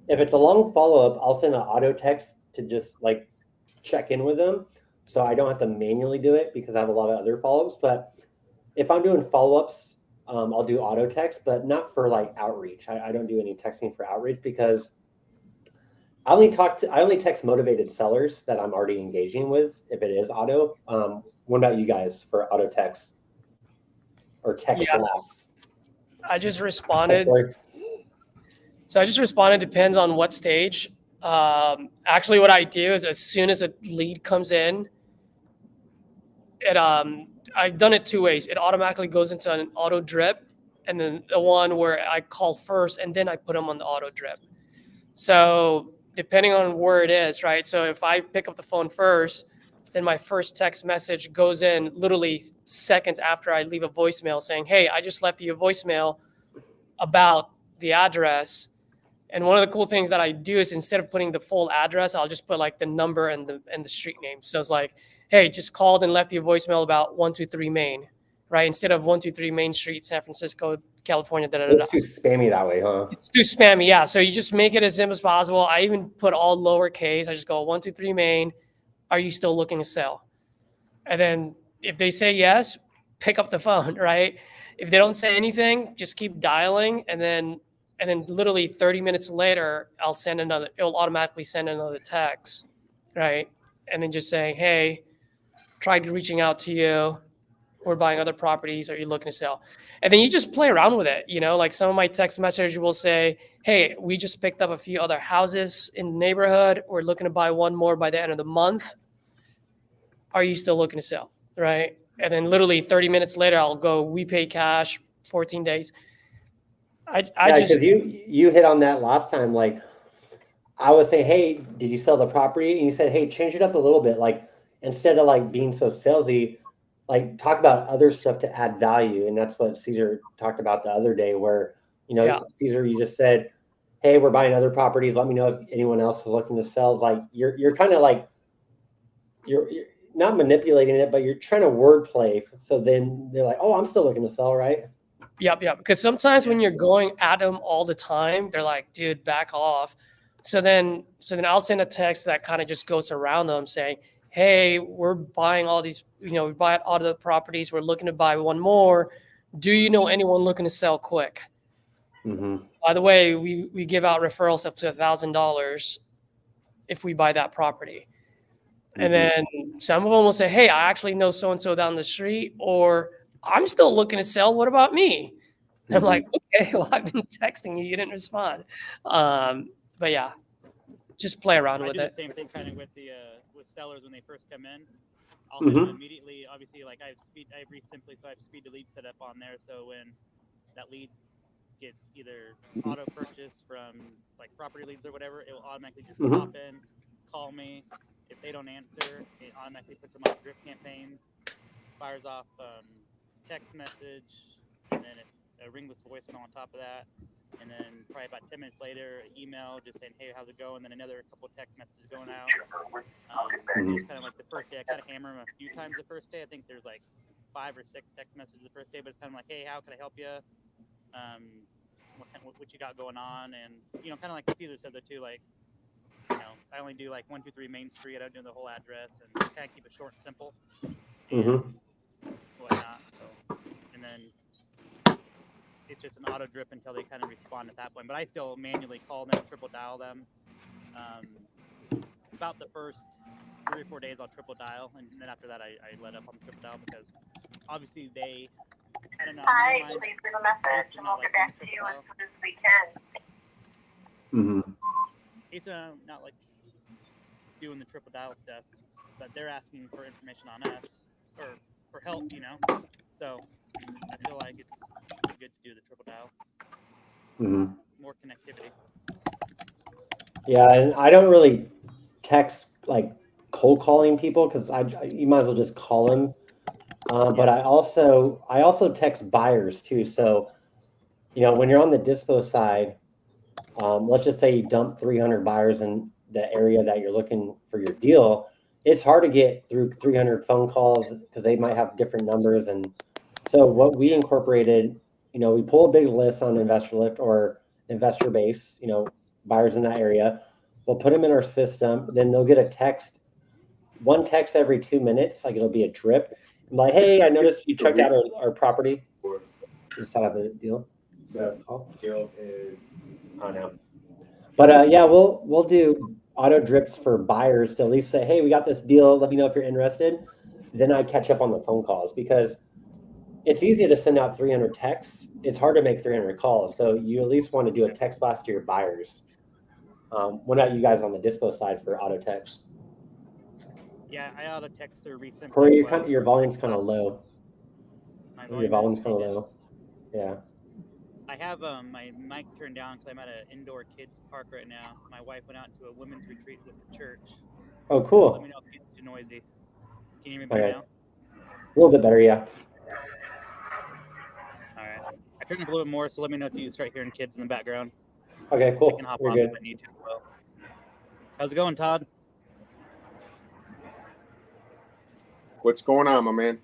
if it's a long follow-up, I'll send an auto text to just like check in with them. So I don't have to manually do it because I have a lot of other follow-ups. But if I'm doing follow-ups, I'll do auto text, but not for like outreach. I don't do any texting for outreach because I only text motivated sellers that I'm already engaging with if it is auto. What about you guys for auto text or text blasts? I just responded. So I just responded, depends on what stage. Actually, what I do is as soon as a lead comes in, I've done it 2 ways. It automatically goes into an auto drip, and then the one where I call first and then I put them on the auto drip. So depending on where it is, right? So if I pick up the phone first, then my first text message goes in literally seconds after I leave a voicemail saying, hey, I just left you a voicemail about the address. And one of the cool things that I do is instead of putting the full address, I'll just put like the number and the street name. So it's like, hey, just called and left you a voicemail about 123 Main, right? Instead of 123 Main Street, San Francisco, California. It's too spammy that way, huh? It's too spammy, yeah. So you just make it as simple as possible. I even put all lowercase. I just go 123 Main. Are you still looking to sell? And then if they say yes, pick up the phone, right? If they don't say anything, just keep dialing, and then literally 30 minutes later, it'll automatically send another text, right? And then just saying, hey, tried reaching out to you. We're buying other properties. Are you looking to sell? And then you just play around with it. You know, like some of my text messages will say, hey, we just picked up a few other houses in the neighborhood. We're looking to buy one more by the end of the month. Are you still looking to sell? Right? And then literally 30 minutes later, I'll go, we pay cash, 14 days. Because you hit on that last time. Like I was saying, hey, did you sell the property? And you said, hey, change it up a little bit. Like instead of like being so salesy, like talk about other stuff to add value. And that's what Caesar talked about the other day where, you know, Caesar, you just said, hey, we're buying other properties. Let me know if anyone else is looking to sell. Like you're kind of like, you're not manipulating it, but you're trying to wordplay. So then they're like, oh, I'm still looking to sell, right? Yep. Because sometimes when you're going at them all the time, they're like, dude, back off. So then I'll send a text that kind of just goes around them saying, hey, we're buying all these, you know, we buy all the properties. We're looking to buy one more. Do you know anyone looking to sell quick? Mm-hmm. By the way, we give out referrals up to $1,000 if we buy that property. And then some of them will say, hey, I actually know so-and-so down the street, or I'm still looking to sell. What about me? I'm like, okay, well, I've been texting you. You didn't respond. But yeah, just play around with it. I do the same thing kind of with the with sellers when they first come in. I'll hit them immediately. Obviously, like I have Simply, so I have speed to lead set up on there. So when that lead gets either auto purchase from like property leads or whatever, it will automatically just pop in, call me. If they don't answer, it automatically puts them on a drip campaign, fires off text message, and then a ringless voicemail on top of that. And then probably about 10 minutes later, an email just saying, hey, how's it going? And then another couple of text messages going out. It's kind of like the first day. I kind of hammer them a few times the first day. I think there's like 5 or 6 text messages the first day, but it's kind of like, hey, how can I help you? What you got going on? And, you know, kind of like Caesar said there too, like, you know, I only do like 123 Main Street. I don't do the whole address, and kind of keep it short and simple and whatnot. So, and then it's just an auto drip until they kind of respond at that point. But I still manually call them, triple dial them. About the first 3 or 4 days, I'll triple dial, and then after that, I let up on the triple dial because obviously they, I don't know. Hi, please leave a message, and we'll get back to you as soon as we can. It's not like doing the triple dial stuff, but they're asking for information on us or for help, you know. So I feel like it's good to do the triple dial. Mm-hmm. More connectivity. Yeah, and I don't really text, like cold calling people, because you might as well just call them. But I also text buyers too. So, when you're on the dispo side, let's just say you dump 300 buyers in the area that you're looking for your deal. It's hard to get through 300 phone calls because they might have different numbers. And so what we incorporated, we pull a big list on Investor Lift or Investor Base, buyers in that area. We'll put them in our system. Then they'll get a text, one text every 2 minutes, like it'll be a drip. I'm like, hey, I noticed you checked out our property. Just have a deal. Oh no. But yeah, we'll do auto drips for buyers to at least say, hey, we got this deal. Let me know if you're interested. Then I catch up on the phone calls because it's easy to send out 300 texts. It's hard to make 300 calls. So you at least want to do a text blast to your buyers. What about you guys on the dispo side for auto text? Yeah, I auto text her recently. Corey, your volume's kind of low. Your volume's kind of low. Yeah. I have my mic turned down because I'm at an indoor kids park right now. My wife went out to a women's retreat with the church. Oh, cool. Let me know if it's too noisy. Can you hear me better now? A little bit better, yeah. All right. I turned up a little bit more, so let me know if you start hearing kids in the background. Okay, cool. I can hop You're on good. if I need to. Well, how's it going, Todd? What's going on, my man?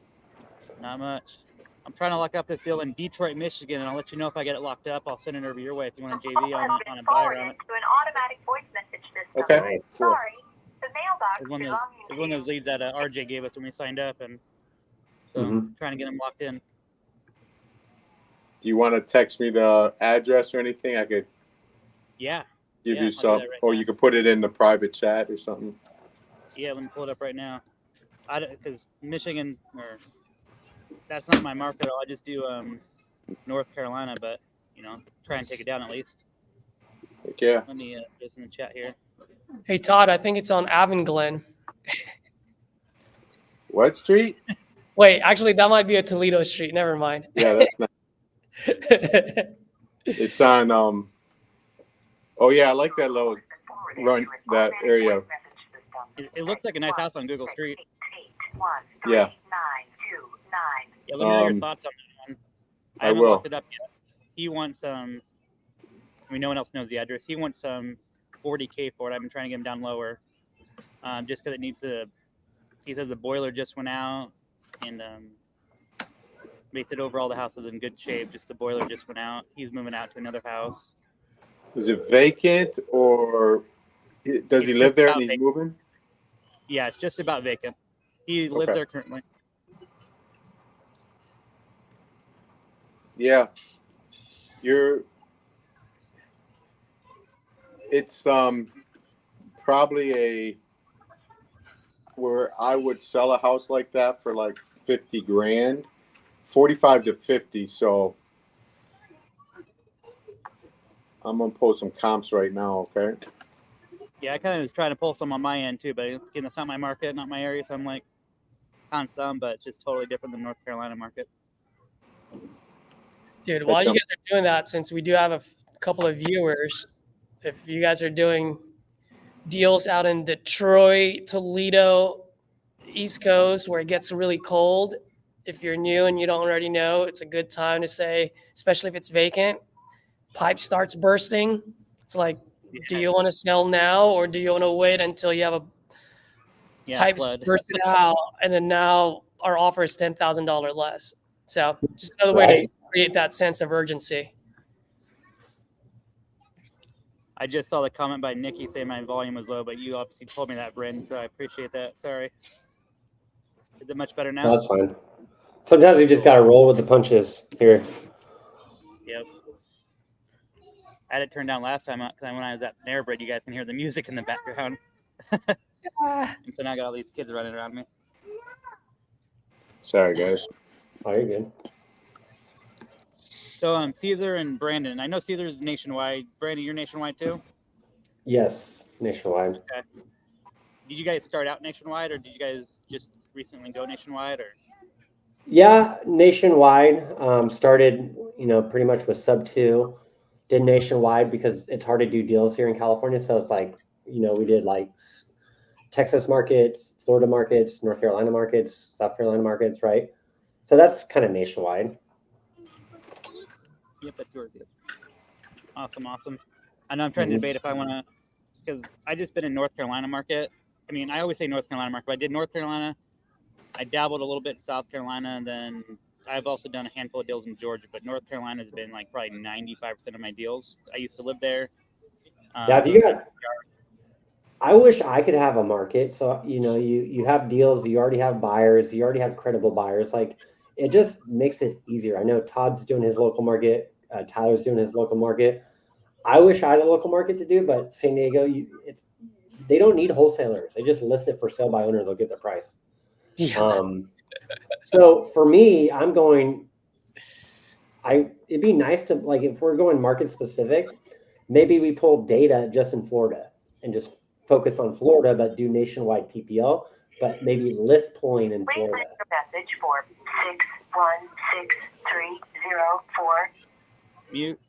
Not much. I'm trying to lock up this deal in Detroit, Michigan, and I'll let you know if I get it locked up. I'll send it over your way if you want a JV on a buyer on it. To an automatic voice message system. Okay. Sorry, the mailbox It's one belonging of those leads that RJ gave us when we signed up, and so I'm trying to get them locked in. Do you want to text me the address or anything? I could Yeah. give Yeah, you I'll do some, that right or now. you could put it in the private chat or something. Yeah, let me pull it up right now. Because Michigan, or that's not my market. I just do North Carolina, but try and take it down at least. Heck yeah. Let me just in the chat here. Hey, Todd, I think it's on Avanglen. What street? Wait, actually, that might be a Toledo street. Never mind. Yeah, that's not. It's on. Oh yeah, I like that little run, that area. It looks like a nice house on Google Street. Yeah. Yeah, let me know your thoughts on that one. I haven't will. looked it up yet. He wants no one else knows the address. He wants $40K for it. I've been trying to get him down lower, just because it needs to. He says the boiler just went out, and they said overall the house is in good shape. Just the boiler just went out. He's moving out to another house. Is it vacant or does he live there and he's moving? Yeah, it's just about vacant. He lives there currently. Yeah. It's probably where I would sell a house like that for like 50 grand, 45 to 50. So I'm going to pull some comps right now. Okay. Yeah, I kind of was trying to pull some on my end too, but again, that's not my market, not my area. So I'm like, found some, but it's just totally different than North Carolina market. Dude, while you guys are doing that, since we do have a couple of viewers, if you guys are doing deals out in Detroit, Toledo, East Coast, where it gets really cold, if you're new and you don't already know, it's a good time to say, especially if it's vacant, pipe starts bursting. It's like, do you want to sell now or do you want to wait until you have a pipes bursted out and then now our offer is $10,000 less? So just another way to create that sense of urgency. I just saw the comment by Nikki saying my volume was low, but you obviously told me that, Brandon, so I appreciate that. Sorry. Is it much better now? No, that's fine. Sometimes you just got to roll with the punches here. Yep. I had it turned down last time because when I was at Panera Bread, you guys can hear the music in the background. And so now I got all these kids running around me. Sorry, guys. Oh, you're good. So Caesar and Brandon. I know Caesar's nationwide. Brandon, you're nationwide too? Yes, nationwide. Okay. Did you guys start out nationwide, or did you guys just recently go nationwide, or? Yeah, nationwide. Started, pretty much with sub 2. Did nationwide because it's hard to do deals here in California. So it's like, we did like Texas markets, Florida markets, North Carolina markets, South Carolina markets, right? So that's kind of nationwide. Yep, that's yours. Yep. Awesome. I know I'm trying to debate if I want to, because I just been in North Carolina market. I mean, I always say North Carolina market, but I did North Carolina. I dabbled a little bit in South Carolina, and then I've also done a handful of deals in Georgia, but North Carolina has been like probably 95% of my deals. I used to live there. Yeah, if you got, I wish I could have a market. So, you have deals, you already have buyers, you already have credible buyers. Like, it just makes it easier. I know Todd's doing his local market. Tyler's doing his local market. I wish I had a local market to do, but San Diego, they don't need wholesalers. They just list it for sale by owner. They'll get the price. Yeah. So for me, it'd be nice to, like, if we're going market specific, maybe we pull data just in Florida and just focus on Florida, but do nationwide PPL, but maybe list pulling in Florida. Please leave your message for 616304. Mute.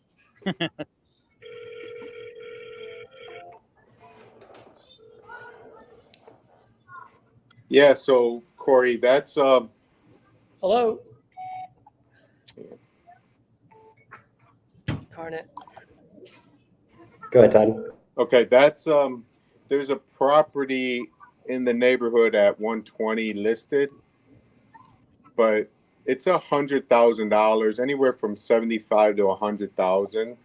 Yeah, so Corey, that's Hello. Darn it. Go ahead, Todd. okay. That's there's a property in the neighborhood at 120 listed, but it's $100,000, anywhere from 75 to 100,000.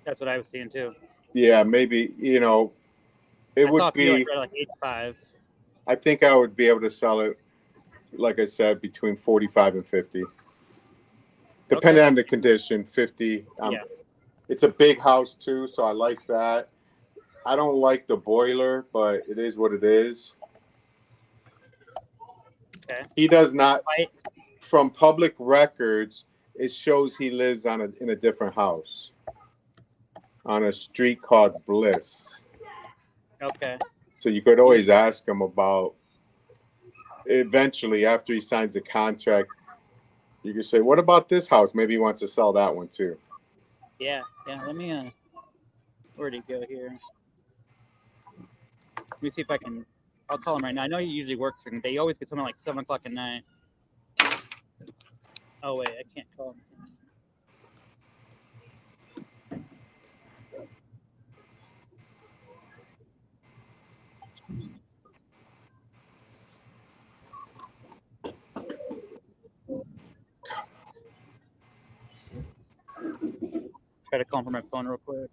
That's what I was seeing too. Yeah, maybe it I would saw a few be. like 85. I think I would be able to sell it, like I said, between 45 and 50, depending on the condition. 50. Yeah. It's a big house too, so I like that. I don't like the boiler, but it is what it is. Okay. He does not. Right. From public records, it shows he lives in a different house on a street called Bliss. Okay. So you could always ask him about, eventually after he signs the contract, you could say, what about this house? Maybe he wants to sell that one too. Yeah. Let me where'd he go here? Let me see if I can. I'll call him right now. I know he usually works for him. He always gets home at like 7 o'clock at night. Oh wait, I can't call him. Try to call him from my phone real quick.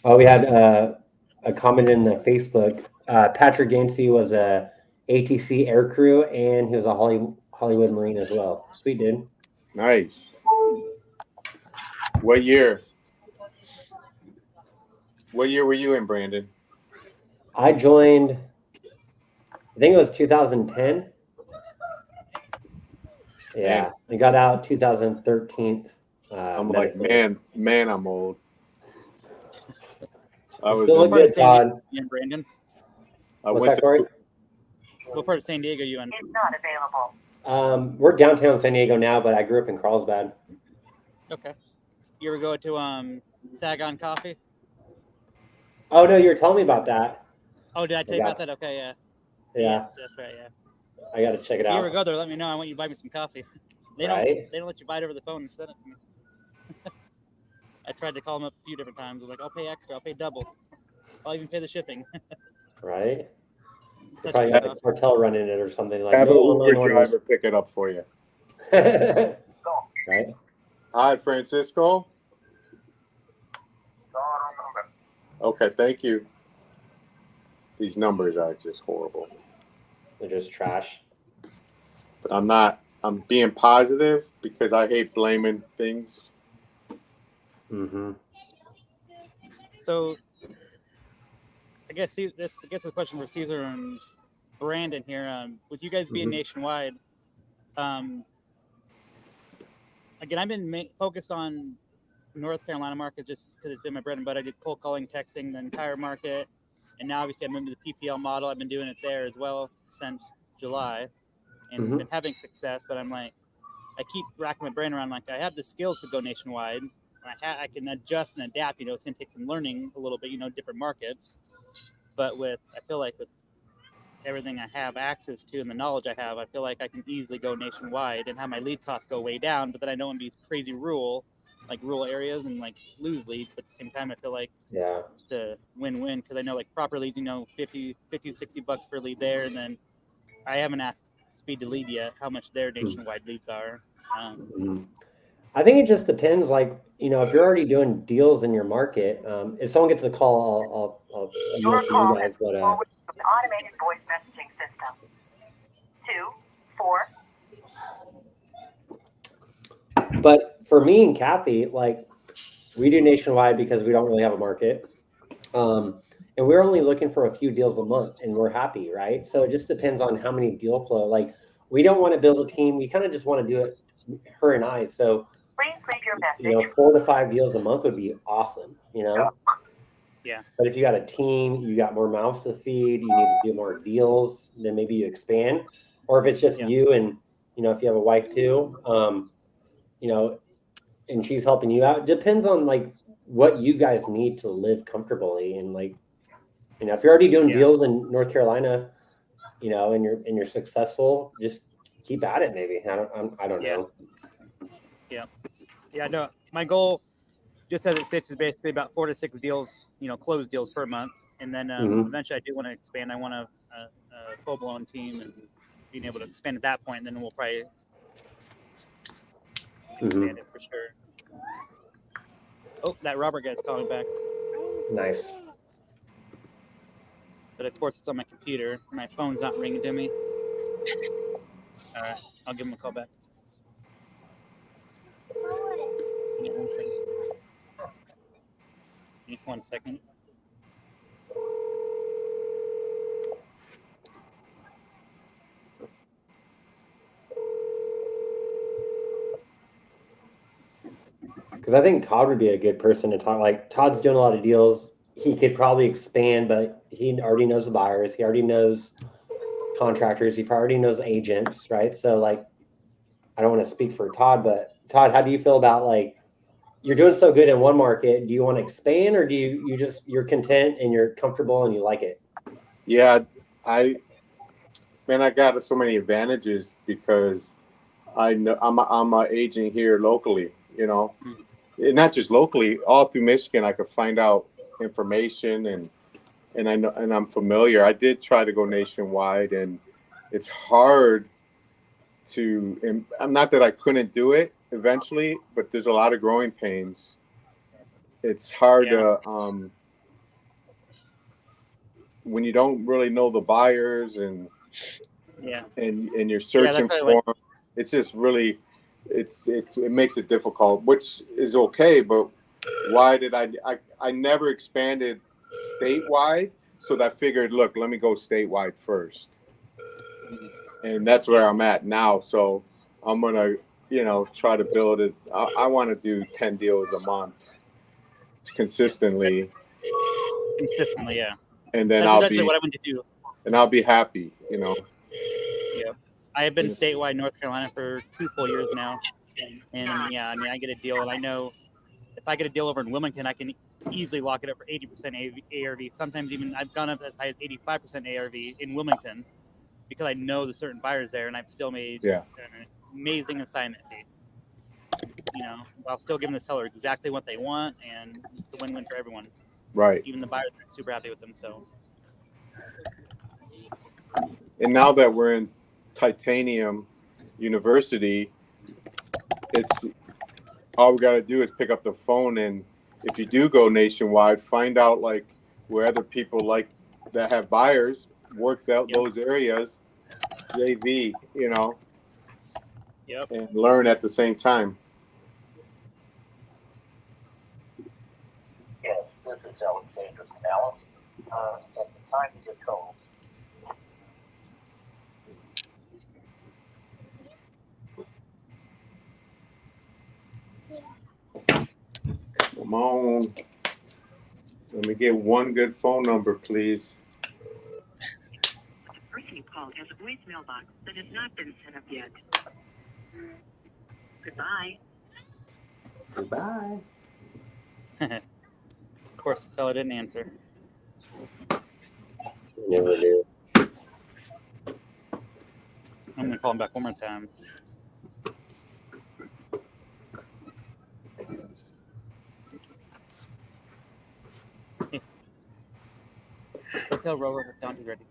Oh, we had a comment in the Facebook. Patrick Gainsey was a ATC air crew, and he was a Hollywood Marine as well. Sweet dude. Nice. What year? What year were you in, Brandon? I joined, I think it was 2010. Yeah, I got out 2013. I'm like, man, I'm old. I was still a good Todd. You in Brandon? What's that, Corey? What part of San Diego you in? It's not available. We're downtown San Diego now, but I grew up in Carlsbad. Okay. You ever go to Saigon Coffee? Oh no, you were telling me about that. Oh, did I tell you about that? Okay, yeah. Yeah. That's right, yeah. I gotta check it If out. you ever go there, let me know. I want you to buy me some coffee. They don't let you buy it over the phone and send it to me. I tried to call them up a few different times. I'm like, I'll pay extra. I'll pay double. I'll even pay the shipping. Right? Such Probably a got a cartel running it or something like that. Have an Uber driver pick it up for you. Right? Hi, Francisco. Okay, thank you. These numbers are just horrible. They're just trash. But I'm being positive because I hate blaming things. Mm-hmm. So, I guess a question for Caesar and Brandon here. With you guys being nationwide, again, I've been focused on North Carolina market just because it's been my bread and butter. I did cold calling, texting, the entire market, and now obviously I'm into the PPL model. I've been doing it there as well since July, and been having success. But I'm like, I keep racking my brain around. Like, I have the skills to go nationwide. I can adjust and adapt. It's going to take some learning a little bit. Different markets. But I feel like with everything I have access to and the knowledge I have, I feel like I can easily go nationwide and have my lead costs go way down. But then I don't want to be crazy rural areas and like lose leads. But at the same time, I feel like Yeah. it's a win-win because I know like proper leads, 50, $60 per lead there, and then I haven't asked Speed to Lead yet how much their nationwide leads are. I think it just depends. Like, if you're already doing deals in your market, if someone gets a call, I'll Your mention call you guys. has But forwarded to an automated voice messaging system. 2 4. But for me and Kathy, like, we do nationwide because we don't really have a market. And we're only looking for a few deals a month and we're happy, right? So it just depends on how many deal flow. Like, we don't want to build a team. We kind of just want to do it, her and I. So, Please leave your message. 4 to 5 deals a month would be awesome, Yeah. But if you got a team, you got more mouths to feed, you need to do more deals, then maybe you expand. Or if it's just you and, if you have a wife too, and she's helping you out, it depends on like what you guys need to live comfortably. And like, if you're already doing deals in North Carolina, and you're successful, just keep at it. Maybe I don't know. Yeah. No, my goal, just as it sits, is basically about 4 to 6 deals, closed deals per month, and then eventually I do want to expand. I want a full-blown team and being able to expand at that point. And then we'll probably expand it for sure. Oh, that Robert guy's calling back. Nice. But of course, it's on my computer. My phone's not ringing to me. All right, I'll give him a call back. Yeah, 1 second. Just 1 second. Because I think Todd would be a good person to talk. Like, Todd's doing a lot of deals. He could probably expand, but he already knows the buyers. He already knows contractors. He already knows agents, right? So, like, I don't want to speak for Todd, but Todd, how do you feel about, like, you're doing so good in one market? Do you want to expand, or do you're content and you're comfortable and you like it? Yeah, I got so many advantages because I know I'm an agent here locally, And not just locally, all through Michigan. I could find out information and I know, and I'm familiar. I did try to go nationwide, and it's hard to. And I'm not that I couldn't do it eventually, but there's a lot of growing pains. It's hard to when you don't really know the buyers and you're searching for them. It's just really it makes it difficult, which is okay. But why did I never expanded statewide? So I figured, look, let me go statewide first, and that's where I'm at now. So I'm gonna try to build it. I want to do 10 deals a month consistently, yeah. And then that's what I want to do. And I'll be happy, Yeah. I have been statewide North Carolina for 2 full years now. And I get a deal, and I know if I get a deal over in Wilmington, I can easily lock it up for 80% ARV. Sometimes even I've gone up as high as 85% ARV in Wilmington because I know the certain buyers there, and I've still made an amazing assignment fee. While still giving the seller exactly what they want, and it's a win-win for everyone. Right. Even the buyers are super happy with them. So. And now that we're in Titanium University, it's all we got to do is pick up the phone, and if you do go nationwide, find out like where other people like that have buyers, work out those areas, JV, and learn at the same time. Yes, this is Alexander Canales. At the time of the call. Come on. Let me get one good phone number, please. The person you called has a voicemail box that has not been set up yet. Goodbye. Goodbye. Of course, the seller didn't answer. Never do. I'm gonna call him back one more time. Hey. Tell Rover the sound is ready.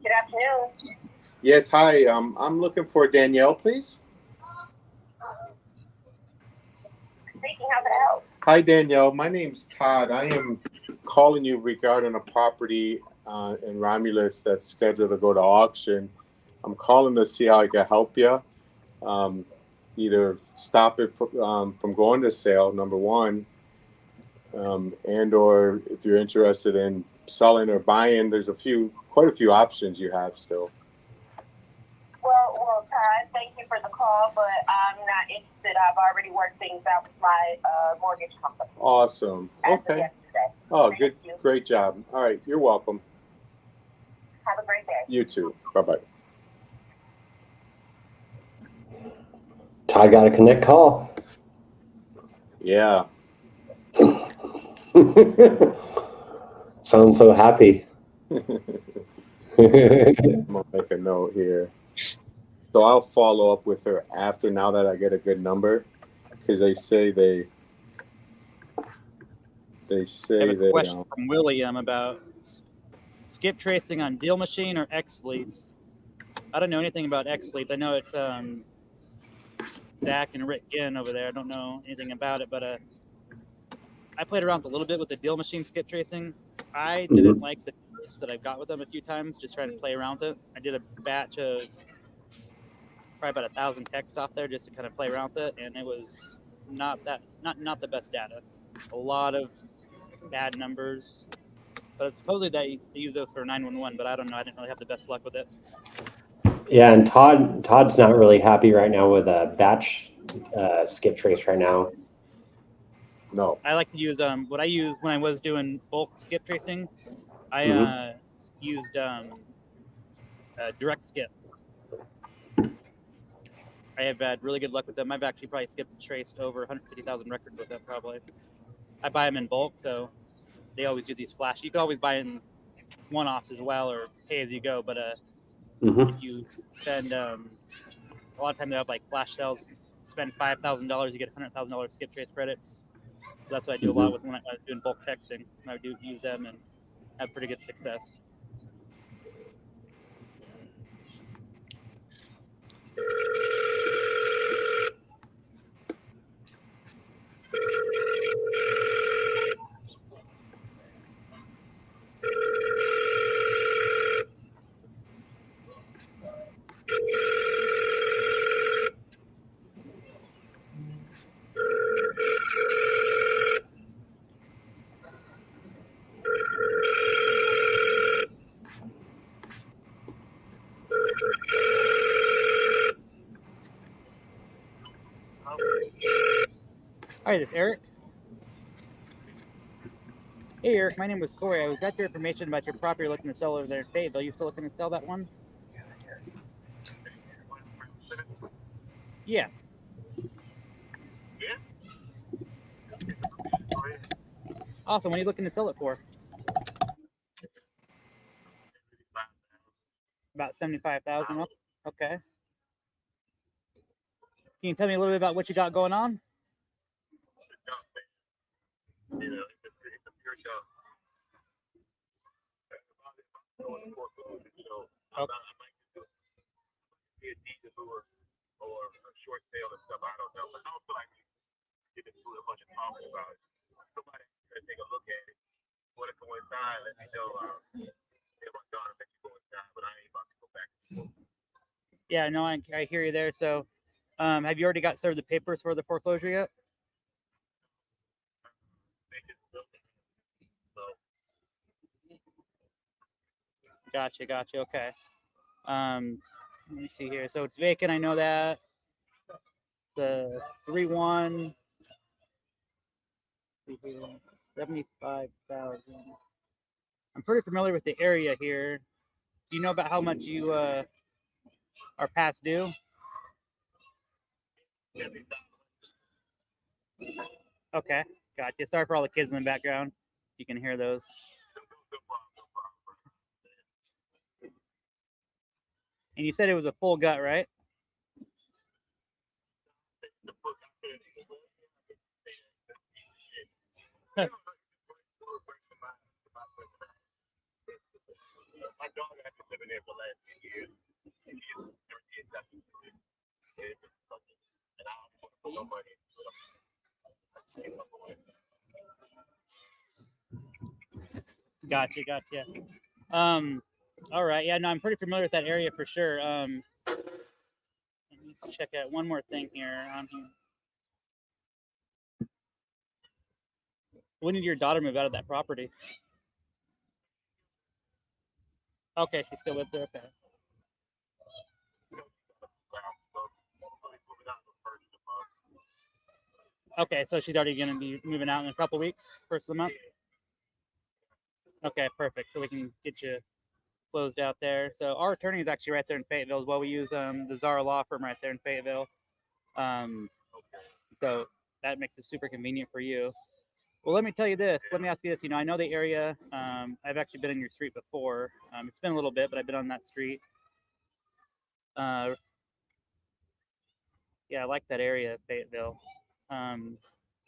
Good afternoon. Yes, hi. I'm looking for Danielle, please. Speaking, how can I help? Hi, Danielle. My name's Todd. I am calling you regarding a property in Romulus that's scheduled to go to auction. I'm calling to see how I can help you. Either stop it from going to sale, number one, and or if you're interested in selling or buying, there's quite a few options you have still. Well, Todd, thank you for the call, but I'm not interested. I've already worked things out with my mortgage company. Awesome. As of Okay. yesterday. Oh, Thank good. you. Great job. All right. You're welcome. Have a great day. You too. Bye-bye. Todd got a connect call. Yeah. Sounds so happy. I'm gonna make a note here. So I'll follow up with her after, now that I get a good number, because they say I have a question from William about skip tracing on deal machine or X leads. I don't know anything about X leads. I know it's Zach and Rick Ginn over there. I don't know anything about it, but I played around a little bit with the deal machine skip tracing. I didn't like the list that I've got with them a few times, just trying to play around with it. I did a batch of probably about 1,000 text off there just to kind of play around with it, and it was not the best data. A lot of bad numbers. But supposedly they use it for 911, but I don't know. I didn't really have the best luck with it. Yeah, and Todd's not really happy right now with a batch skip trace right now. No. I like to use what I used when I was doing bulk skip tracing. I used direct skip. I have had really good luck with them. I've actually probably skipped traced over 150,000 records with them probably. I buy them in bulk, so they always do these flash. You can always buy in one-offs as well or pay as you go, but if you spend a lot of times they have like flash sales, spend $5,000, you get $100,000 skip trace credits. So that's what I do a lot with when I was doing bulk texting. I do use them and have pretty good success. Hi, this is Eric. Hey, Eric, my name was Corey. I got your information about your property looking to sell over there in Fayetteville. Are you still looking to sell that one? Yeah. Awesome. What are you looking to sell it for? About 75,000. Okay. Can you tell me a little bit about what you got going on? Yeah, no, I hear you there. So, have you already got served the papers for the foreclosure yet? Gotcha. Okay. Let me see here. So it's vacant. I know that. The 3-1, 75,000. I'm pretty familiar with the area here. Do you know about how much you are past due? Okay, gotcha. Sorry for all the kids in the background. You can hear those. And you said it was a full gut, right? My dog has been living there for the last 10 years. And she is 13 seconds. And I don't want to put no money into it. Gotcha. All right. Yeah, no, I'm pretty familiar with that area for sure. Let me check out one more thing here on here. When did your daughter move out of that property? Okay, she still lives there. Okay. Okay, so she's already going to be moving out in a couple weeks, first of the month. Okay, perfect. So we can get you closed out there. So our attorney is actually right there in Fayetteville as well. We use the Zara Law Firm right there in Fayetteville. So that makes it super convenient for you. Well, let me tell you this. Let me ask you this. You know, I know the area. I've actually been in your street before. It's been a little bit, but I've been on that street. Yeah, I like that area, Fayetteville.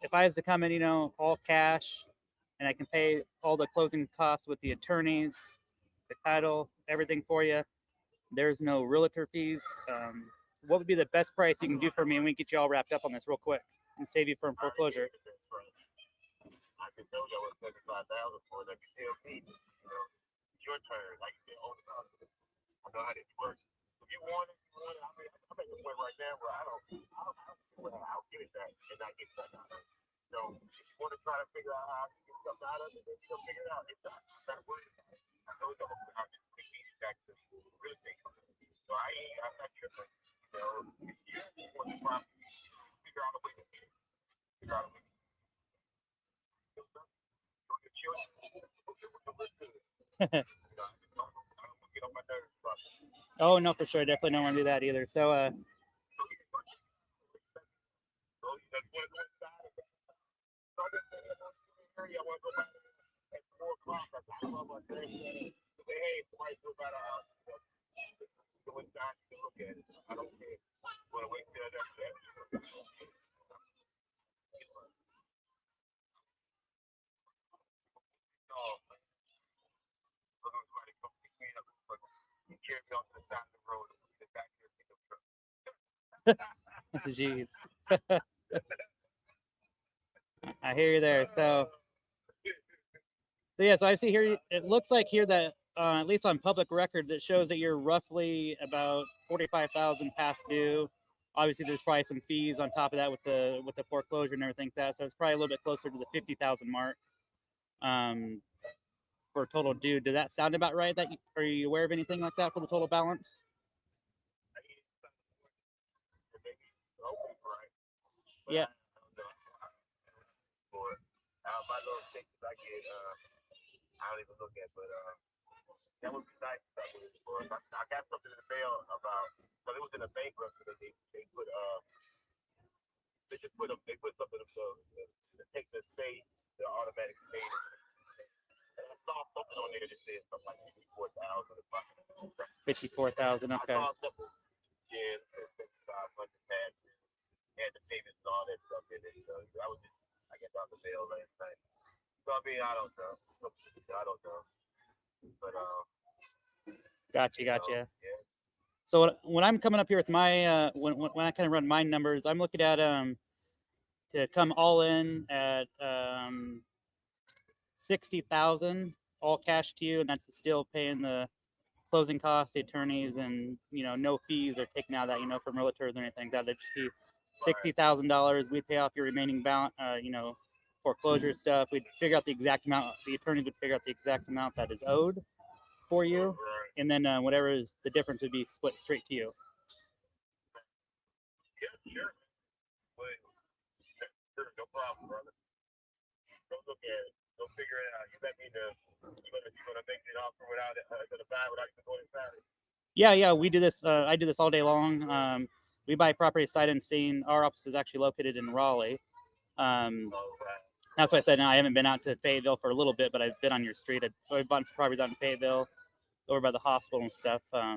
If I was to come in, you know, all cash, and I can pay all the closing costs with the attorneys, the title, everything for you, there's no realtor fees. What would be the best price you can do for me, and we can get you all wrapped up on this real quick and save you from foreclosure? I can tell you what 75,000 for that. You tell me, you know, it's your turn. Like you said, I know how this works. If you want it, I mean, I'm at the point right now where I'll give it that and not get stuck out of it. So if you want to try to figure out how to get stuff out of it, then you'll figure it out. It's not worried about it. I know it's how to take these back to real estate. So I'm not tripping. You know, if you want to try to figure out a way to get it, figure out a way to Oh no, for sure. Definitely don't want to do that either. So jeez. I hear you there. So yeah, so I see here, it looks like here that at least on public record, that shows that you're roughly about 45,000 past due. Obviously, there's probably some fees on top of that with the foreclosure and everything like that. So it's probably a little bit closer to the 50,000 mark for total due. Did that sound about right? Are you aware of anything like that for the total balance? Yeah. My little things I get, I don't even look at, but that would be nice. I got something in the mail about, so it was in a bankruptcy. They put something to take the state, the automatic state. And I saw something on there that said something like 54,000. 54,000. Okay. I saw something, yeah, 500 taxes, and the payments and all that stuff in it. So I was just, I guess, on the mail last night. So I mean, I don't know. But Gotcha. Yeah. So when I'm coming up here with my when I kind of run my numbers, I'm looking at to come all in at 60,000 all cash to you, and that's still paying the closing costs, the attorneys, and no fees are taken out of that, from realtors or anything. That just be $60,000. We pay off your remaining balance, foreclosure stuff. We'd figure out the exact amount. The attorney would figure out the exact amount that is owed for you, and then whatever is the difference would be split straight to you. Yeah, sure. Sure, no problem, brother. Go look at it. Go figure it out. You let me know. You're gonna make an offer without even going inside it. Yeah. We do this. I do this all day long. We buy property sight unseen. Our office is actually located in Raleigh. That's why I said, no, I haven't been out to Fayetteville for a little bit, but I've been on your street. I've bought some properties out in Fayetteville, over by the hospital and stuff. But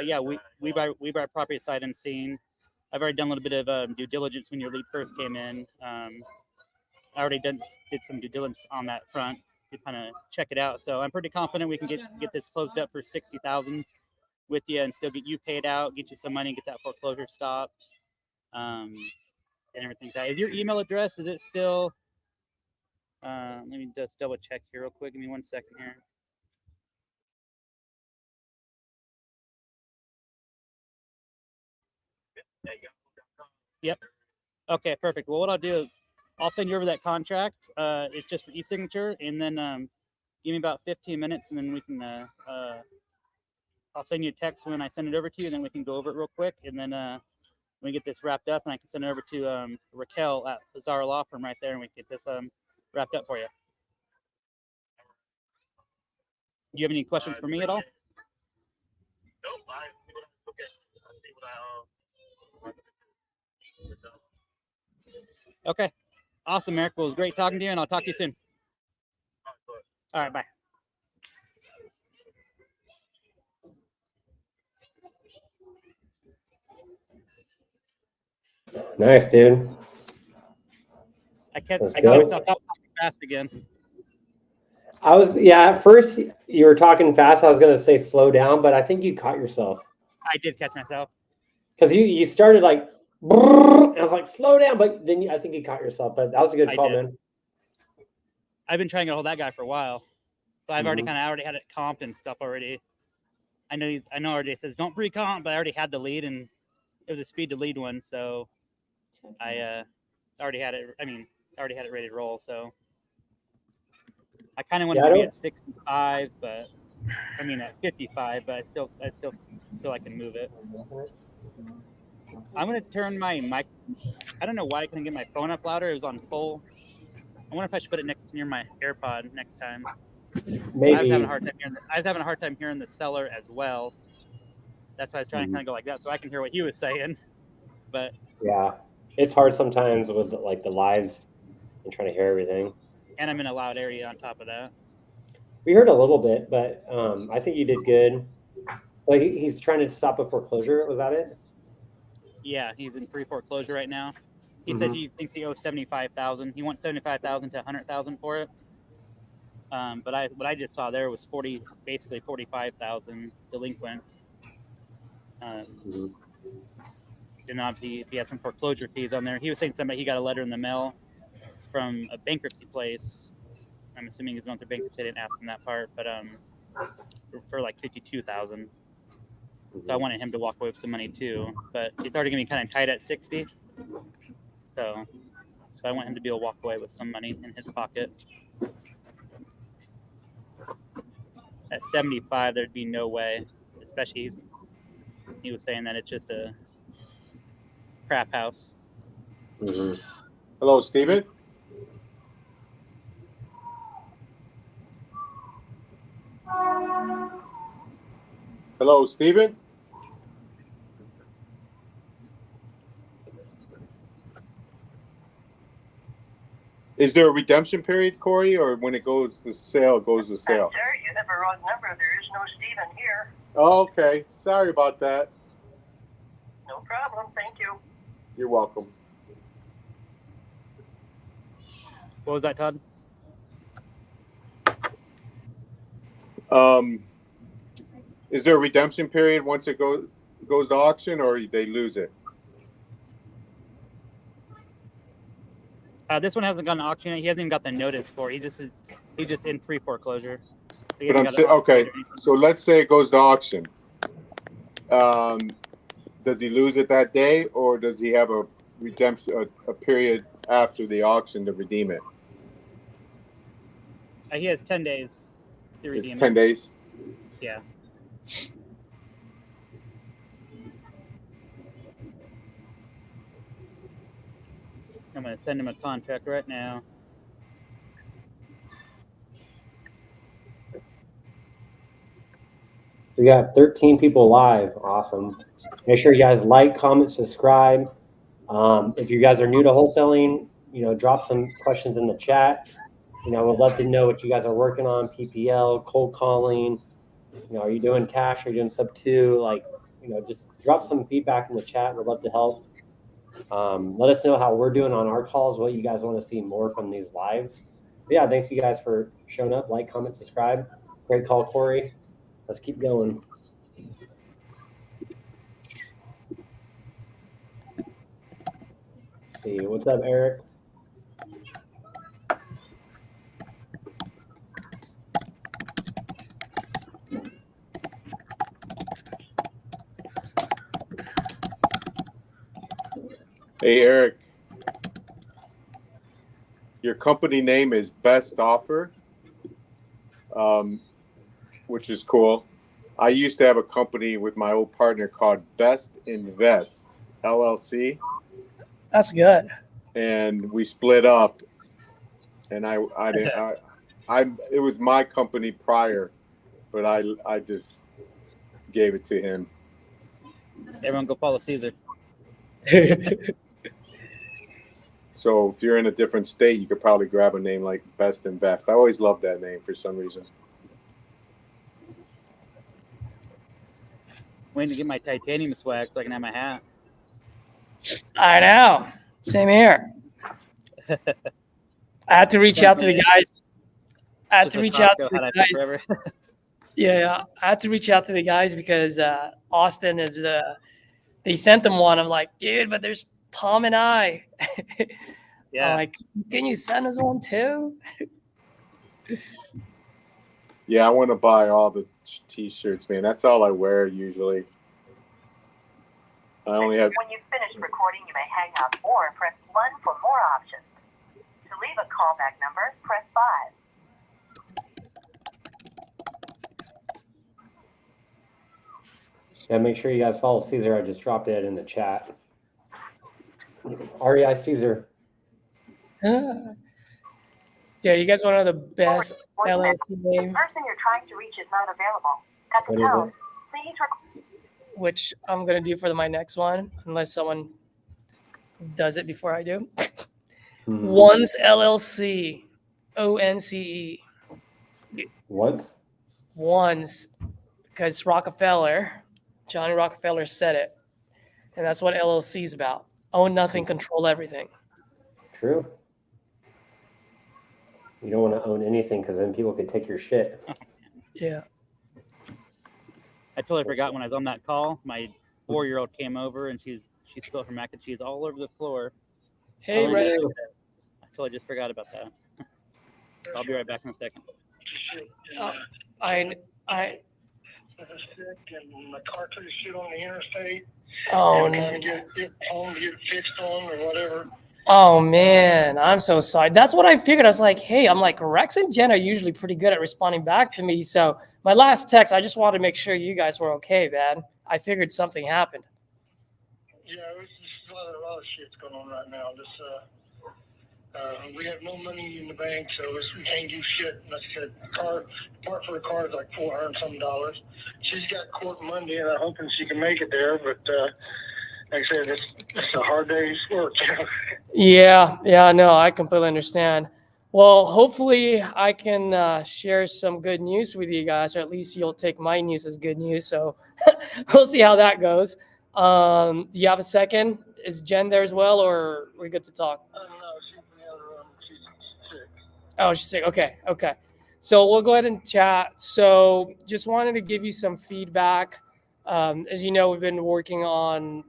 yeah, we buy property sight unseen. I've already done a little bit of due diligence when your lead first came in. I already did some due diligence on that front to kind of check it out. So I'm pretty confident we can get this closed up for $60,000 with you and still get you paid out, get you some money, get that foreclosure stopped, and everything. Is your email address, is it still? Let me just double check here real quick. Give me 1 second here. Yep. Okay, perfect. Well, what I'll do is I'll send you over that contract. It's just for e-signature, and then give me about 15 minutes, and then we can. I'll send you a text when I send it over to you, and then we can go over it real quick, and then we get this wrapped up, and I can send it over to Raquel at the Zara Law Firm right there, and we can get this wrapped up for you. Do you have any questions for me at all? Okay. Awesome, Eric. Well, it was great talking to you, and I'll talk to you soon. All right, bye. Nice, dude. I got myself talking fast again. At first you were talking fast. I was going to say slow down, but I think you caught yourself. I did catch myself. Because you started like, brrr, I was like, slow down, but then I think you caught yourself. But that was a good call, man. I've been trying to get hold of that guy for a while. So I've already had it comped and stuff already. I know RJ says don't pre-comp, but I already had the lead, and it was a speed to lead one, so I already had it. I mean, already had it ready to roll. So I kind of wanted to be at 65, but I mean at 55, but I still feel I can move it. I'm gonna turn my mic. I don't know why I couldn't get my phone up louder. It was on full. I wonder if I should put it near my AirPod next time. Maybe. I was having a hard time hearing the seller as well. That's why I was trying to kind of go like that so I can hear what he was saying. But yeah, it's hard sometimes with like the lives and trying to hear everything. And I'm in a loud area on top of that. We heard a little bit, but I think you did good. Like he's trying to stop a foreclosure. Was that it? Yeah, he's in pre-foreclosure right now. He said he thinks he owes $75,000. He wants $75,000 to $100,000 for it. But what I just saw there was basically $45,000 delinquent. And obviously, if he has some foreclosure fees on there, he was saying he got a letter in the mail from a bankruptcy place. I'm assuming he's going through bankruptcy. I didn't ask him that part, but for like $52,000. So I wanted him to walk away with some money too, but he's already gonna be kind of tight at 60. So I want him to be able to walk away with some money in his pocket. At 75, there'd be no way. Especially he was saying that it's just a crap house. Hello, Steven. Hello, Steven. Is there a redemption period, Corey, or when it goes to sale, it goes to sale? Sir, you have a wrong number. There is no Steven here. Oh, okay. Sorry about that. No problem. Thank you. You're welcome. What was that, Todd? Is there a redemption period once it goes to auction, or they lose it? This one hasn't gone to auction yet. He hasn't even got the notice for it. He's just in pre-foreclosure. But I'm saying, okay, so let's say it goes to auction. Does he lose it that day, or does he have a redemption, a period after the auction to redeem it? He has 10 days to redeem it. It's 10 days? Yeah. I'm going to send him a contract right now. We got 13 people live. Awesome. Make sure you guys like, comment, subscribe. If you guys are new to wholesaling, drop some questions in the chat. We'd love to know what you guys are working on, PPL, cold calling. Are you doing cash? Are you doing sub 2? Like, just drop some feedback in the chat. We'd love to help. Let us know how we're doing on our calls, what you guys want to see more from these lives. But yeah, thanks you guys for showing up. Like, comment, subscribe. Great call, Corey. Let's keep going. Let's see, what's up, Eric? Hey, Eric. Your company name is Best Offer, which is cool. I used to have a company with my old partner called Best Invest, LLC. That's good. And we split up, and it was my company prior, but I just gave it to him. Everyone go follow Caesar. So if you're in a different state, you could probably grab a name like Best Invest. I always loved that name for some reason. Waiting to get my titanium swag so I can have my hat. I know. Same here. I had to reach out to the guys. I had to reach out to the guys. Yeah, I had to reach out to the guys because Austin is they sent them one. I'm like, dude, but there's Tom and I. Yeah. I'm like, can you send us one too? Yeah, I want to buy all the t-shirts, man. That's all I wear usually. I only have. When you've finished recording, you may hang up or press 1 for more options. To leave a callback number, press 5. Yeah, make sure you guys follow Caesar. I just dropped it in the chat. REI Caesar. Yeah, you guys want to know the best LLC name? The person you're trying to reach is not available. At the tone, please record. Which I'm going to do for my next one, unless someone does it before I do. Once LLC, ONCE. Once, because Johnny Rockefeller said it. And that's what LLC is about. Own nothing, control everything. True. You don't want to own anything because then people could take your shit. Yeah. I totally forgot when I was on that call. My 4-year-old came over and she spilled her mac and cheese all over the floor. Hey, Red. I totally just forgot about that. I'll be right back in a second. I was sick and my car took a shit on the interstate. Oh, no. Trying to get home to get it fixed on or whatever. Oh, man. I'm so sorry. That's what I figured. I was like, hey, Rex and Jen are usually pretty good at responding back to me. So my last text, I just wanted to make sure you guys were okay, man. I figured something happened. Yeah, it's just a lot of shit's going on right now. We have no money in the bank, so we can't do shit. Like I said, part for the car is like $400 some. She's got court Monday, and I'm hoping she can make it there. But like I said, it's a hard day's work. Yeah, no, I completely understand. Well, hopefully I can share some good news with you guys, or at least you'll take my news as good news. So we'll see how that goes. Do you have a second? Is Jen there as well, or are we good to talk? No, she's in the other room. She's sick. Oh, she's sick. Okay. So we'll go ahead and chat. So just wanted to give you some feedback. As you know, we've been working on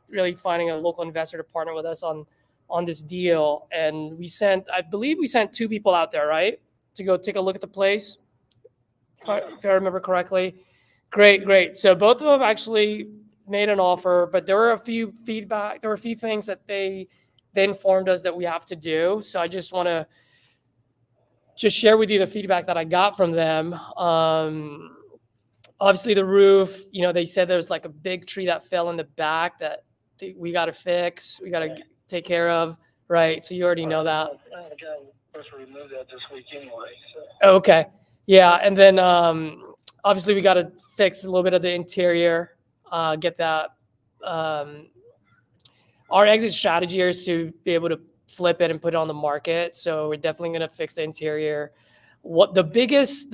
really finding a local investor to partner with us on this deal. And I believe we sent 2 people out there, right? To go take a look at the place, if I remember correctly. Great. So both of them actually made an offer, but there were a few things that they informed us that we have to do. So I just want to share with you the feedback that I got from them. Obviously the roof, they said there's like a big tree that fell in the back that we got to fix, we got to take care of, right? So you already know that. I'm supposed to remove that this week anyway. So. Okay. Yeah. And then obviously we got to fix a little bit of the interior, get that. Our exit strategy is to be able to flip it and put it on the market. So we're definitely going to fix the interior. What the biggest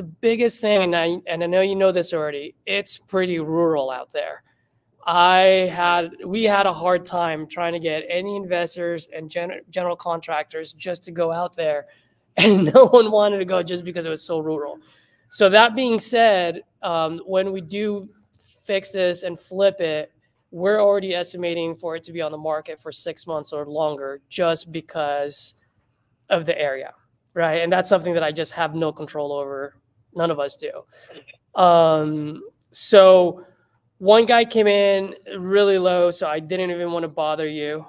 thing, and I know you know this already, it's pretty rural out there. We had a hard time trying to get any investors and general contractors just to go out there, and no one wanted to go just because it was so rural. So that being said, when we do fix this and flip it, we're already estimating for it to be on the market for 6 months or longer just because of the area, right? And that's something that I just have no control over. None of us do. So one guy came in really low, so I didn't even want to bother you.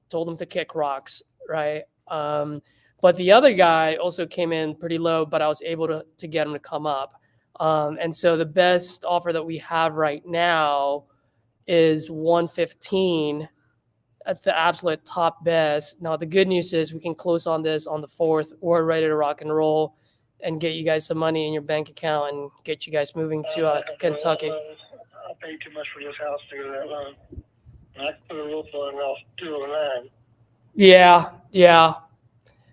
Told him to kick rocks, right? But the other guy also came in pretty low, but I was able to get him to come up. And so the best offer that we have right now is 115 at the absolute top best. Now, the good news is we can close on this on the 4th. We're ready to rock and roll and get you guys some money in your bank account and get you guys moving to Kentucky. I paid too much for this house to go that low. I put a roof on and I was 209. Yeah.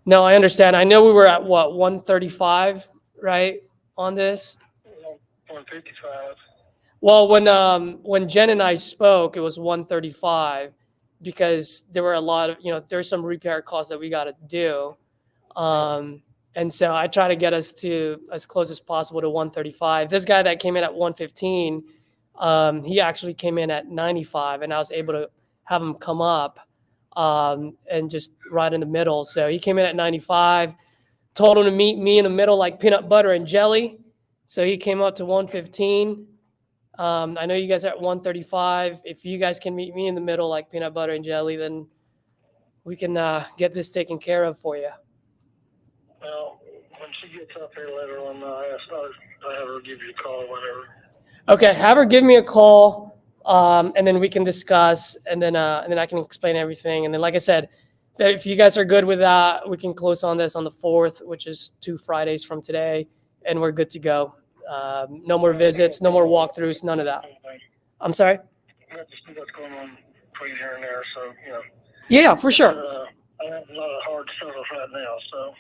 No, I understand. I know we were at what, 135, right, on this? 155. Well, when Jen and I spoke, it was 135 because there were a lot of, there's some repair costs that we got to do. And so I try to get us to as close as possible to 135. This guy that came in at 115, he actually came in at 95, and I was able to have him come up and just right in the middle. So he came in at 95, told him to meet me in the middle like peanut butter and jelly. So he came up to 115. I know you guys are at 135. If you guys can meet me in the middle like peanut butter and jelly, then we can get this taken care of for you. Well, when she gets up here later on, I'll have her give you a call, whatever. Okay, have her give me a call, and then we can discuss, and then I can explain everything. And then, like I said, if you guys are good with that, we can close on this on the 4th, which is 2 Fridays from today, and we're good to go. No more visits, no more walkthroughs, none of that. I'm sorry? I have to see what's going on between here and there, so, Yeah, for sure. I have a lot of hard sellers right now, so.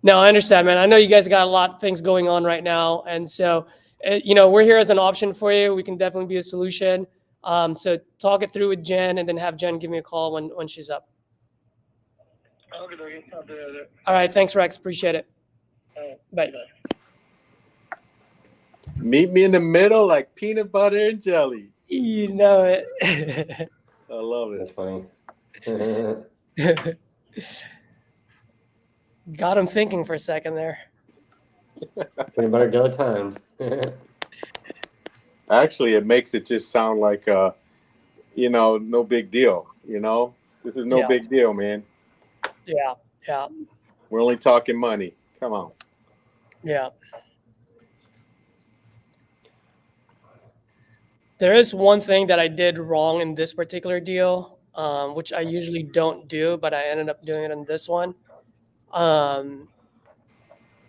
No, I understand, man. I know you guys got a lot of things going on right now. And so, we're here as an option for you. We can definitely be a solution. So talk it through with Jen and then have Jen give me a call when she's up. Okay, I'll do it. All right. Thanks, Rex. Appreciate it. Bye. Meet me in the middle like peanut butter and jelly. You know it. I love it. That's funny. Got him thinking for a second there. Peanut butter jelly time. Actually, it makes it just sound like, no big deal. This is no big deal, man. Yeah. We're only talking money. Come on. Yeah. There is one thing that I did wrong in this particular deal, which I usually don't do, but I ended up doing it in this one. And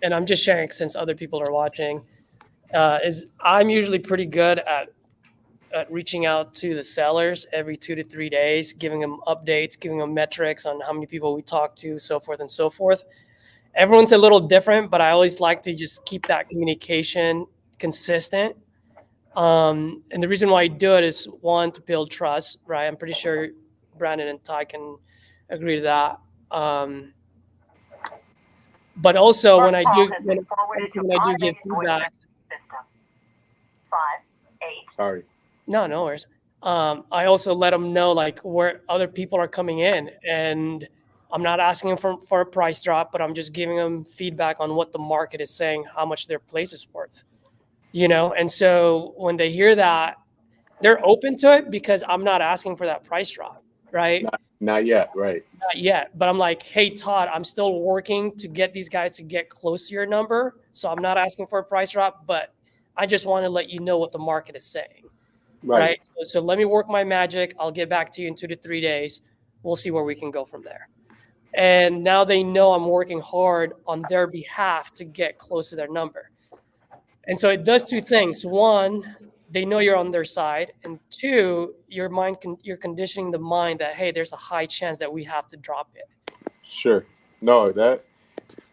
I'm just sharing since other people are watching, is I'm usually pretty good at reaching out to the sellers every 2 to 3 days, giving them updates, giving them metrics on how many people we talk to, so forth and so forth. Everyone's a little different, but I always like to just keep that communication consistent. And the reason why I do it is, one, to build trust, right? I'm pretty sure Brandon and Ty can agree to that. But also when I do give feedback. Sorry. No worries. I also let them know like where other people are coming in, and I'm not asking them for a price drop, but I'm just giving them feedback on what the market is saying, how much their place is worth, And so when they hear that, they're open to it because I'm not asking for that price drop, right? Not yet, right? Not yet, but I'm like, hey, Todd, I'm still working to get these guys to get close to your number. So I'm not asking for a price drop, but I just want to let you know what the market is saying. Right. So let me work my magic. I'll get back to you in 2 to 3 days. We'll see where we can go from there. And now they know I'm working hard on their behalf to get close to their number. And so it does two things. One, they know you're on their side. And two, you're conditioning the mind that, hey, there's a high chance that we have to drop it. Sure. No, that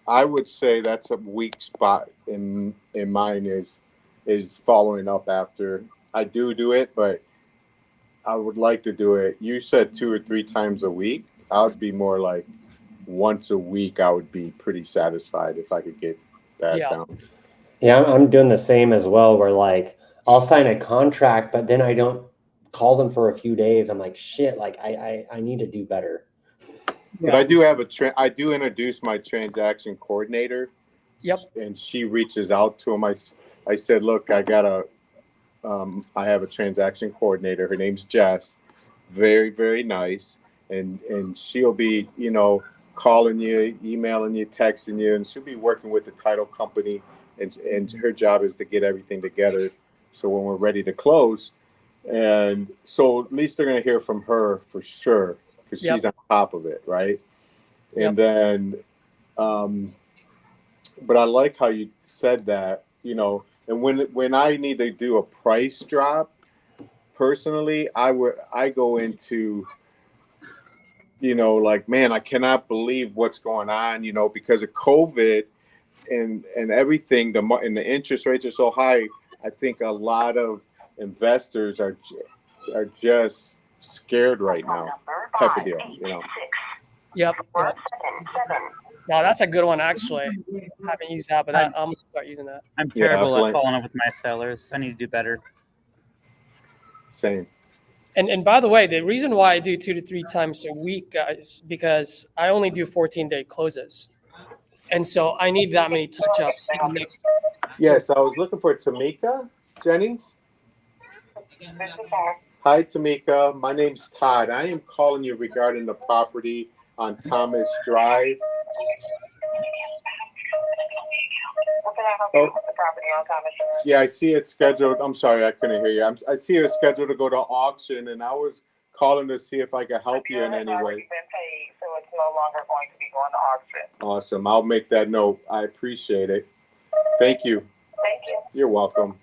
I would say that's a weak spot in mine is following up after I do it, but I would like to do it. You said 2 or 3 times a week. I would be more like once a week. I would be pretty satisfied if I could get that Yeah. down. Yeah, I'm doing the same as well, where like I'll sign a contract, but then I don't call them for a few days. I'm like, shit, like I need to do better. But I do have I do introduce my transaction coordinator. Yep. And she reaches out to him. I said, look, I have a transaction coordinator. Her name's Jess. Very, very nice. And she'll be, calling you, emailing you, texting you, and she'll be working with the title company. And her job is to get everything together. So when we're ready to close, and so at least they're going to hear from her for sure, because she's on top of it, right? And then, but I like how you said that, and when I need to do a price drop, personally, I go into, like, man, I cannot believe what's going on, because of COVID and everything, and the interest rates are so high. I think a lot of investors are just scared right now, type of deal, Yep. No, that's a good one, actually. I haven't used that, but I'm going to start using that. I'm terrible at following up with my sellers. I need to do better. Same. And by the way, the reason why I do 2 to 3 times a week, guys, because I only do 14-day closes. And so I need that many touch-ups. Yes, I was looking for Tamika Jennings. Hi, Tamika. My name's Todd. I am calling you regarding the property on Thomas Drive. Oh. Yeah, I see it's scheduled. I'm sorry, I couldn't hear you. I see it's scheduled to go to auction, and I was calling to see if I could help you in any way. So it's no longer going to be going to auction. Awesome. I'll make that note. I appreciate it. Thank you. Thank you. You're welcome.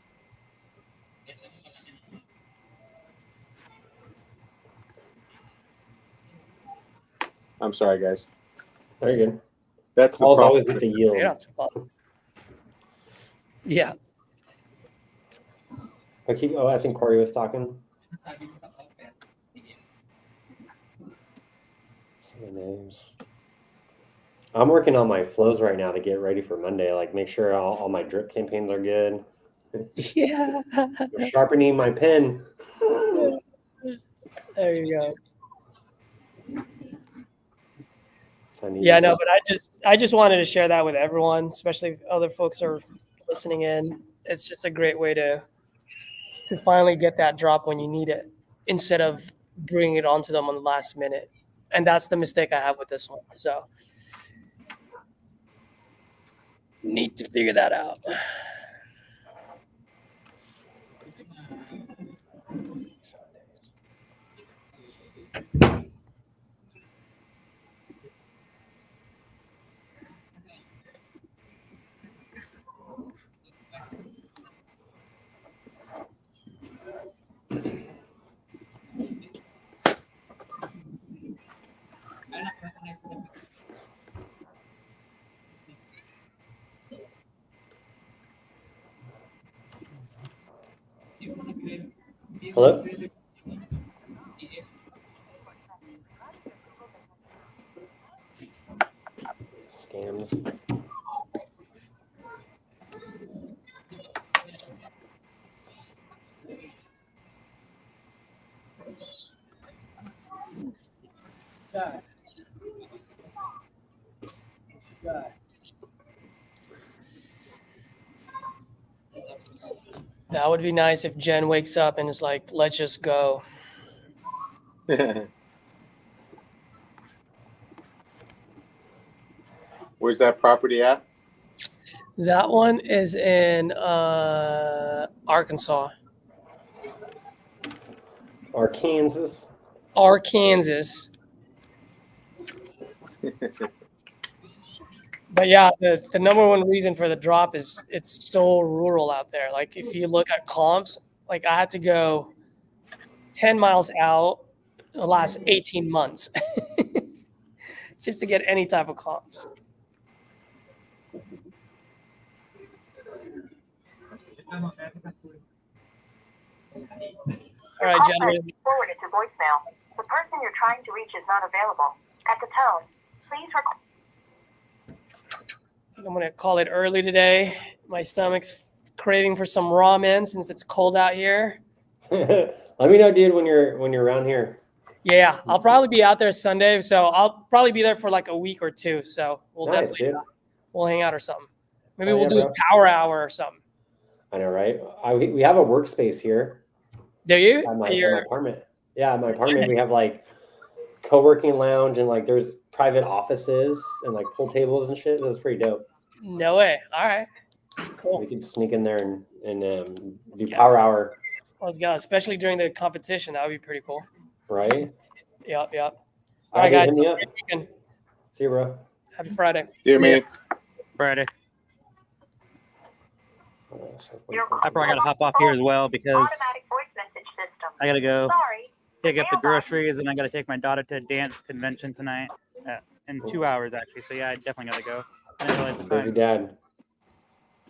I'm sorry, guys. Very good. That's the Calls problem. always get the yield. Yeah. I think Corey was talking. Some names. I'm working on my flows right now to get ready for Monday. Like, make sure all my drip campaigns are good. Yeah. Sharpening my pen. There you go. Yeah, no, but I just wanted to share that with everyone, especially if other folks are listening in. It's just a great way to finally get that drop when you need it, instead of bringing it onto them on the last minute. And that's the mistake I have with this one. So need to figure that out. Hello? Scams. That would be nice if Jen wakes up and is like, let's just go. Where's that property at? That one is in Arkansas. Arkansas. But yeah, the number one reason for the drop is it's so rural out there. Like, if you look at comps, like, I had to go 10 miles out the last 18 months just to get any type of comps. All right, gentlemen. Forwarded to voicemail. The person you're trying to reach is not available. At the tone, please record. I'm going to call it early today. My stomach's craving for some ramen since it's cold out here. Let me know, dude, when you're around here. Yeah, I'll probably be out there Sunday, so I'll probably be there for like a week or two. So we'll Nice, definitely we'll hang out or something. Maybe Oh, we'll yeah, do bro. a power hour or something. I know, right? We have a workspace here Do you? at my You're- apartment. Yeah, at my apartment we have like co-working lounge and like there's private offices and like pool tables and shit. So it's pretty dope. No way. All right. Cool. We could sneak in there and do go. power hour, Let's go. Especially during the competition. That would be pretty cool. right? Yep. All All right, right, guys. hit me up. Great weekend. See you, bro. Happy Friday. Yeah, man. Friday. Your I probably gotta hop off here as well because automatic voice message system. I gotta go Sorry. pick up the groceries and I gotta take my daughter to a dance convention tonight in 2 hours actually. So yeah, I definitely gotta go. I didn't realize the Busy time. dad.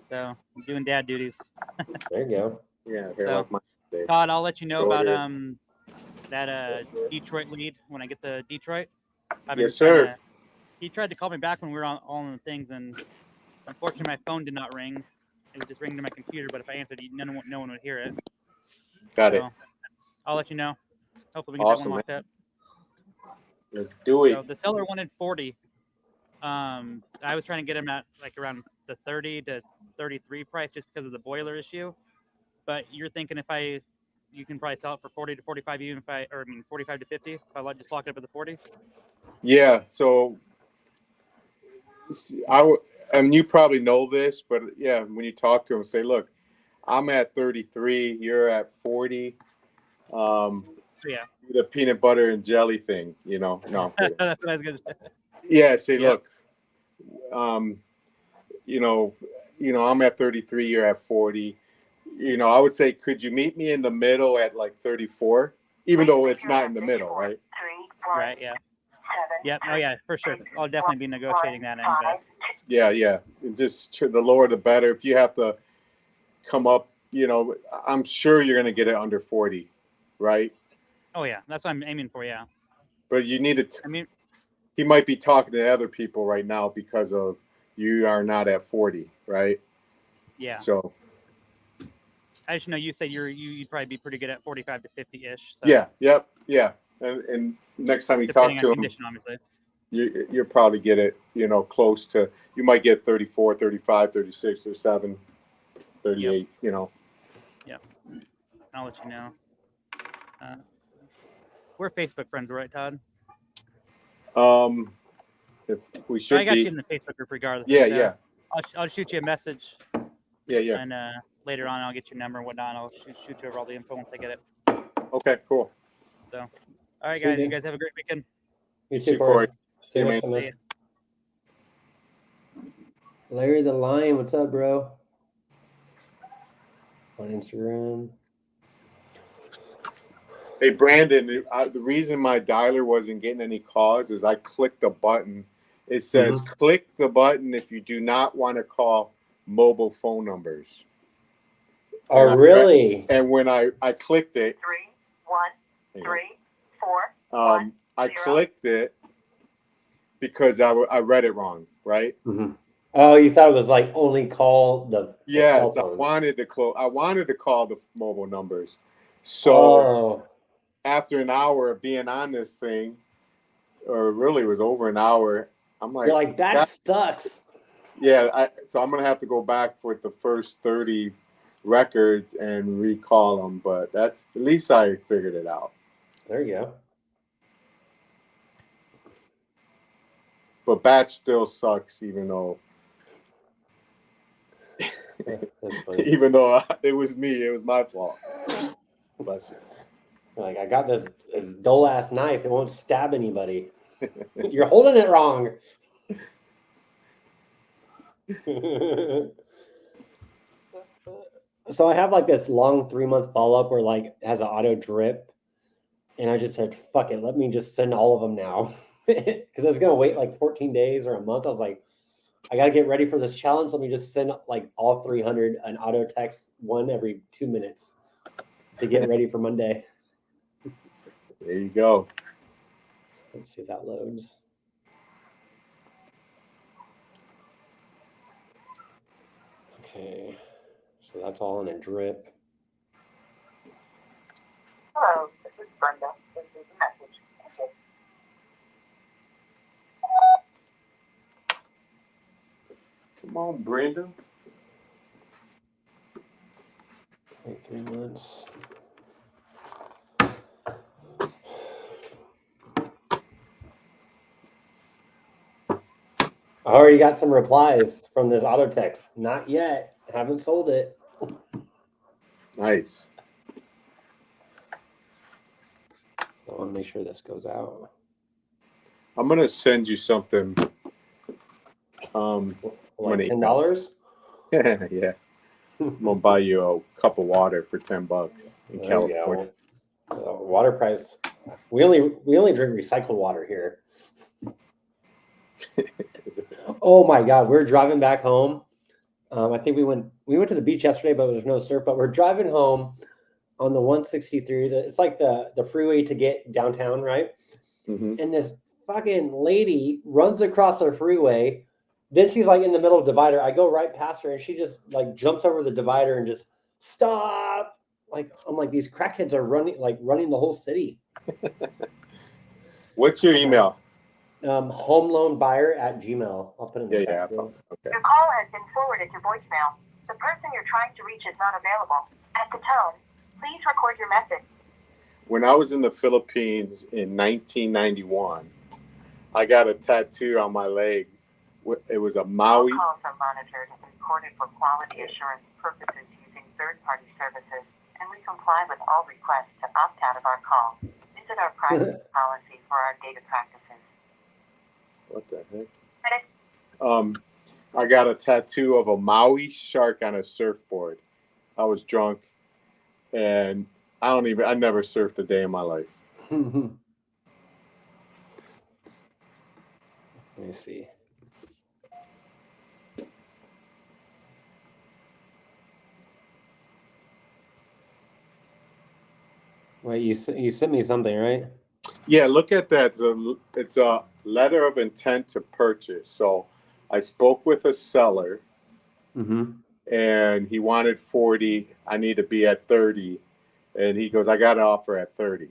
So I'm doing dad duties. There you go. Yeah, So, like my day. Todd, I'll let you know Go about ahead. that Detroit lead when I get to Detroit. Yes, sir. He tried to call me back when we were on the things, and unfortunately my phone did not ring. It would just ring to my computer, but if I answered, no one would hear it. Got it. So, I'll let you know. Hopefully we get Awesome, that one locked up. Let's do it. So the seller wanted 40. I was trying to get him at like around the 30 to 33 price just because of the boiler issue. But you're thinking you can probably sell it for 40 to 45 even 45 to 50 if I just lock it up at the 40. Yeah. So and you probably know this, but yeah, when you talk to him, say, look, I'm at 33, you're at 40. Yeah. The peanut butter and jelly thing, No, I'm kidding. That's what I was gonna say. Yeah, say, Yep. look, I'm at 33, you're at 40. I would say, could you meet me in the middle at like 34? Even though it's not in the middle, right? Right, yeah. Yep, oh yeah, for sure. I'll definitely be negotiating that end. But Yeah. Just the lower the better. If you have to come up, I'm sure you're going to get it under 40, right? oh yeah, that's what I'm aiming for, yeah. But you need it. I mean, He might be talking to other people right now because of you are not at 40, right? yeah. So I just know you said you'd probably be pretty good at 45 to 50-ish. So yeah. And next time you talk depending to on him, condition, obviously. you'll probably get it, close to, you might get 34, 35, 36, 37, 38, Yep. I'll let you know. We're Facebook friends, right, Todd? If we should I got be. you in the Facebook group regardless. Yeah. I'll shoot you a message. Yeah. And later on, I'll get your number and whatnot. I'll shoot you over all the info once I get it. Okay, cool. So, all right, See you, guys. You dude. guys have a great weekend. You See too, you, Corey. Corey. See you See you, next time, See man. ya. Larry the Lion, what's up, bro? On Instagram. Hey, Brandon, the reason my dialer wasn't getting any calls is I clicked the button. It says, click the button if you do not want to call mobile phone numbers. Oh, really? And when I clicked it, 3 1 3 4 I clicked it because I read it wrong, right? Mm-hmm. Oh, you thought it was like only call the Yes, cell I phones. wanted to call the mobile numbers. So after an hour of being on this thing, or really it was over an hour, I'm like, you're like, that sucks. Yeah, so I'm gonna have to go back with the first 30 records and recall them, but that's at least I figured it out. There you go. But batch still sucks, even though That's funny. even though it was me, it was my fault. Bless you. Like, I got this dull ass knife. It won't stab anybody. You're holding it wrong. So I have like this long 3-month follow-up where like it has an auto drip. And I just said, fuck it, let me just send all of them now. because I was gonna wait like 14 days or a month. I was like, I gotta get ready for this challenge. Let me just send like all 300 an auto text one every 2 minutes to get ready for Monday. There you go. Let's see if that loads. Okay, so that's all in a drip. Hello, this is Brenda. This is a message. Okay. Come on, Brenda. Wait 3 months. I already got some replies from this auto text. Not yet. Haven't sold it. Nice. I want to make sure this goes out. I'm gonna send you something. Like money. $10? Yeah. I'm gonna buy you a cup of water for $10 in There you California. go. Water price. We only drink recycled water here. Oh my God, we're driving back home. I think we went to the beach yesterday, but there's no surf. But we're driving home on the 163. It's like the freeway to get downtown, right? Mm-hmm. And this fucking lady runs across the freeway. Then she's like in the middle of the divider. I go right past her, and she just like jumps over the divider and just stop. Like I'm like, these crackheads are running the whole city. What's your email? Homeloanbuyer@gmail. I'll put it in the chat. Okay. Your call has been forwarded to voicemail. The person you're trying to reach is not available. At the tone, please record your message. When I was in the Philippines in 1991, I got a tattoo on my leg. It was a Maui. All calls are monitored and recorded for quality assurance purposes using third-party services, and we comply with all requests to opt out of our call. Visit our privacy policy for our data practices. What the heck? I got a tattoo of a Maui shark on a surfboard. I was drunk, and I never surfed a day in my life. Let me see. Wait, you sent me something, right? Yeah, look at that. It's a letter of intent to purchase. So I spoke with a seller, and he wanted 40. I need to be at 30. And he goes, I got an offer at 30.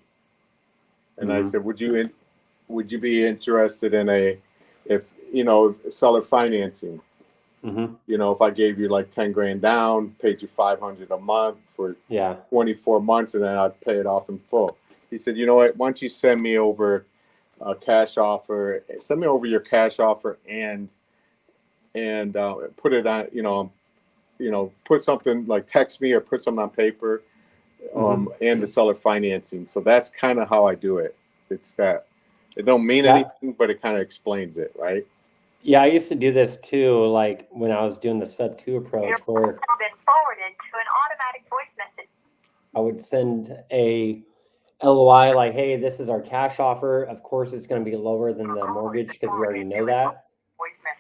And I said, would you be interested in seller financing? If I gave you like 10 grand down, paid you 500 a month for 24 months, and then I'd pay it off in full. He said, you know what? Why don't you send me over a cash offer? Send me over your cash offer and put it on. Put something like text me or put something on paper, and the seller financing. So that's kind of how I do it. It's that it don't mean anything, but it kind of explains it, right? Yeah, I used to do this too, like when I was doing the sub 2 approach, where Your call has been forwarded to an automatic voice message. I would send a LOI like, hey, this is our cash offer. Of course, it's going to be lower than the mortgage because we already know that.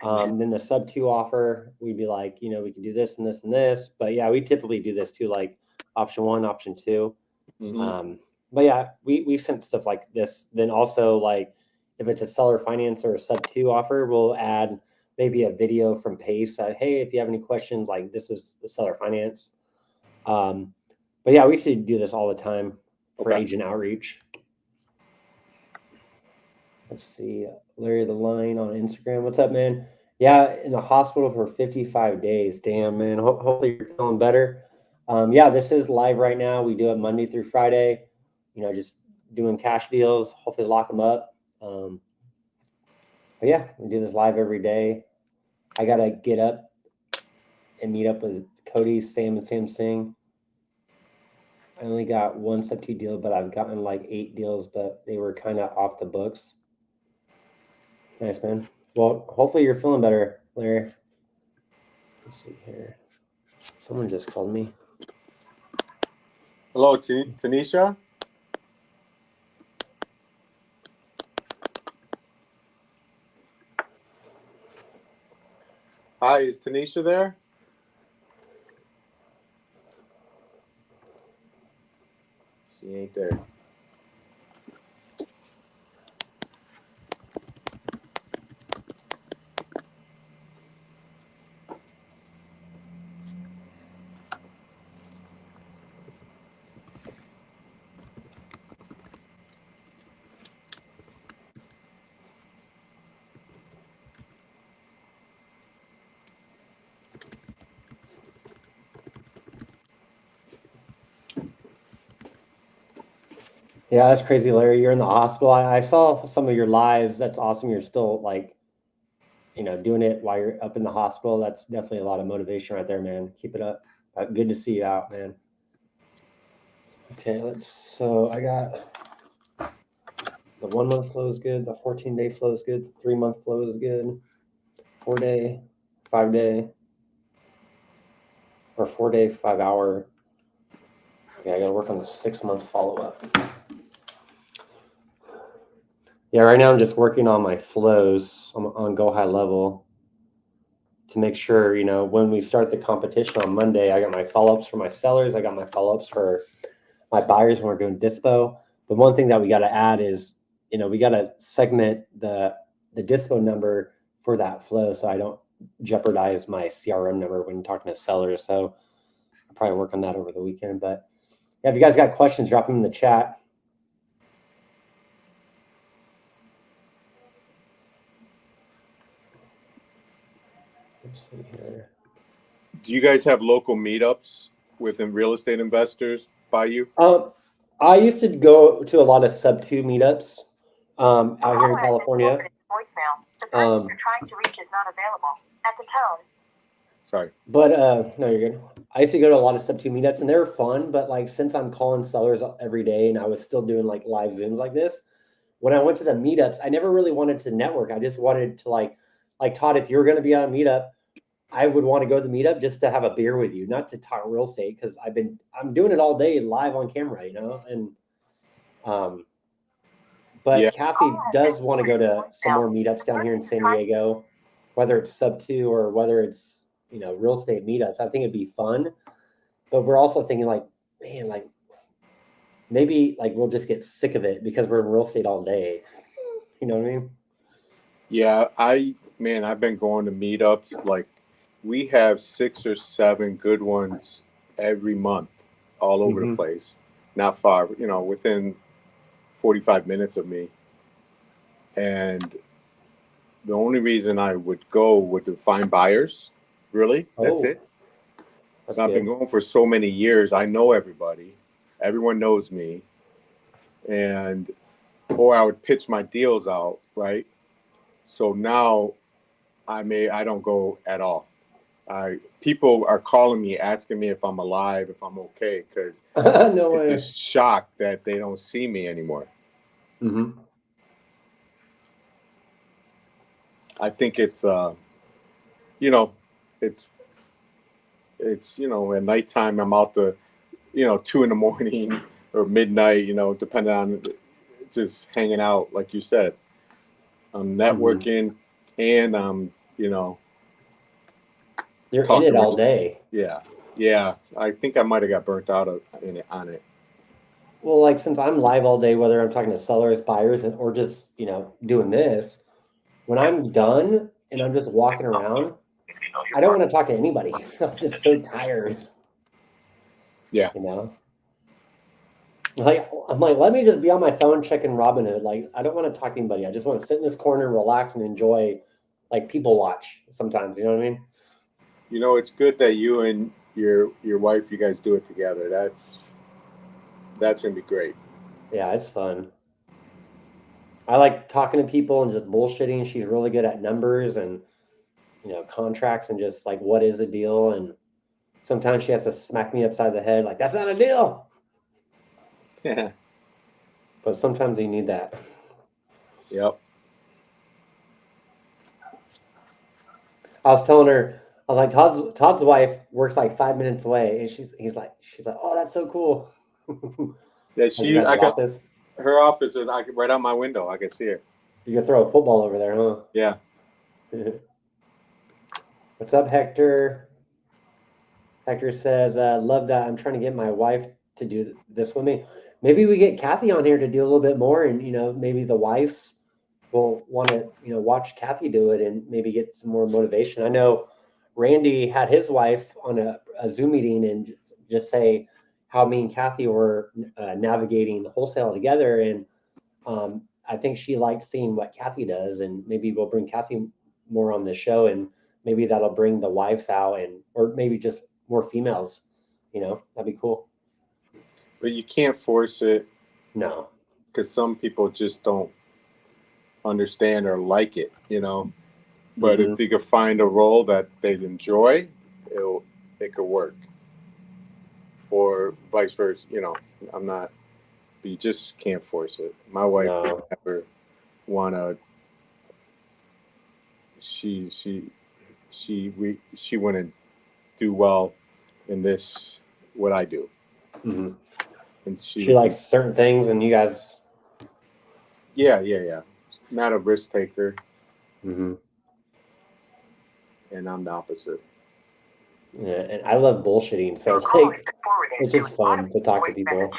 Then the sub 2 offer, we'd be like, we can do this and this and this. But yeah, we typically do this too, like option 1, option 2. But yeah, we sent stuff like this. Then also like if it's a seller finance or a sub 2 offer, we'll add maybe a video from Pace. Hey, if you have any questions, like this is the seller finance. But yeah, we used to do this all the time for agent outreach. Let's see, Larry the Line on Instagram. What's up, man? Yeah, in the hospital for 55 days. Damn, man. Hopefully you're feeling better. Yeah, this is live right now. We do it Monday through Friday. Just doing cash deals. Hopefully lock them up. But yeah, we do this live every day. I gotta get up and meet up with Cody, Sam, and Sam Singh. I only got one sub 2 deal, but I've gotten like 8 deals, but they were kind of off the books. Nice, man. Well, hopefully you're feeling better, Larry. Let's see here. Someone just called me. Hello, Tanisha. Hi, is Tanisha there? She ain't there. Yeah, that's crazy, Larry. You're in the hospital. I saw some of your lives. That's awesome. You're still like, doing it while you're up in the hospital. That's definitely a lot of motivation right there, man. Keep it up. Good to see you out, man. Okay, so I got the 1 month flow is good. The 14-day flow is good. 3 month flow is good. 4-day, 5-day, or 4-day, 5-hour. Okay, I gotta work on the 6 month follow up. Yeah, right now I'm just working on my flows on Go High Level to make sure, when we start the competition on Monday, I got my follow-ups for my sellers. I got my follow-ups for my buyers when we're doing dispo. The one thing that we got to add is, we got to segment the dispo number for that flow so I don't jeopardize my CRM number when talking to sellers. So I'll probably work on that over the weekend. But yeah, if you guys got questions, drop them in the chat. Let's see here. Do you guys have local meetups within real estate investors by you? I used to go to a lot of sub-2 meetups out here in California. Voicemail. The person you're trying to reach is not available. At the tone. Sorry. But no, you're good. I used to go to a lot of sub-2 meetups, and they were fun. But like, since I'm calling sellers every day, and I was still doing like live Zooms like this, when I went to the meetups, I never really wanted to network. I just wanted to like Todd, if you were going to be on a meetup, I would want to go to the meetup just to have a beer with you, not to talk real estate, because I'm doing it all day live on camera, and but Yeah. Kathy does want to go to some more meetups down here in San Diego, whether it's sub-2 or whether it's real estate meetups. I think it'd be fun, but we're also thinking like, man, like maybe like we'll just get sick of it because we're in real estate all day. You know what I mean? Yeah, I've been going to meetups. Like, we have 6 or 7 good ones every month, all over the place. Not far, within 45 minutes of me. And the only reason I would go would to find buyers. Really, that's it. I've been going for so many years. I know everybody. Everyone knows me. Or I would pitch my deals out, right? So now I don't go at all. People are calling me, asking me if I'm alive, if I'm okay, because no way. They're shocked that they don't see me anymore. I think it's it's at nighttime I'm out to 2 a.m. or midnight, depending on just hanging out, like you said. I'm networking and I'm you're in it all day. Yeah. I think I might have got burnt out on it. Well, like, since I'm live all day, whether I'm talking to sellers, buyers, or just doing this, when I'm done and I'm just walking around, I don't want to talk to anybody. I'm just so tired. Yeah. Like, I'm like, let me just be on my phone checking Robinhood. Like, I don't want to talk to anybody. I just want to sit in this corner and relax and enjoy, like, people watch sometimes. You know what I mean? It's good that you and your wife, you guys do it together. That's gonna be great. Yeah, it's fun. I like talking to people and just bullshitting. She's really good at numbers and contracts and just like, what is a deal? And sometimes she has to smack me upside the head like, that's not a deal. Yeah. But sometimes you need that. Yep. I was telling her, I was like, Todd's wife works like 5 minutes away, and she's like, oh, that's so cool. Yeah, her office is right out my window. I can see her. You can throw a football over there, huh? Yeah. What's up, Hector? Hector says, love that. I'm trying to get my wife to do this with me. Maybe we get Kathy on here to do a little bit more, and maybe the wives will want to watch Kathy do it and maybe get some more motivation. I know Randy had his wife on a Zoom meeting and just say how me and Kathy were navigating wholesale together, and I think she likes seeing what Kathy does, and maybe we'll bring Kathy more on the show, and maybe that'll bring the wives out, or maybe just more females. That'd be cool. But you can't force it. No, because some people just don't understand or like it, But if they could find a role that they'd enjoy, it could work. Or vice versa, I'm not. But you just can't force it. My wife would never want to. She wouldn't do well in this what I do. Mm-hmm. And she likes certain things, and you guys. Yeah. Not a risk taker. Mm-hmm. And I'm the opposite. Yeah, and I love bullshitting, so it's just fun to talk to people.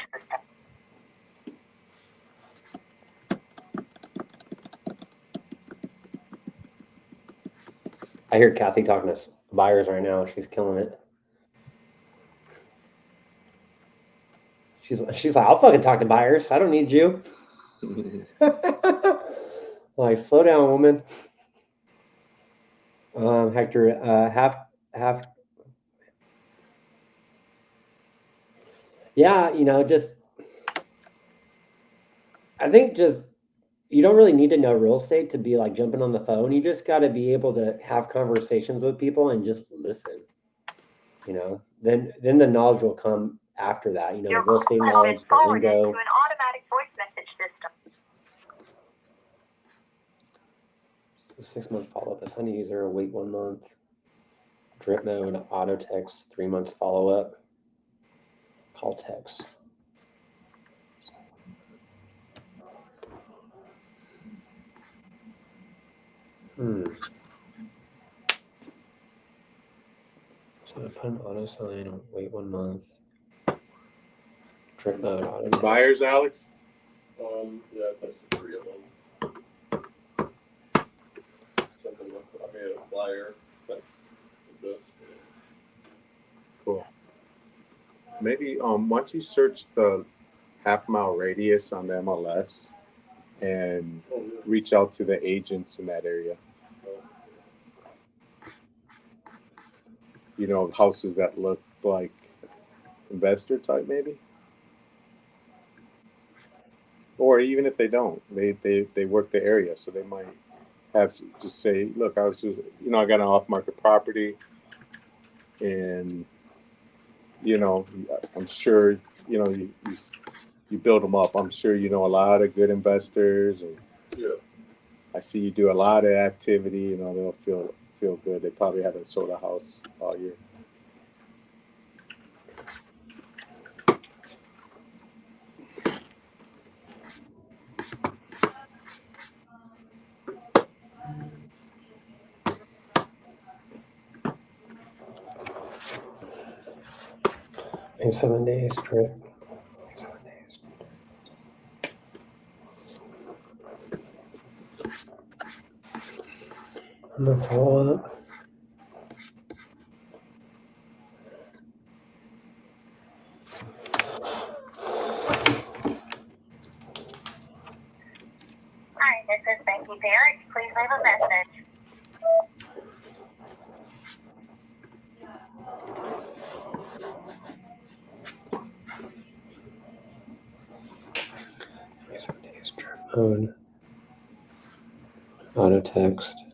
I hear Kathy talking to buyers right now. She's killing it. She's like, I'll fucking talk to buyers. I don't need you. Like, slow down, woman. Hector, have. Yeah, just. I think just you don't really need to know real estate to be like jumping on the phone. You just got to be able to have conversations with people and just listen. Then the knowledge will come after that. The real estate knowledge, the lingo. To an automatic voice message system. 6-month follow-up. Assign a user, wait 1 month. Drip mode, auto text, 3 months follow-up. Call text. So I put an auto sign, wait 1 month. Drip mode, auto text. Buyers, Alex? Yeah, that's the 3 of them. Something I made a flyer like this. Cool. Maybe once you search the half-mile radius on the MLS and reach out to the agents in that area. Houses that look like investor type, maybe. Or even if they don't, they work the area, so they might have to just say, look, I was just, I got an off-market property, and I'm sure you build them up. I'm sure a lot of good investors, and I see you do a lot of activity. They'll feel good. They probably haven't sold a house all year. In 7 days, drip. 7 days. I'm gonna follow up. Hi, this is Becky Barrett. Please leave a message. Mode. Auto text.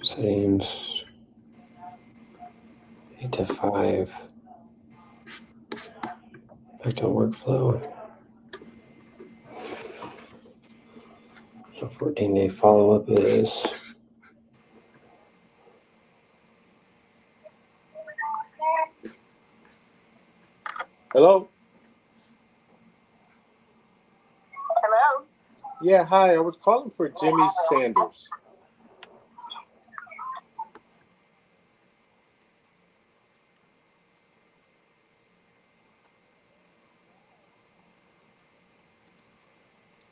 Settings. 8 to 5. Back to workflow. So 14-day follow-up is. Hello? Hello? Yeah, hi. I was calling for Jimmy Sanders.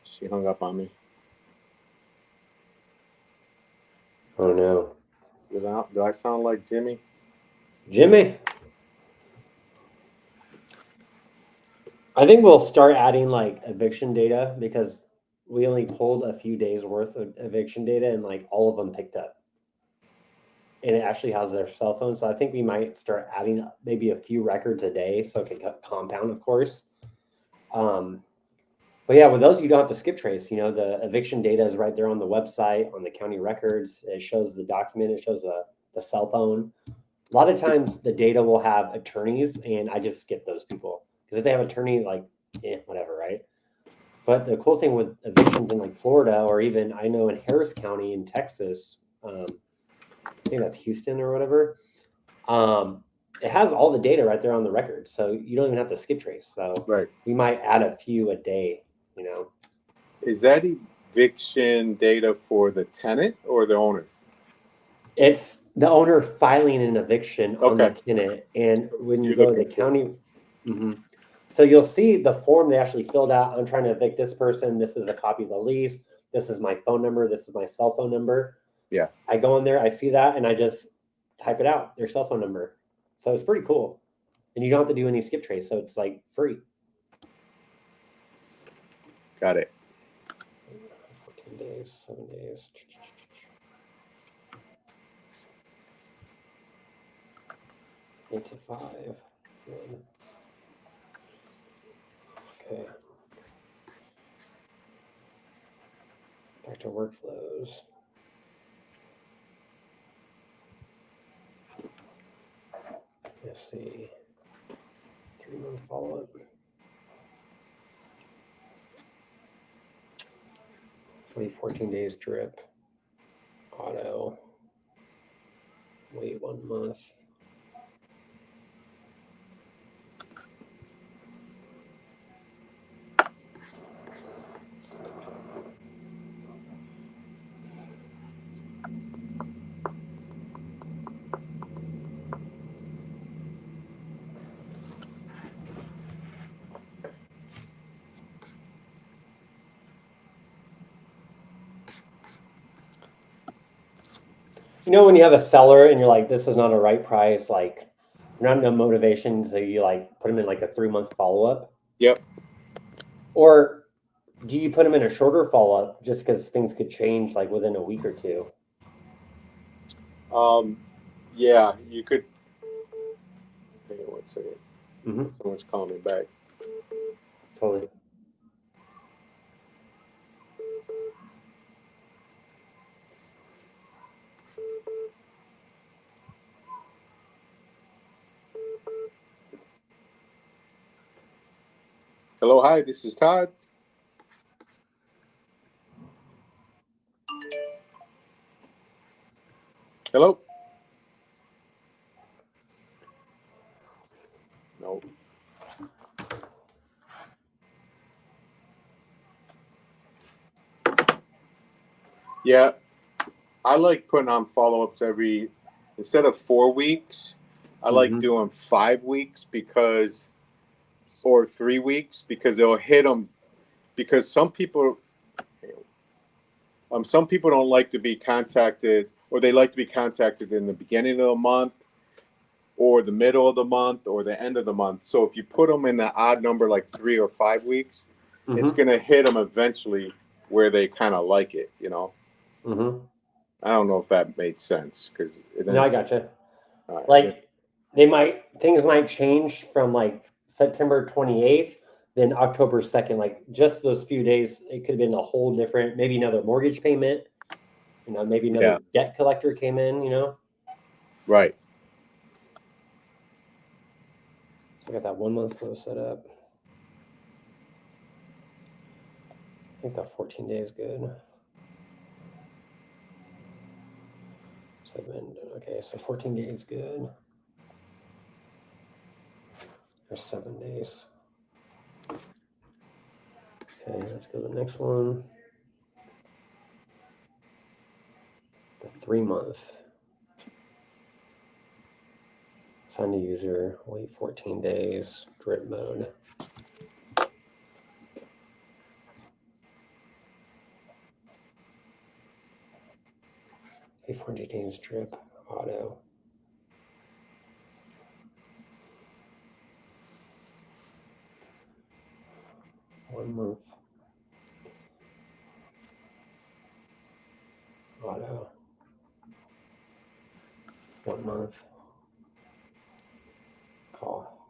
She hung up on me. Oh no. Do I sound like Jimmy? Jimmy. I think we'll start adding like eviction data because we only pulled a few days worth of eviction data and like all of them picked up. And it actually has their cell phone. So I think we might start adding maybe a few records a day so it can compound, of course. But yeah, with those, you don't have to skip trace. You know, the eviction data is right there on the website, on the county records. It shows the document, it shows the cell phone. A lot of times the data will have attorneys, and I just skip those people. Because if they have attorney, like, whatever, right? But the cool thing with evictions in like Florida, or even I know in Harris County in Texas, I think that's Houston or whatever, it has all the data right there on the record. So you don't even have to skip trace. So Right. we might add a few a day, you know. Is that eviction data for the tenant or the owner? It's the owner filing an eviction on the Okay. tenant. And when you You're go to the looking for- county, so you'll see the form they actually filled out. I'm trying to evict this person. This is a copy of the lease. This is my phone number. This is my cell phone number. Yeah. I go in there, I see that, and I just type it out, their cell phone number. So it's pretty cool. And you don't have to do any skip trace. So it's like free. Got it. 14 days, 7 days. 8 to 5. Good. Okay. Back to workflows. Let's see. 3-month follow-up. 14 days drip. Auto. Wait 1 month. You know, when you have a seller and you're like, this is not a right price, like you're not no motivation, so you like put them in like a 3-month follow-up. Yep. Or do you put them in a shorter follow-up just because things could change like within a week or two? Yeah, you could. Hang on 1 second. Mm-hmm. Someone's calling me back. Totally. Hello, hi, this is Todd. Hello? No. Yeah, I like putting on follow-ups instead of 4 weeks, I like doing 5 weeks or 3 weeks because they'll hit them. Because some people don't like to be contacted, or they like to be contacted in the beginning of the month, or the middle of the month, or the end of the month. So if you put them in the odd number, like 3 or 5 weeks, it's going to hit them eventually where they kind of like it, you know? I don't know if that made sense. No, I gotcha. Like things might change from like September 28th, then October 2nd, like just those few days, it could have been a whole different, maybe another mortgage payment, you know, maybe another debt collector came in, you know? Right. So I got that 1 month flow set up. I think that 14 days good. 7, okay, so 14 days good. There's 7 days. Okay, let's go to the next one. 3 month. Assign to user, wait 14 days, drip mode. Wait 14 days, drip, auto. One month. Auto. 1 month. Call.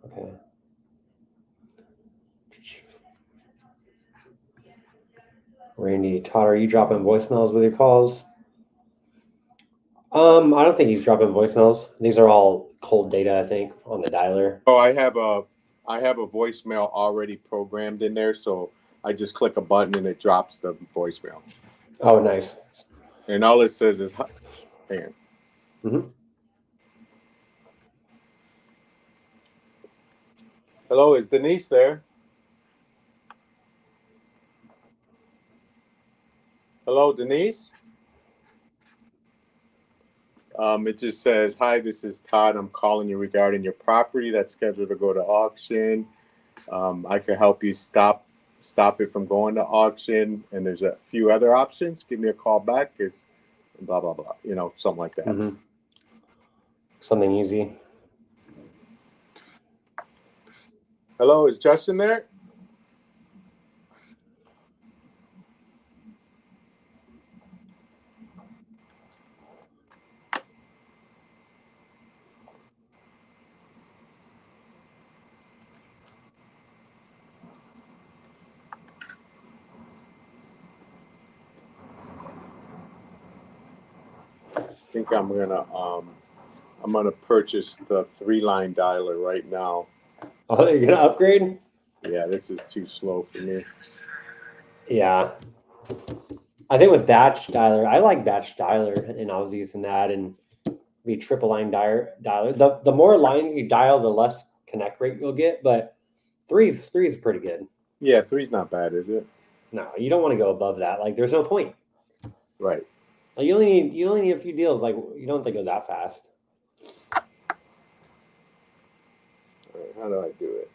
Okay. Randy, Todd, are you dropping voicemails with your calls? I don't think he's dropping voicemails. These are all cold data, I think, on the dialer. Oh, I have a voicemail already programmed in there, so I just click a button and it drops the voicemail. Oh, nice. And all it says is, hang on. Mm-hmm. Hello, is Denise there? Hello, Denise? It just says, hi, this is Todd. I'm calling you regarding your property that's scheduled to go to auction. I can help you stop it from going to auction. And there's a few other options. Give me a call back. Is blah, blah, blah. You know, something like that. Mm-hmm. Something easy. Hello, is Justin there? I think I'm gonna purchase the 3-line dialer right now. Oh, you're gonna upgrade? Yeah, this is too slow for me. Yeah. I think with batch dialer, I like batch dialer, and I was using that, and be triple line dialer. The more lines you dial, the less connect rate you'll get, but three's pretty good. Yeah, 3's not bad, is it? No, you don't want to go above that. Like, there's no point. Right. Like, you only need a few deals. Like, you don't have to go that fast. All right, how do I do it?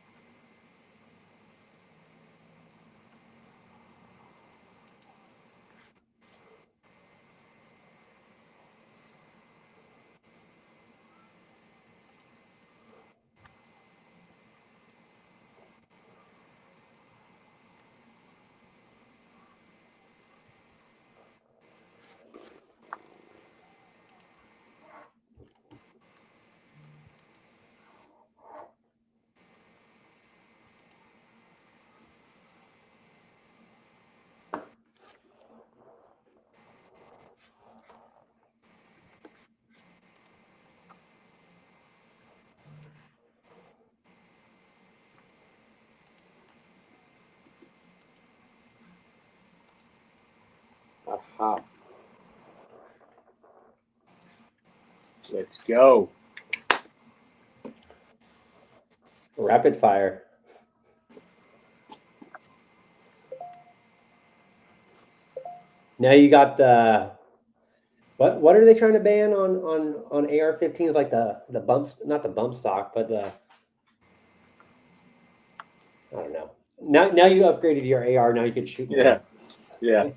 Aha. Let's go. Rapid fire. Now you got the what are they trying to ban on AR-15s, like the bumps, not the bump stock, but the, I don't know. Now you upgraded your AR. Now you can shoot more. Yeah.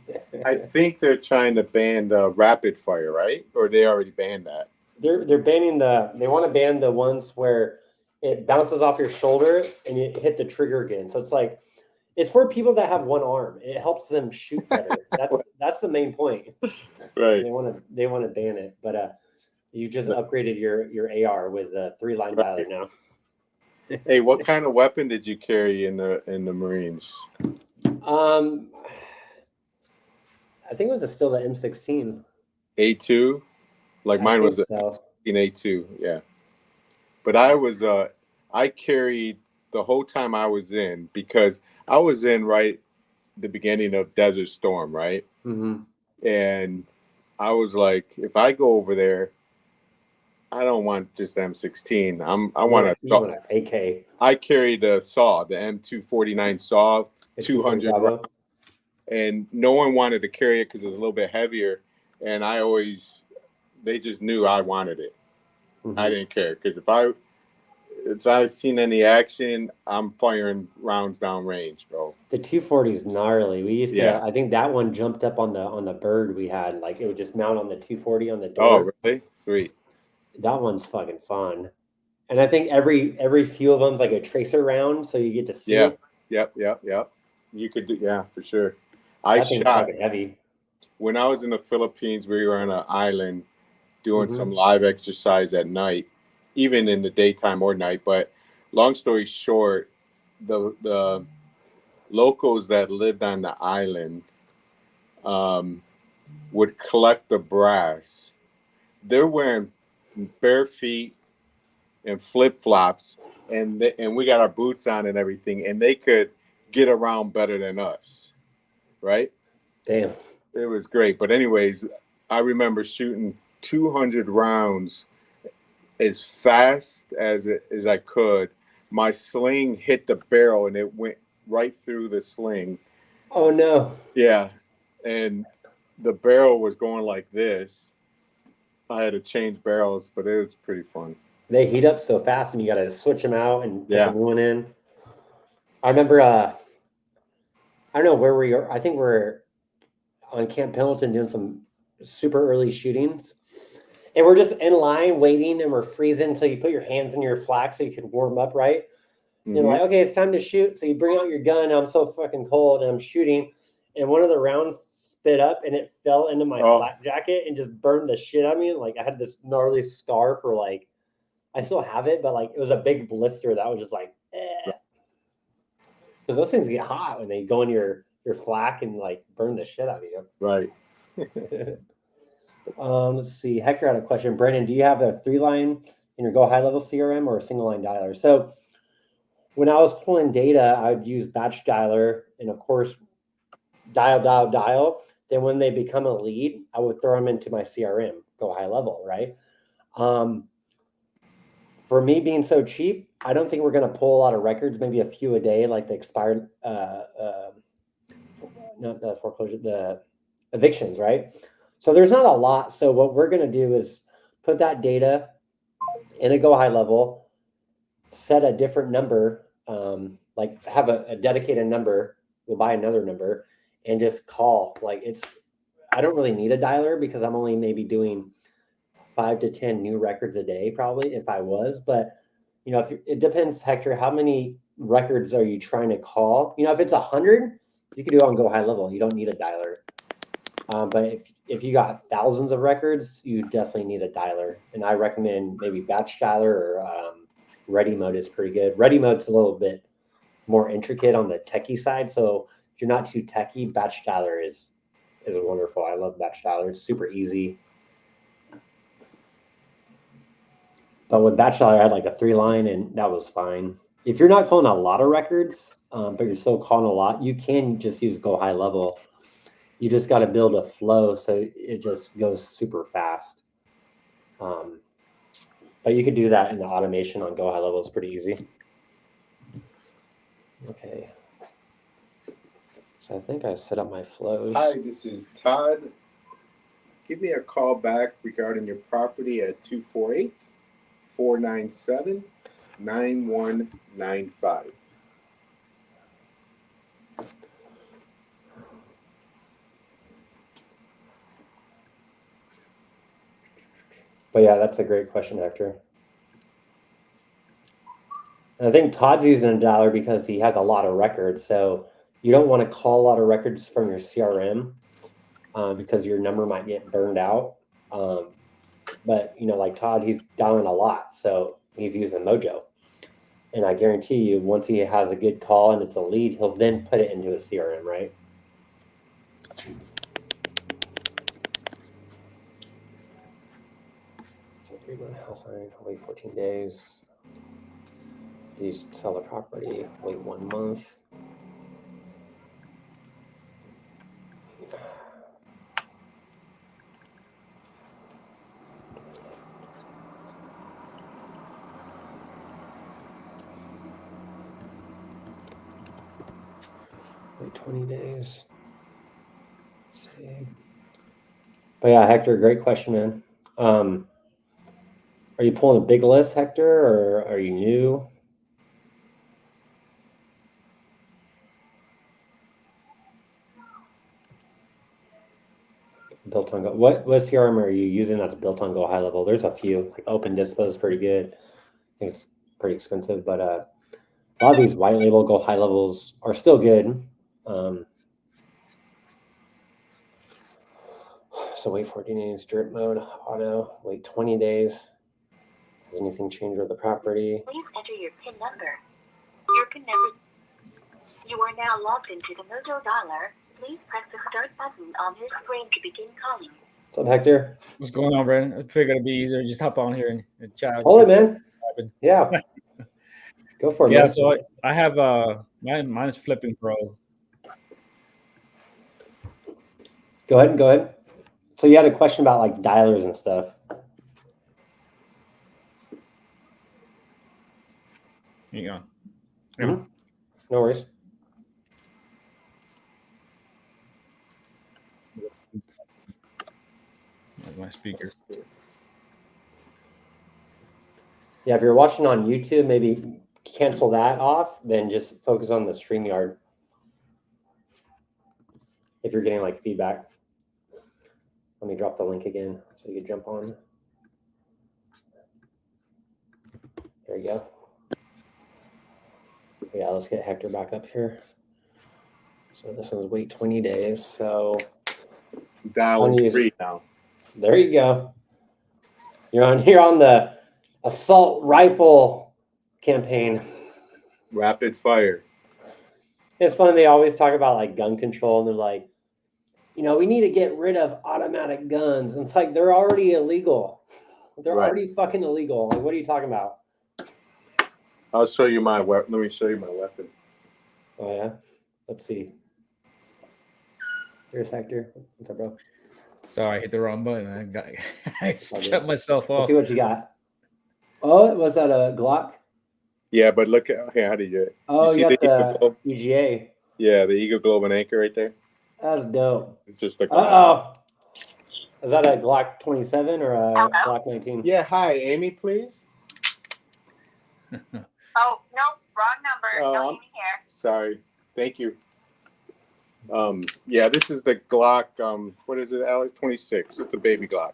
I think they're trying to ban the rapid fire, right? Or they already banned that. They're banning they want to ban the ones where it bounces off your shoulder and you hit the trigger again. So it's like, it's for people that have one arm. It helps them shoot better. That's the main point. Right. They want to ban it, but you just upgraded your AR with a 3-line dialer now. Hey, what kind of weapon did you carry in the Marines? I think it was still the M16. A2? Like mine was so. an A2, yeah. But I carried the whole time I was in, because I was in right the beginning of Desert Storm, right? Mm-hmm. And I was like, if I go over there, I don't want just M16. I want an AK. I carried the saw, the M249 saw, 200 rounds, and no one wanted to carry it because it's a little bit heavier. and they just knew I wanted it. Mhm. I didn't care, because if I've seen any action, I'm firing rounds down range, bro. The 240 is gnarly. We used to. Yeah. I think that one jumped up on the bird we had. Like it would just mount on the 240 on the Oh, door. really? Sweet. That one's fucking fun. And I think every few of them's like a tracer round, so you get to see Yeah. it. Yep. You could do, yeah, for sure. I That thing's shot fucking heavy. when I was in the Philippines. We were on an island doing Mhm. some live exercise at night, even in the daytime or night. But long story short, the locals that lived on the island would collect the brass. They're wearing bare feet and flip flops, and we got our boots on and everything, and they could get around better than us, right? Damn. It was great. But anyways, I remember shooting 200 rounds as fast as I could. My sling hit the barrel and it went right through the sling. Oh no. Yeah, and the barrel was going like this. I had to change barrels, but it was pretty fun. They heat up so fast, and you got to switch them out and put Yeah. the new one in. I remember. I don't know where we are. I think we're on Camp Pendleton doing some super early shootings, and we're just in line waiting, and we're freezing until you put your hands in your flak so you can warm up, right? And you're Mhm. like, okay, it's time to shoot. So you bring out your gun. I'm so fucking cold, and I'm shooting, and one of the rounds spit up, and it fell into my Oh. flak jacket and just burned the shit out of me. Like I had this gnarly scar for like, I still have it, but like it was a big blister that was just like, because those things get hot when they go in your flak and like burn the shit out of you. Right. Let's see. Hector had a question. Brandon, do you have a 3-line in your Go High Level CRM or a single line dialer? So when I was pulling data, I'd use batch dialer and of course dial. Then when they become a lead, I would throw them into my CRM, Go High Level, right? For me being so cheap, I don't think we're going to pull a lot of records, maybe a few a day, like the expired, not the foreclosure, the evictions, right? So there's not a lot. So what we're going to do is put that data in a Go High Level, set a different number, like have a dedicated number. We'll buy another number and just call. Like I don't really need a dialer because I'm only maybe doing 5 to 10 new records a day, probably if I was. But it depends, Hector. How many records are you trying to call? If it's 100, you can do it on Go High Level. You don't need a dialer. But if you got thousands of records, you definitely need a dialer. And I recommend maybe batch dialer or ready mode is pretty good. Ready mode's a little bit more intricate on the techie side. So if you're not too techie, batch dialer is wonderful. I love batch dialer. It's super easy. But with batch dialer, I had like a 3-line, and that was fine. If you're not calling a lot of records, but you're still calling a lot, you can just use Go High Level. You just got to build a flow so it just goes super fast. But you could do that in the automation on Go High Level. It's pretty easy. Okay. So I think I set up my flows. Hi, this is Todd. Give me a call back regarding your property at 248-497-9195. But yeah, that's a great question, Hector. And I think Todd's using a dialer because he has a lot of records. So you don't want to call a lot of records from your CRM because your number might get burned out. But like Todd, he's dialing a lot, so he's using Mojo. And I guarantee you, once he has a good call and it's a lead, he'll then put it into a CRM, right? So 3-month house line, wait 14 days. You sell the property, wait 1 month. Wait 20 days. Save. But yeah, Hector, great question, man. Are you pulling a big list, Hector, or are you new? Built on Go. What CRM are you using that's built on Go high level? There's a few. Like Open Dispo is pretty good. I think it's pretty expensive, but a lot of these white label Go high levels are still good. So wait 14 days, drip mode, auto, wait 20 days. Has anything changed with the property? Please enter your PIN number. Your PIN number. You are now logged into the Mojo Dollar. Please press the start button on your screen to begin calling. What's up, Hector? What's going on, Brandon? I figured it'd be easier. Just hop on here and chat. Hold it, man. Yeah. Go for it, Yeah, man. so I have mine is Flipping Pro. Go ahead. So you had a question about like dialers and stuff. Hang on. Mm-hmm. No worries. My speaker. Yeah, if you're watching on YouTube, maybe cancel that off, then just focus on the StreamYard. If you're getting like feedback. Let me drop the link again so you can jump on. There you go. Yeah, let's get Hector back up here. So this one's wait 20 days. So Dialing 3 now. There you go. You're on the assault rifle campaign. Rapid fire. It's funny, they always talk about like gun control and they're like, we need to get rid of automatic guns. And it's like they're already illegal. They're already fucking illegal. Like, what are you talking about? I'll show you my weapon. Let me show you my weapon. Oh yeah. Let's see. Here's Hector. What's up, bro? Sorry, I hit the wrong button. I shut myself off. Let's see what you got. Oh, was that a Glock? Yeah, but look at how do you do it? Oh, you got the Eagle EGA. Yeah, the Eagle Globe and Anchor right there. That's dope. It's just like. Is that a Glock 27 or a Glock 19? Yeah. Hi, Amy, please. Oh no, wrong number. No Amy here. Sorry. Thank you. Yeah, this is the Glock. What is it, Alex? 26. It's a baby Glock.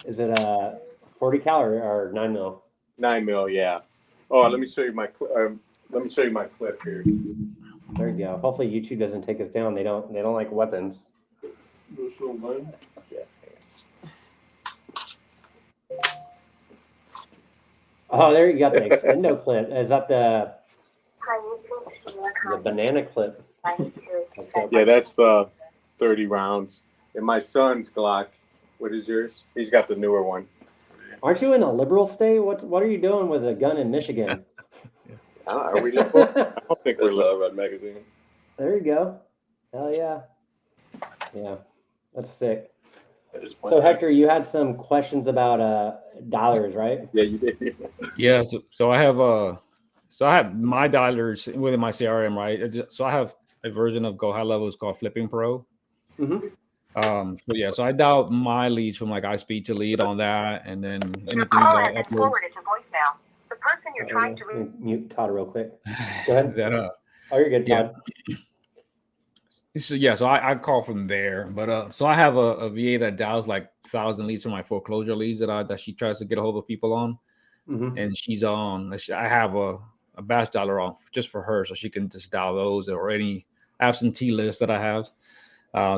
Is it a 40 cal or 9 mil? 9 mil, yeah. Oh, let me show you my clip here. There you go. Hopefully YouTube doesn't take us down. They don't like weapons. Yeah. Oh, there you got the extendo clip. Is that the banana clip? Yeah, that's the 30 rounds. And my son's Glock. What is yours? He's got the newer one. Aren't you in a liberal state? What are you doing with a gun in Michigan? Are we liberal? I don't think we're liberal. Red Magazine. There you go. Hell yeah. Yeah, that's sick. So Hector, you had some questions about dollars, right? Yeah, you did. Yeah, so I have my dialers within my CRM, right? So I have a version of Go High Level. It's called Flipping Pro. Mm-hmm. So I dial my leads from like iSpeed to lead on that, and then anything Caller that I has upload. forwarded to voicemail. The person you're trying to reach. Mute Todd real quick. Go ahead. Oh, you're good, Todd. So I call from there, but so I have a VA that dials like 1,000 leads from my foreclosure leads that she tries to get a hold of people on, and she's on. I have a batch dialer on just for her, so she can just dial those or any absentee list that I have.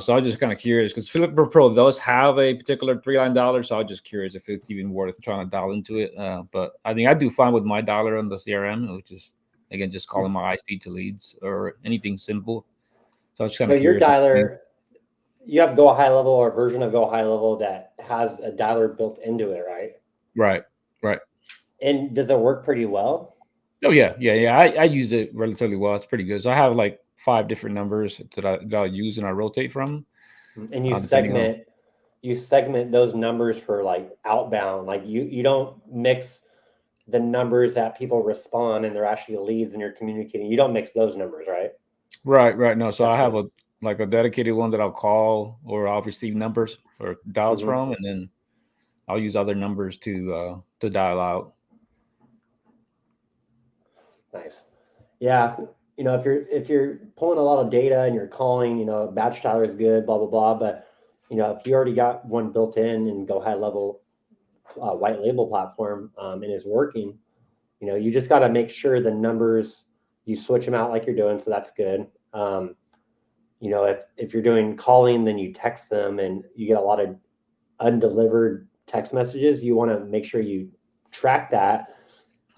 So I'm just kind of curious because Flipper Pro does have a particular 3-line dialer, so I'm just curious if it's even worth trying to dial into it. But I think I do fine with my dialer on the CRM, which is again just calling my iSpeed to leads or anything simple. So I'm just kind of curious. Your dialer, you have Go High Level or a version of Go High Level that has a dialer built into it, right? Right. And does it work pretty well? Oh yeah. I use it relatively well. It's pretty good. So I have like 5 different numbers that I'll use and I rotate from. And you segment those numbers for like outbound. Like you don't mix the numbers that people respond and they're actually leads and you're communicating. You don't mix those numbers, right? Right. No, so I have a dedicated one that I'll call or I'll receive numbers or dials Mhm. from, and then I'll use other numbers to dial out. Nice. Yeah. You know, if you're pulling a lot of data and you're calling, you know, batch dialer is good, blah blah blah. But you know, if you already got one built in and go high level white label platform and is working, you know, you just got to make sure the numbers you switch them out like you're doing. So that's good. You know, if you're doing calling, then you text them and you get a lot of undelivered text messages. You want to make sure you track that.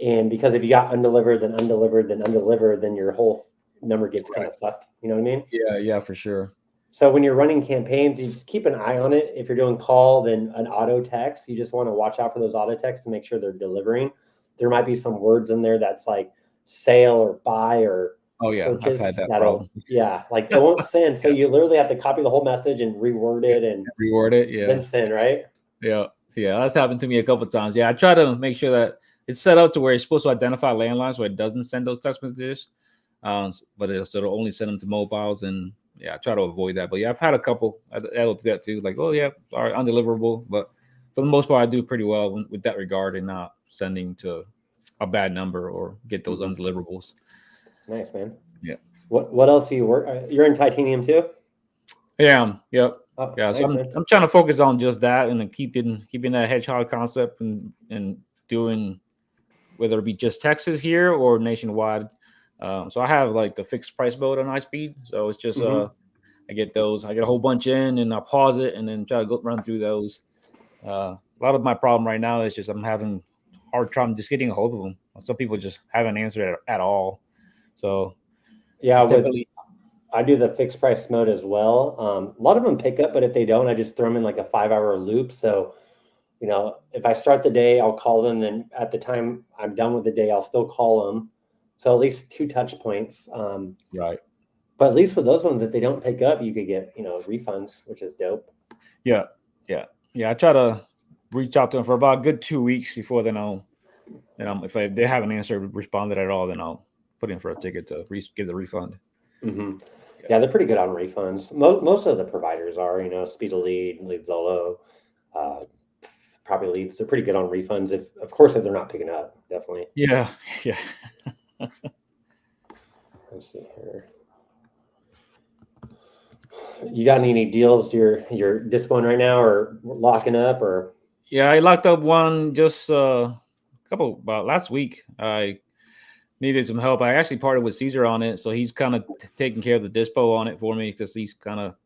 And because if you got undelivered, then undelivered, then undelivered, then your whole number gets kind of fucked. You know what I mean? Yeah, for sure. So when you're running campaigns, you just keep an eye on it. If you're doing call, then an auto text, you just want to watch out for those auto texts to make sure they're delivering. There might be some words in there that's like sale or buy or purchase. I've had that problem. Yeah, like it won't send. So you literally have to copy the whole message and reword it and then send, right? Yeah, that's happened to me a couple of times. Yeah, I try to make sure that it's set up to where it's supposed to identify landlines where it doesn't send those text messages, but it'll only send them to mobiles. And yeah, I try to avoid that. But yeah, I've had a couple that'll do that too. Like, oh yeah, sorry, undeliverable. But for the most part, I do pretty well with that regard and not sending to a bad number or get those undeliverables. Nice, man. Yeah. What else do you work? You're in titanium too? Yeah. Yep. Oh, yeah. nice, So I'm trying to focus on just that and then keeping that hedgehog concept and doing whether it be just Texas here or nationwide. So I have like the fixed price mode on high speed. So it's just I get those. I get a whole bunch in and I pause it and then try to run through those. A lot of my problem right now is just I'm having hard time just getting a hold of them. Some people just haven't answered at all. So yeah, I do the fixed price mode as well. A lot of them pick up, but if they don't, I just throw them in like a 5-hour loop. So, you know, if I start the day, I'll call them. Then at the time I'm done with the day, I'll still call them. So at least 2 touch points. Right. But at least with those ones, if they don't pick up, you could get, you know, refunds, which is dope. Yeah. I try to reach out to them for about a good 2 weeks before then I'll, if they haven't responded at all, then I'll put in for a ticket to get the refund. Mm-hmm. Yeah, they're pretty good on refunds. Most of the providers are, you know, Speed Lead, Zolo, Property Leads. They're pretty good on refunds. If they're not picking up, definitely. Yeah. Let's see here. You got any deals you're dispoing right now or locking up or? Yeah, I locked up one just about last week. I needed some help. I actually partnered with Caesar on it, so he's kind of taking care of the dispo on it for me because he's kind of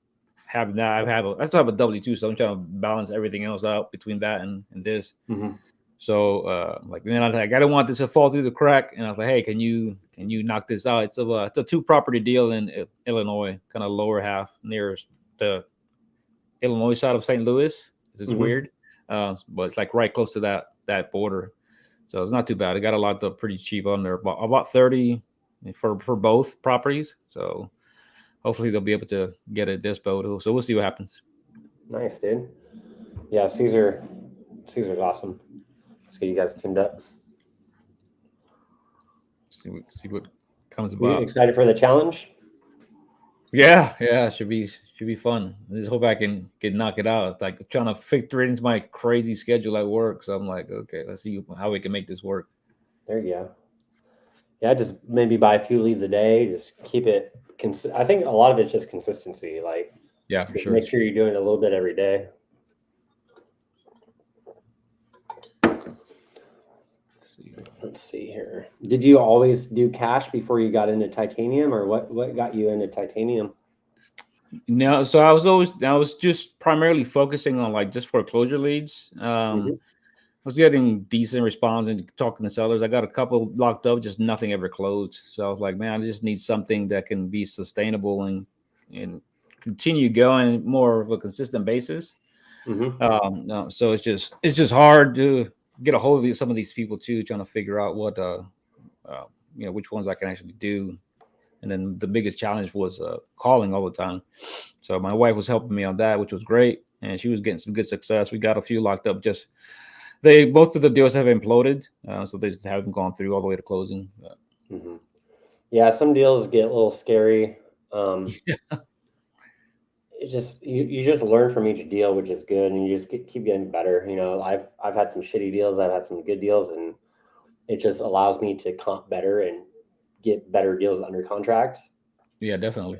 having that. I still have a W-2, so I'm trying to balance everything else out between that and this. Mm-hmm. So like, man, I didn't want this to fall through the crack, and I was like, hey, can you knock this out? It's a 2-property deal in Illinois, kind of lower half near the Illinois side of St. Louis. It's weird, but it's like right close to that border. So it's not too bad. I got it locked up pretty cheap on there, about 30 for both properties. So hopefully they'll be able to get it dispo. So we'll see what happens. Nice, dude. Yeah, Caesar's awesome. Let's get you guys teamed up. See what comes You about. excited for the challenge? Yeah, should be fun. I just hope I can knock it out. It's like trying to factor it into my crazy schedule at work. So I'm like, okay, let's see how we can make this work. There you go. Yeah, just maybe buy a few leads a day. Just keep it. I think a lot of it's just consistency. Like, yeah, for sure. Make sure you're doing it a little bit every day. Let's see here. Did you always do cash before you got into titanium, or what got you into titanium? No, so I was just primarily focusing on like just foreclosure leads. I was getting decent response and talking to sellers. I got a couple locked up, just nothing ever closed. So I was like, man, I just need something that can be sustainable and continue going more of a consistent basis. No, so it's just hard to get a hold of some of these people too, trying to figure out what which ones I can actually do. And then the biggest challenge was calling all the time. So my wife was helping me on that, which was great, and she was getting some good success. We got a few locked up. Both of the deals have imploded, so they just haven't gone through all the way to closing. Yeah, some deals get a little scary. it's just you just learn from each deal, which is good, and you just keep getting better. You know, I've had some shitty deals, I've had some good deals, and it just allows me to comp better and get better deals under contract. Yeah, definitely.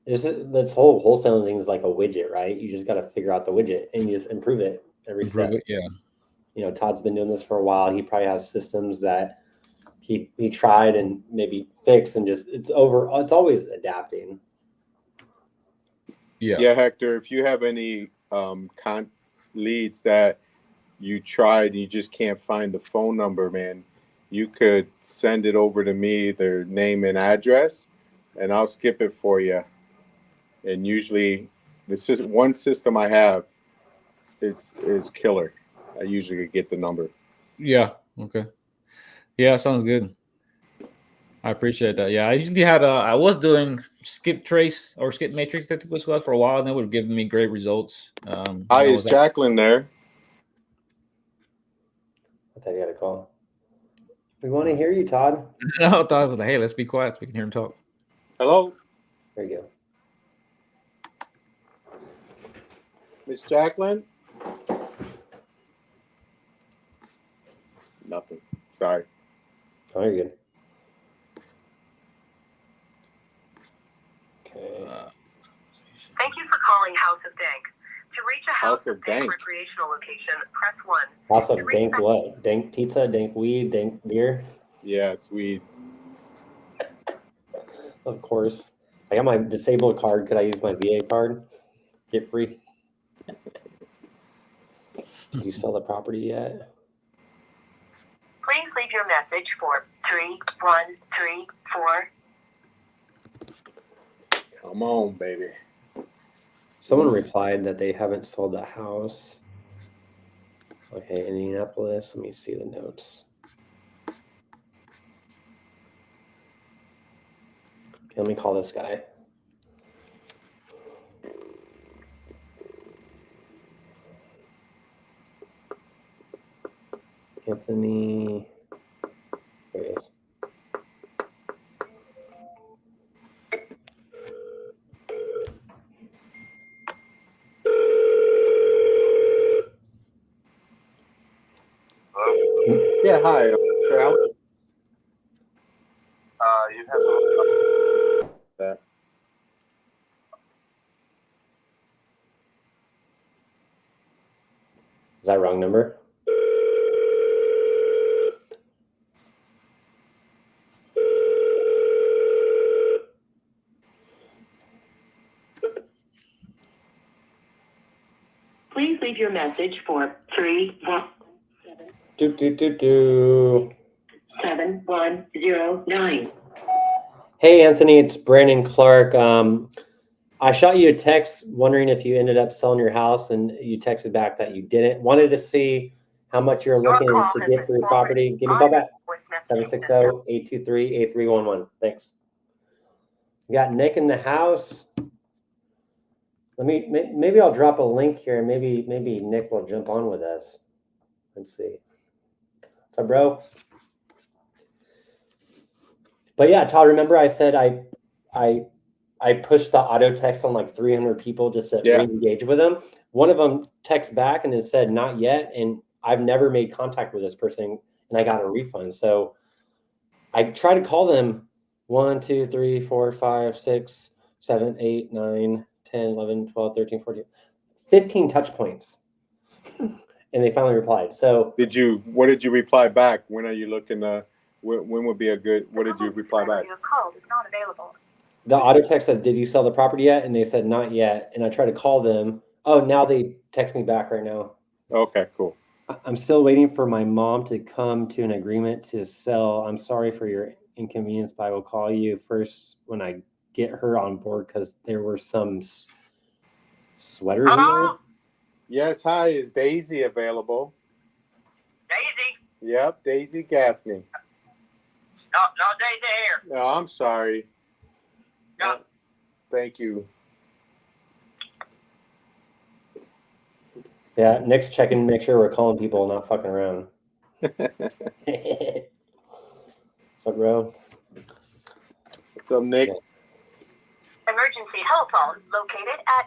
This whole wholesaling thing is like a widget, right? You just got to figure out the widget and you just improve it every step. Yeah. You know, Todd's been doing this for a while. He probably has systems that he tried and maybe fixed, and just it's always adapting. Yeah, Hector, if you have any leads that you tried and you just can't find the phone number, man, you could send it over to me, their name and address, and I'll skip it for you. And usually one system I have is killer. I usually get the number. Yeah. Okay. Yeah, sounds good. I appreciate that. Yeah, I usually had I was doing skip trace or skip matrix that was for a while, and they would give me great results. Hi, is Jacqueline there? I thought you had a call. We want to hear you, Todd. No, I thought I was like, hey, let's be quiet so we can hear him talk. Hello. There you go. Miss Jacqueline? Nothing. Sorry. Oh, you're good. Thank you for calling House of Dank. To reach a House of Dank recreational location, press 1. House of Dank what? Dank pizza, dank weed, dank beer? Yeah, it's weed. Of course. I got my disabled card. Could I use my VA card? Get free. Did you sell the property yet? Please leave your message for 3134. Come on, baby. Someone replied that they haven't sold the house. Okay, Indianapolis. Let me see the notes. Okay, let me call this guy. Anthony. There he is. Yeah, hi. You have that. Is that wrong number? Please leave your message for 7109. Hey, Anthony, it's Brandon Clark. I shot you a text wondering if you ended up selling your house, and you texted back that you didn't. Wanted to see how much you're looking to get for your property. Give me a call back. 760-823-8311. Thanks. We got Nick in the house. Maybe I'll drop a link here, and maybe Nick will jump on with us. Let's see. What's up, bro? But yeah, Todd, remember I said I pushed the auto text on like 300 people just to re-engage with them. One of them texted back and it said not yet, and I've never made contact with this person, and I got a refund. So I tried to call them 1, 2, 3, 4, 5, 6, 7, 8, 9, 10, 11, 12, 13, 14, 15 touch points. And they finally replied. So what did you reply back? When are you looking when would be a good, what did you reply back? Your call is not available. The auto text said, did you sell the property yet? And they said, not yet. And I tried to call them. Oh, now they text me back right now. Okay, cool. I'm still waiting for my mom to come to an agreement to sell. I'm sorry for your inconvenience, but I will call you first when I get her on board, because there were some sweaters in there. Yes, hi. Is Daisy available? Daisy? Yep, Daisy Gaffney. No, Daisy here. No, I'm sorry. No. Thank you. Yeah, Nick's checking to make sure we're calling people, not fucking around. What's up, bro? What's up, Nick? Emergency telephone located at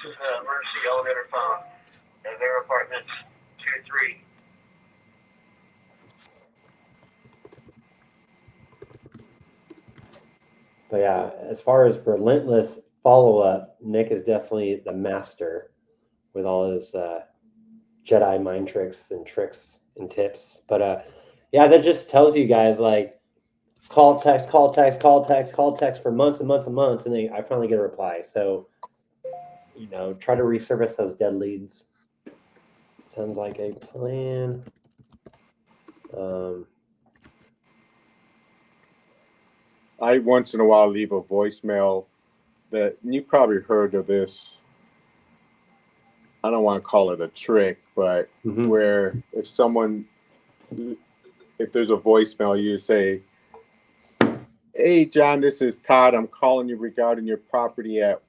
This is an emergency elevator phone. Their apartments 2-3. But yeah, as far as relentless follow up, Nick is definitely the master with all his Jedi mind tricks and tips. But yeah, that just tells you guys like call, text, call, text, call, text, call, text for months and months and months, and then I finally get a reply. So try to resurface those dead leads. Sounds like a plan. I once in a while leave a voicemail that you probably heard of this. I don't want to call it a trick, but where if there's a voicemail, you say, "Hey, John, this is Todd. I'm calling you regarding your property at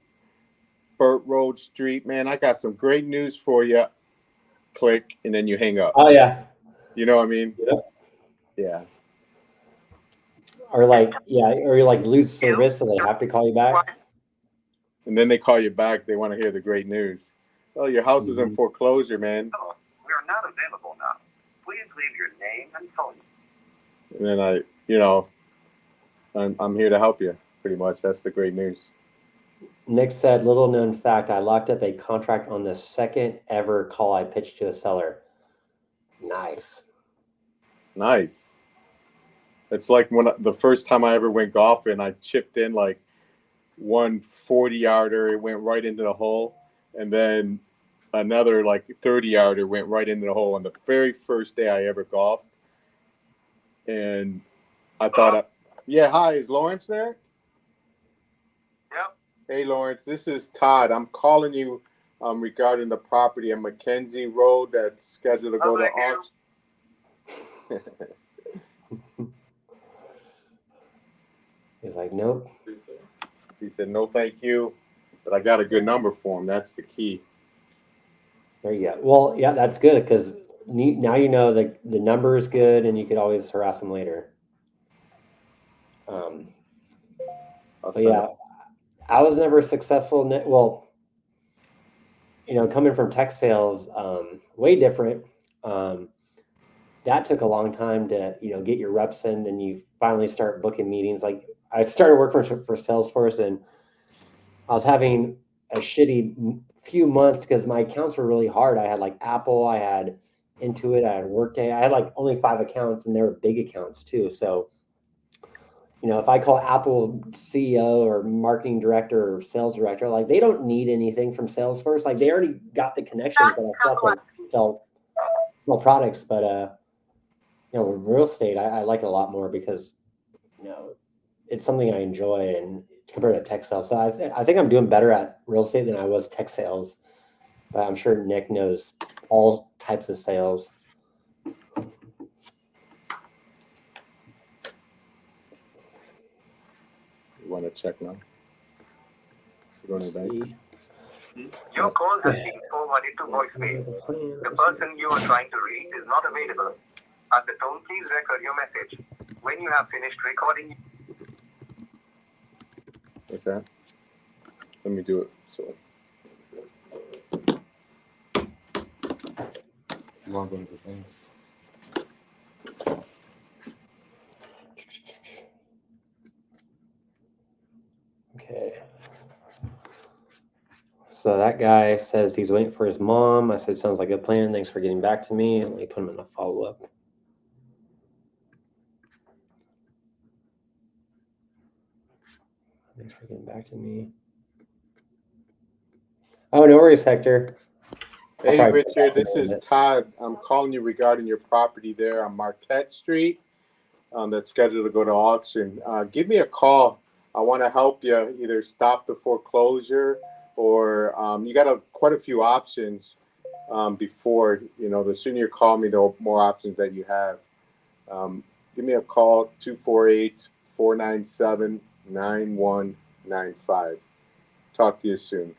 Burt Road Street. Man, I got some great news for you." Click, and then you hang up. Oh, yeah. You know what I mean? Yep. Yeah. Or you lose service, so they have to call you back. And then they call you back. They want to hear the great news. Oh, your house is in foreclosure, man. Oh, we are not available now. Please leave your name and phone And number. then I'm here to help you. Pretty much, that's the great news. Nick said, little known fact, I locked up a contract on the second ever call I pitched to a seller. Nice. It's like the first time I ever went golfing, I chipped in like 140-yarder. It went right into the hole. And then another like 30-yarder went right into the hole on the very first day I ever golfed. And I thought, yeah, hi, is Lawrence there? Yep. Hey, Lawrence, this is Todd. I'm calling you regarding the property on Mackenzie Road that's scheduled to go to auction. He's like, nope. He said, no, thank you. But I got a good number for him. That's the key. There you go. Well, yeah, that's good because now you know the number is good and you could always harass them later. But yeah, I was never successful. Well, coming from tech sales, way different. That took a long time to, get your reps in, and you finally start booking meetings. Like I started working for Salesforce, and I was having a shitty few months because my accounts were really hard. I had like Apple, I had Intuit, I had Workday. I had like only 5 accounts, and they were big accounts too. So, if I call Apple CEO or marketing director or sales director, like they don't need anything from Salesforce. Like they already got the connections, but I still have to sell products. But with real estate, I like it a lot more because it's something I enjoy and compared to tech sales. So I think I'm doing better at real estate than I was tech sales. But I'm sure Nick knows all types of sales. You want to check now? You going to the bank? Your call has been forwarded to voicemail. The person you are trying to reach is not available. At the tone, please record your message. When you have finished recording. What's that? Let me do it. So. You want to go to the bank? Okay. So that guy says he's waiting for his mom. I said, sounds like a plan. Thanks for getting back to me. Let me put him in a follow-up. Thanks for getting back to me. Oh, no worries, Hector. Hey, Richard, this is Todd. I'm calling you regarding your property there on Marquette Street that's scheduled to go to auction. Give me a call. I want to help you either stop the foreclosure or you got quite a few options before, the sooner you call me, the more options that you have. Give me a call, 248-497-9195. Talk to you soon.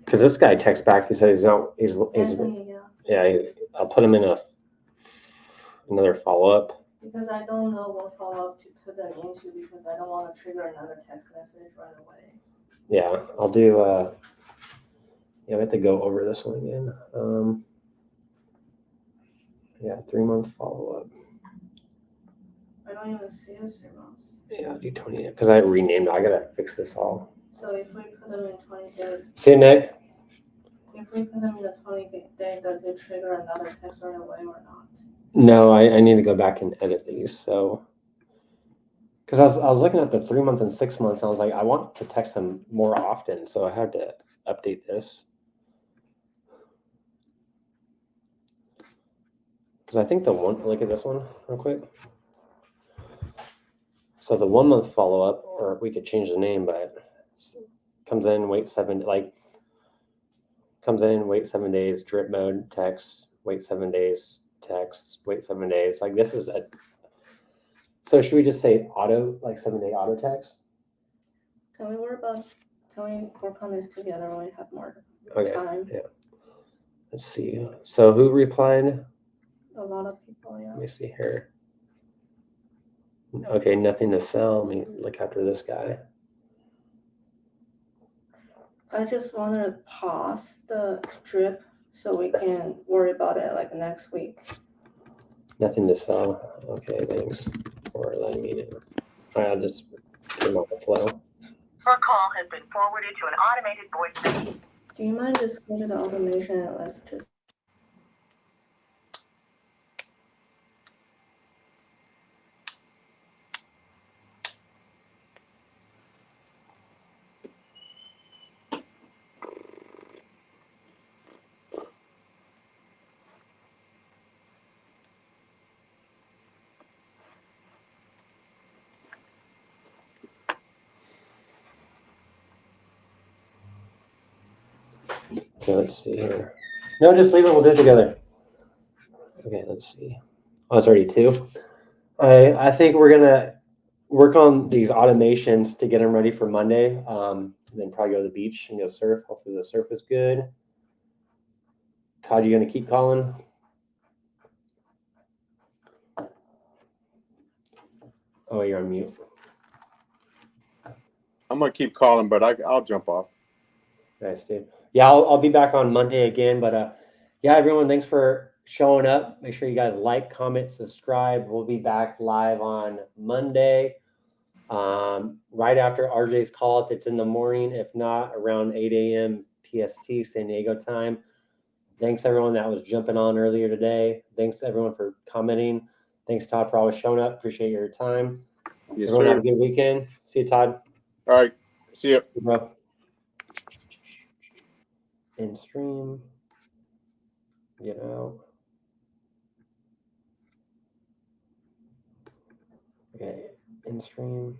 because this guy texts back. He says he's not. He's Anthony, yeah. yeah. I'll put him in another follow up. Because I don't know what follow up to put them into because I don't want to trigger another text message right away. Yeah, I'll do. Yeah, we have to go over this one again. Yeah, 3-month follow up. I don't even see a 3 months. Yeah, I'll do 20 because I renamed it. I gotta fix this all. So if we put them in 20 days. See you, Nick. If we put them in the 20 day, does it trigger another text right away or not? No, I need to go back and edit these. So, because I was looking at the 3-month and 6 months, and I was like, I want to text them more often, so I had to update this. Because I think look at this one real quick. So the 1 month follow up, or we could change the name, but comes in, wait 7 days, drip mode, text, wait 7 days, text, wait 7 days. Like this is so should we just say auto, like 7-day auto text? Can we work on this together when we have more time? Yeah. Let's see. So who replied? A lot of people, yeah. Let me see here. Okay, nothing to sell. Let me look after this guy. I just want to pause the drip so we can worry about it like next week. Nothing to sell. Okay, thanks for letting me know. All right, I'll just put them on the flow. Your call has been forwarded to an automated voice. Do you mind just go to the automation and let's just. Okay, let's see here. No, just leave it. We'll do it together. Okay, let's see. Oh, it's already 2. I think we're gonna work on these automations to get them ready for Monday. Then probably go to the beach and go surf. Hopefully the surf is good. Todd, you gonna keep calling? Oh, you're on mute. I'm gonna keep calling, but I'll jump off. Nice, dude. Yeah, I'll be back on Monday again. But yeah, everyone, thanks for showing up. Make sure you guys like, comment, subscribe. We'll be back live on Monday, right after RJ's call if it's in the morning. If not, around 8 a.m. PST, San Diego time. Thanks everyone that was jumping on earlier today. Thanks to everyone for commenting. Thanks, Todd, for always showing up. Appreciate your time. Yes, everyone sir. have a good weekend. See you, Todd. All right. See you. Bro. In stream. Get out. Okay. In stream.